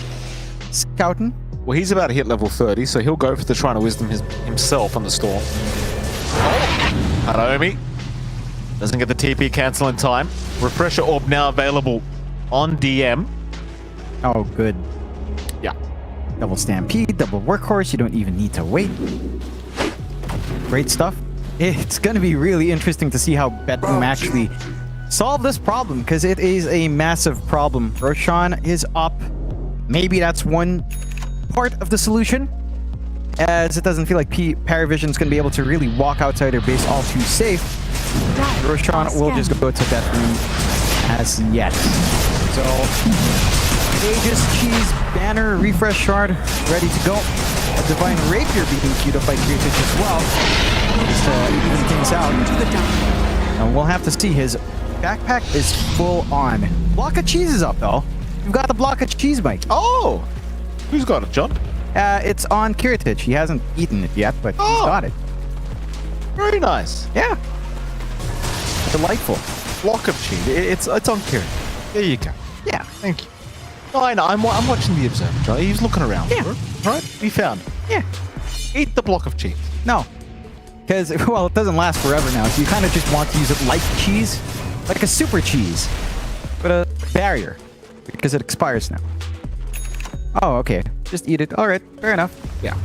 [SPEAKER 7] scouting.
[SPEAKER 6] Well, he's about to hit level 30, so he'll go for the Shrine of Wisdom himself on the storm. Kataomi doesn't get the TP cancel in time. Refresher Orb now available on DM.
[SPEAKER 7] Oh, good.
[SPEAKER 6] Yeah.
[SPEAKER 7] Double Stampede, double Workhorse. You don't even need to wait. Great stuff. It's going to be really interesting to see how Betboom actually solve this problem, because it is a massive problem. Roshan is up. Maybe that's one part of the solution, as it doesn't feel like Paravision is going to be able to really walk outside their base all too safe. Roshan will just go to Betboom as yet. So, Aegis, Cheese, Banner, Refresh Shard, ready to go. A Divine Rapier being queued up by Creatich as well. Just to even things out. And we'll have to see. His backpack is full on. Block of Cheese is up, though. You've got the Block of Cheese, Mike.
[SPEAKER 6] Oh! Who's got it, John?
[SPEAKER 7] It's on Kiritich. He hasn't eaten it yet, but he's got it.
[SPEAKER 6] Very nice.
[SPEAKER 7] Yeah. Delightful.
[SPEAKER 6] Block of cheese. It's on Kieran. There you go.
[SPEAKER 7] Yeah.
[SPEAKER 6] Thank you. No, I know. I'm watching the Observer, John. He's looking around.
[SPEAKER 7] Yeah.
[SPEAKER 6] For it, right? We found it.
[SPEAKER 7] Yeah.
[SPEAKER 6] Eat the block of cheese.
[SPEAKER 7] No. Because, well, it doesn't last forever now, so you kind of just want to use it like cheese. Like a super cheese. But a barrier. Because it expires now. Oh, okay. Just eat it. Alright, fair enough.
[SPEAKER 6] Yeah.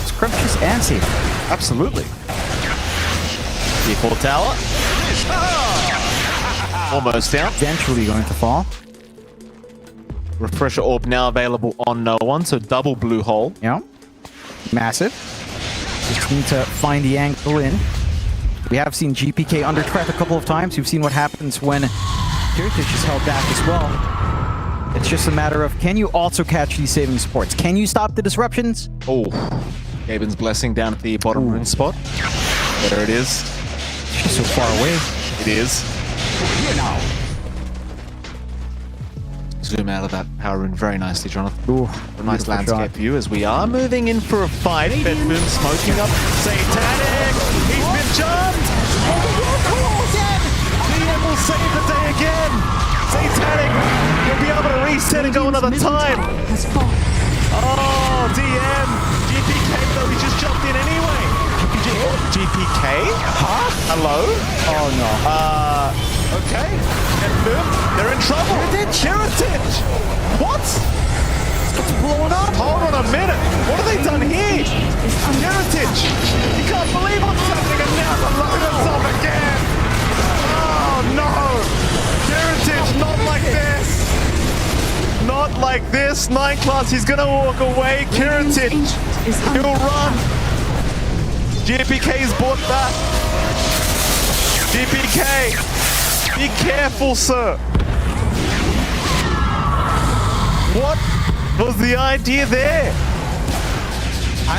[SPEAKER 7] Scrumptious and safe.
[SPEAKER 6] Absolutely. Default tower. Almost down.
[SPEAKER 7] Eventually going to fall.
[SPEAKER 6] Refresher Orb now available on no one, so double blue hole.
[SPEAKER 7] Yeah. Massive. Just need to find the angle in. We have seen GPK under threat a couple of times. You've seen what happens when Kiritich is held back as well. It's just a matter of, can you also catch these saving supports? Can you stop the disruptions?
[SPEAKER 6] Oh. Gaben's Blessing down at the bottom rune spot. There it is.
[SPEAKER 7] It's just so far away.
[SPEAKER 6] It is. Zoom out of that power rune very nicely, Jonathan.
[SPEAKER 7] Ooh,
[SPEAKER 6] a nice
[SPEAKER 7] beautiful
[SPEAKER 6] landscape
[SPEAKER 7] shot.
[SPEAKER 6] view as we are moving in for a fight. Betboom smoking up. Satanic! He's been jumped! DM will save the day again! Satanic! You'll be able to reset and go another time!
[SPEAKER 1] Has fallen.
[SPEAKER 6] Oh, DM! GPK, though, he just jumped in anyway! GPK? Huh? Hello?
[SPEAKER 7] Oh no.
[SPEAKER 6] Okay. And boom, they're in trouble. Heritage! What?
[SPEAKER 7] It's blowing up.
[SPEAKER 6] Hold on a minute. What have they done here? Heritage. You can't believe what's happening, and now the loaders up again. Oh no. Heritage, not like this. Not like this. 9 class, he's gonna walk away. Heritage, he'll run. GPK's bought back. GPK, be careful, sir. What was the idea there?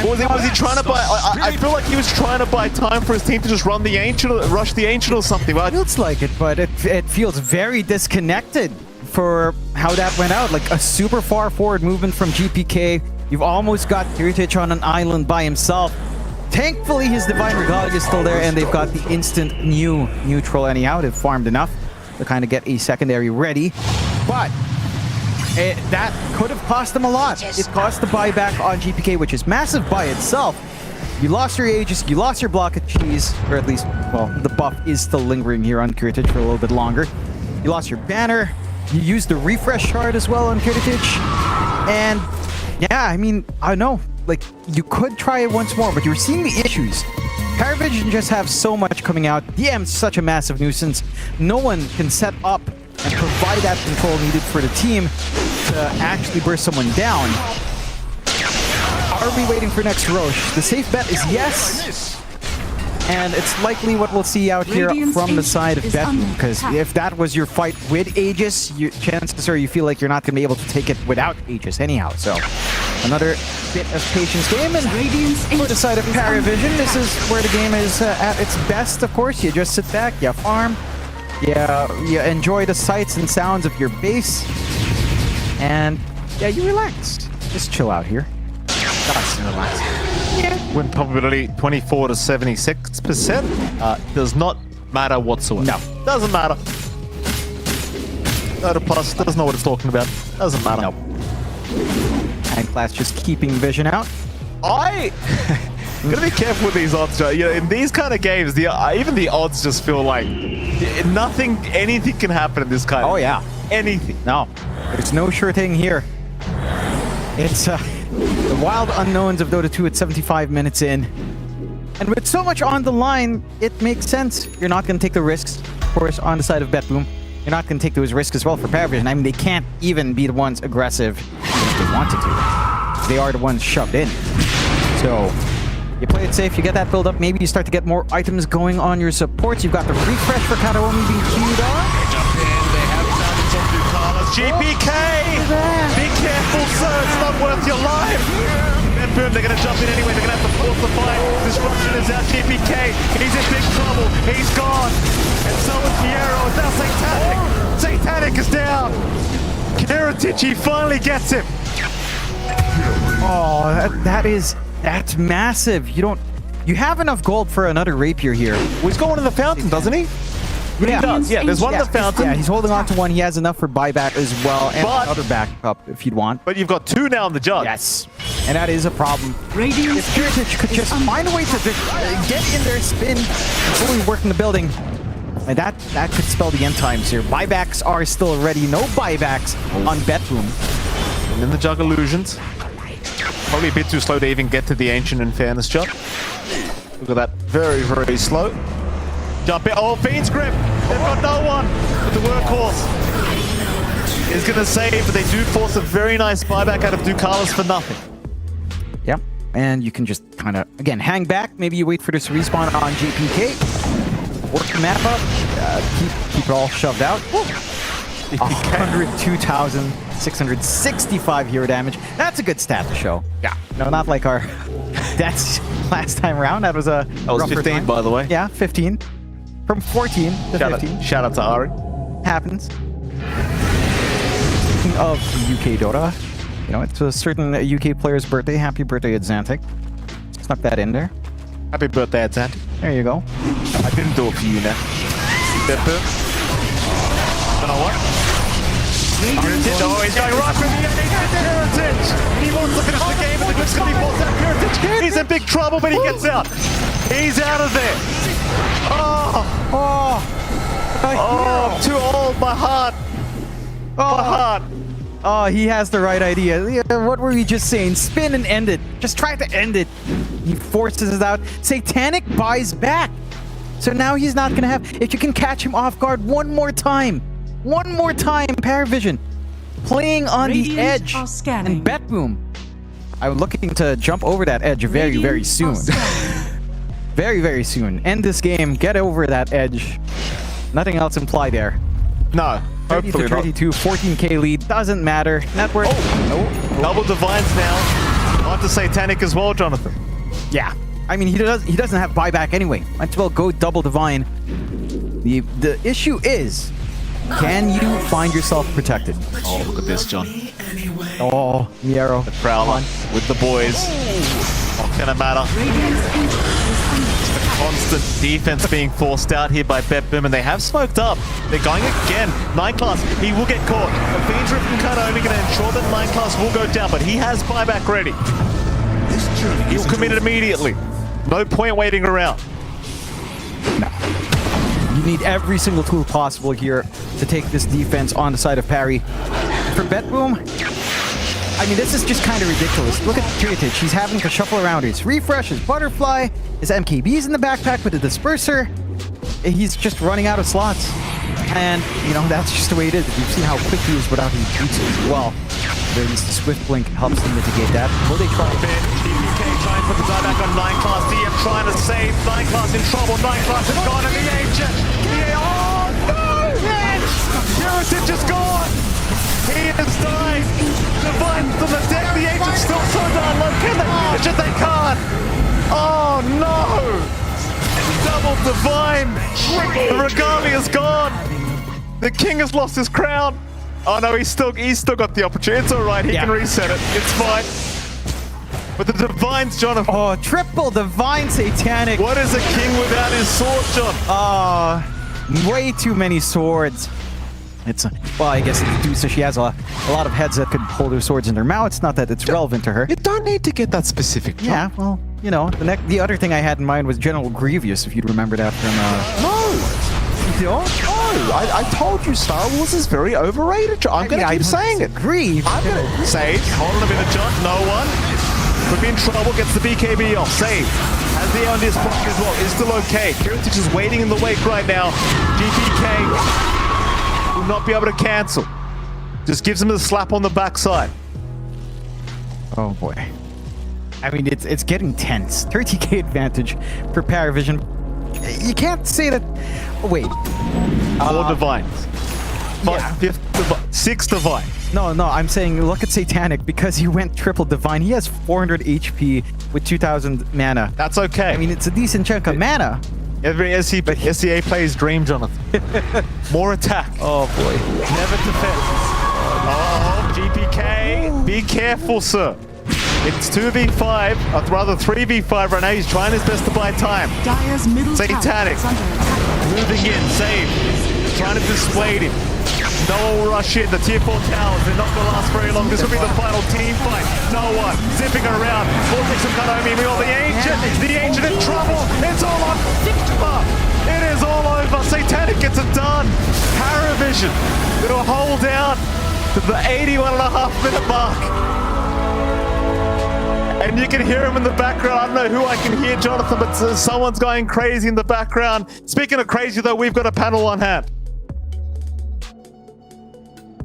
[SPEAKER 6] Was he trying to buy? I feel like he was trying to buy time for his team to just run the ancient, rush the ancient or something. Right?
[SPEAKER 7] Feels like it, but it feels very disconnected for how that went out. Like a super far forward movement from GPK. You've almost got Heritage on an island by himself. Thankfully, his Divine Regalia is still there, and they've got the instant new neutral anyhow. They've farmed enough to kind of get a secondary ready. But that could have cost them a lot. It cost the buyback on GPK, which is massive by itself. You lost your Aegis, you lost your block of cheese, or at least, well, the buff is still lingering here on Heritage for a little bit longer. You lost your banner. You used the refresh shard as well on Heritage. And yeah, I mean, I know. Like, you could try it once more, but you're seeing the issues. Paravision just have so much coming out. DM's such a massive nuisance. No one can set up and provide that control needed for the team to actually burst someone down. Are we waiting for next Roche? The safe bet is yes. And it's likely what we'll see out here from the side of Bedroom, because if that was your fight with Aegis, chances are you feel like you're not going to be able to take it without Aegis anyhow. So another bit of patience game, and for the side of Paravision, this is where the game is at its best, of course. You just sit back, you farm, you enjoy the sights and sounds of your base, and yeah, you relax. Just chill out here. Just relax.
[SPEAKER 6] Win probability 24 to 76%. Does not matter whatsoever.
[SPEAKER 7] No.
[SPEAKER 6] Doesn't matter. 30 plus doesn't know what it's talking about. Doesn't matter.
[SPEAKER 7] No. And class just keeping vision out.
[SPEAKER 6] Gotta be careful with these odds, Joe. You know, in these kind of games, even the odds just feel like anything can happen in this kind of.
[SPEAKER 7] Oh yeah.
[SPEAKER 6] Anything.
[SPEAKER 7] No. There's no sure thing here. It's the wild unknowns of Dota 2 at 75 minutes in. And with so much on the line, it makes sense. You're not going to take the risks, of course, on the side of BetBoom. You're not going to take those risks as well for Paravision. I mean, they can't even be the ones aggressive if they wanted to. They are the ones shoved in. So, you play it safe, you get that build up, maybe you start to get more items going on your supports. You've got the refresh for Kataomi being queued on.
[SPEAKER 6] GPK! Be careful, sir! It's not worth your life! And boom, they're gonna jump in anyway. They're gonna have to force the fight. Disruption is out. GPK, he's in big trouble. He's gone. And so is Piero. It's now Satanic. Satanic is down. Heritage, he finally gets him.
[SPEAKER 7] Oh, that's massive. You have enough gold for another rapier here.
[SPEAKER 6] Well, he's going to the fountain, doesn't he?
[SPEAKER 7] Yeah,
[SPEAKER 6] he does. Yeah, there's one in the fountain.
[SPEAKER 7] Yeah, he's holding on to one. He has enough for buyback as well, and another backup if you'd want.
[SPEAKER 6] But you've got 2 now in the jug.
[SPEAKER 7] Yes, and that is a problem. If Heritage could just find a way to get in their spin and fully work in the building, and that could spell the end times here. Buybacks are still ready. No buybacks on BetBoom.
[SPEAKER 6] And then the jug illusions. Probably a bit too slow to even get to the ancient in fairness, jug. Look at that. Very, very slow. Jump it. Oh, Fiend's Grip. They've got no one. But the workhorse is going to save, but they do force a very nice buyback out of Ducalis for nothing.
[SPEAKER 7] Yep. And you can just kind of, again, hang back. Maybe you wait for this respawn on JPK. Work the map up. Keep it all shoved out. 102,665 hero damage. That's a good stat to show.
[SPEAKER 6] Yeah.
[SPEAKER 7] No, not like our deaths last time round. That was a
[SPEAKER 6] That was 15,
[SPEAKER 7] time.
[SPEAKER 6] by the way.
[SPEAKER 7] Yeah, 15. From 14 to 15.
[SPEAKER 6] Shout out to Ari.
[SPEAKER 7] Happens. Speaking of UK Dota, you know, it's a certain UK player's birthday. Happy birthday, Xantic. Snuck that in there.
[SPEAKER 6] Happy birthday, Xantic.
[SPEAKER 7] There you go.
[SPEAKER 6] I didn't do it for you now. You know what? Heritage. Oh, he's going right for the Heritage. He wants to finish the game, but it's going to be forced out. Heritage. He's in big trouble, but he gets out. He's out of there. Oh, too old. My heart. My heart.
[SPEAKER 7] Oh, he has the right idea. Yeah, what were we just saying? Spin and end it. Just try to end it. He forces it out. Satanic buys back. So now he's not going to have... If you can catch him off guard one more time, Paravision playing on the
[SPEAKER 1] Radiant
[SPEAKER 7] edge.
[SPEAKER 1] are scanning.
[SPEAKER 7] And Bet Boom. I'm looking to jump over that edge very, very
[SPEAKER 1] Radiant
[SPEAKER 7] soon.
[SPEAKER 1] are scanning.
[SPEAKER 7] Very, very soon. End this game. Get over that edge. Nothing else implied there.
[SPEAKER 6] No,
[SPEAKER 7] 30
[SPEAKER 6] hopefully
[SPEAKER 7] to
[SPEAKER 6] not.
[SPEAKER 7] 32, 14k lead. Doesn't matter. Network.
[SPEAKER 6] Double Divines now. On to Satanic as well, Jonathan.
[SPEAKER 7] Yeah. I mean, he doesn't have buyback anyway. Might as well go double divine. The issue is, can you find yourself protected?
[SPEAKER 6] Oh, look at this, John.
[SPEAKER 7] Oh, Miero.
[SPEAKER 6] Prowler with the boys. Not gonna matter. Constant defense being forced out here by Bet Boom, and they have smoked up. They're going again. 9 class, he will get caught. A Fiend Rip from Cut only going to ensure that 9 class will go down, but he has buyback ready. He'll commit it immediately. No point waiting around.
[SPEAKER 7] You need every single tool possible here to take this defense on the side of Parry. For Bet Boom, I mean, this is just kind of ridiculous. Look at Triotich. He's having to shuffle around his refresh, his butterfly, his MKBs in the backpack with the disperser. He's just running out of slots. And, you know, that's just the way it is. You've seen how quick he is without his boots as well. There is the Swift Blink helps them mitigate that. Will they try?
[SPEAKER 6] GPK trying to put the dieback on 9 class. DM trying to save 9 class in trouble. 9 class is gone, and the agent. Oh no! Heritage is gone. He has died. Divine from the deck. The agent's still so done. Look, can they finish it? They can't. Oh no! Double Divine. The Regalia is gone. The king has lost his crown. Oh no, he's still got the opportunity. It's all right. He can reset it. It's fine. But the Divines, Jonathan.
[SPEAKER 7] Oh, triple Divine Satanic.
[SPEAKER 6] What is a king without his sword, John?
[SPEAKER 7] Way too many swords. It's well, I guess Medusa, she has a lot of heads that could hold their swords in their mouths. Not that it's relevant to her.
[SPEAKER 10] You don't need to get that specific, John.
[SPEAKER 7] Yeah, well, you know, the other thing I had in mind was General Grievous, if you'd remember that from.
[SPEAKER 10] No, I told you Star Wars is very overrated. I'm going to keep saying it.
[SPEAKER 7] Grieve.
[SPEAKER 6] I'm going to Sage, holding a bit of jump. No one. Could be in trouble. Gets the BKB off. Save. Has the air on his pocket as well. Is still okay. Heritage is waiting in the wake right now. GPK will not be able to cancel. Just gives him a slap on the backside.
[SPEAKER 7] Oh boy. I mean, it's getting tense. 30k advantage for Paravision. You can't say that. Oh, wait.
[SPEAKER 6] 4 Divines.
[SPEAKER 7] Yeah.
[SPEAKER 6] 6 Divines.
[SPEAKER 7] No, I'm saying look at Satanic because he went triple Divine. He has 400 HP with 2000 mana.
[SPEAKER 6] That's okay.
[SPEAKER 7] I mean, it's a decent chunk of mana.
[SPEAKER 6] Every SCA player's dream, Jonathan. More attack.
[SPEAKER 7] Oh boy.
[SPEAKER 6] Never defense. Oh, GPK. Be careful, sir. It's 2v5, or rather 3v5 right now. He's trying his best to buy time.
[SPEAKER 1] Dire's middle tower
[SPEAKER 6] Satanic.
[SPEAKER 1] is under attack.
[SPEAKER 6] Moving in, save. Trying to dissuade him. No one will rush in. The tier 4 towers, they're not going to last very long. This will be the final team fight. No one. Zipping around. Vortex of Kanomi. We got the Ancient in trouble. It's all on. It is all over. Satanic gets it done. Paravision. It'll hold out to the 81.5-minute mark. And you can hear him in the background. I don't know who I can hear, Jonathan, but someone's going crazy in the background. Speaking of crazy, though, we've got a panel on hand.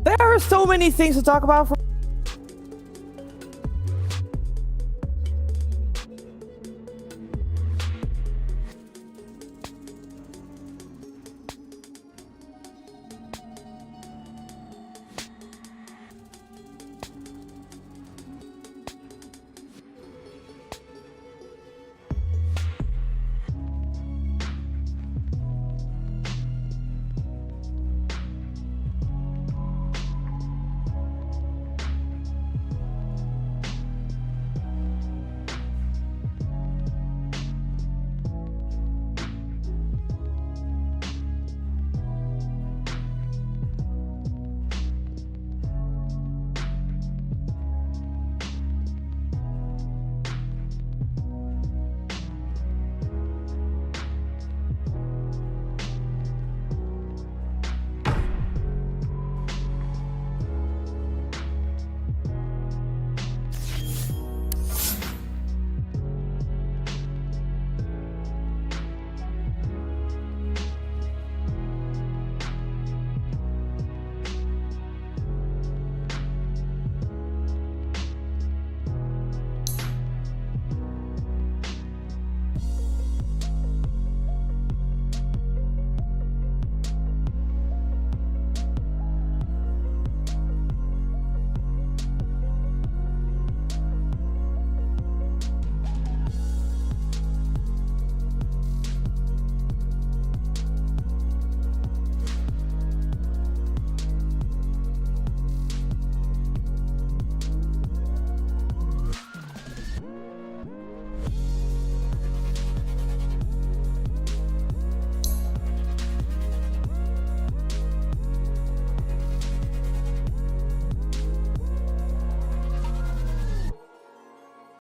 [SPEAKER 11] There are so many things to talk about for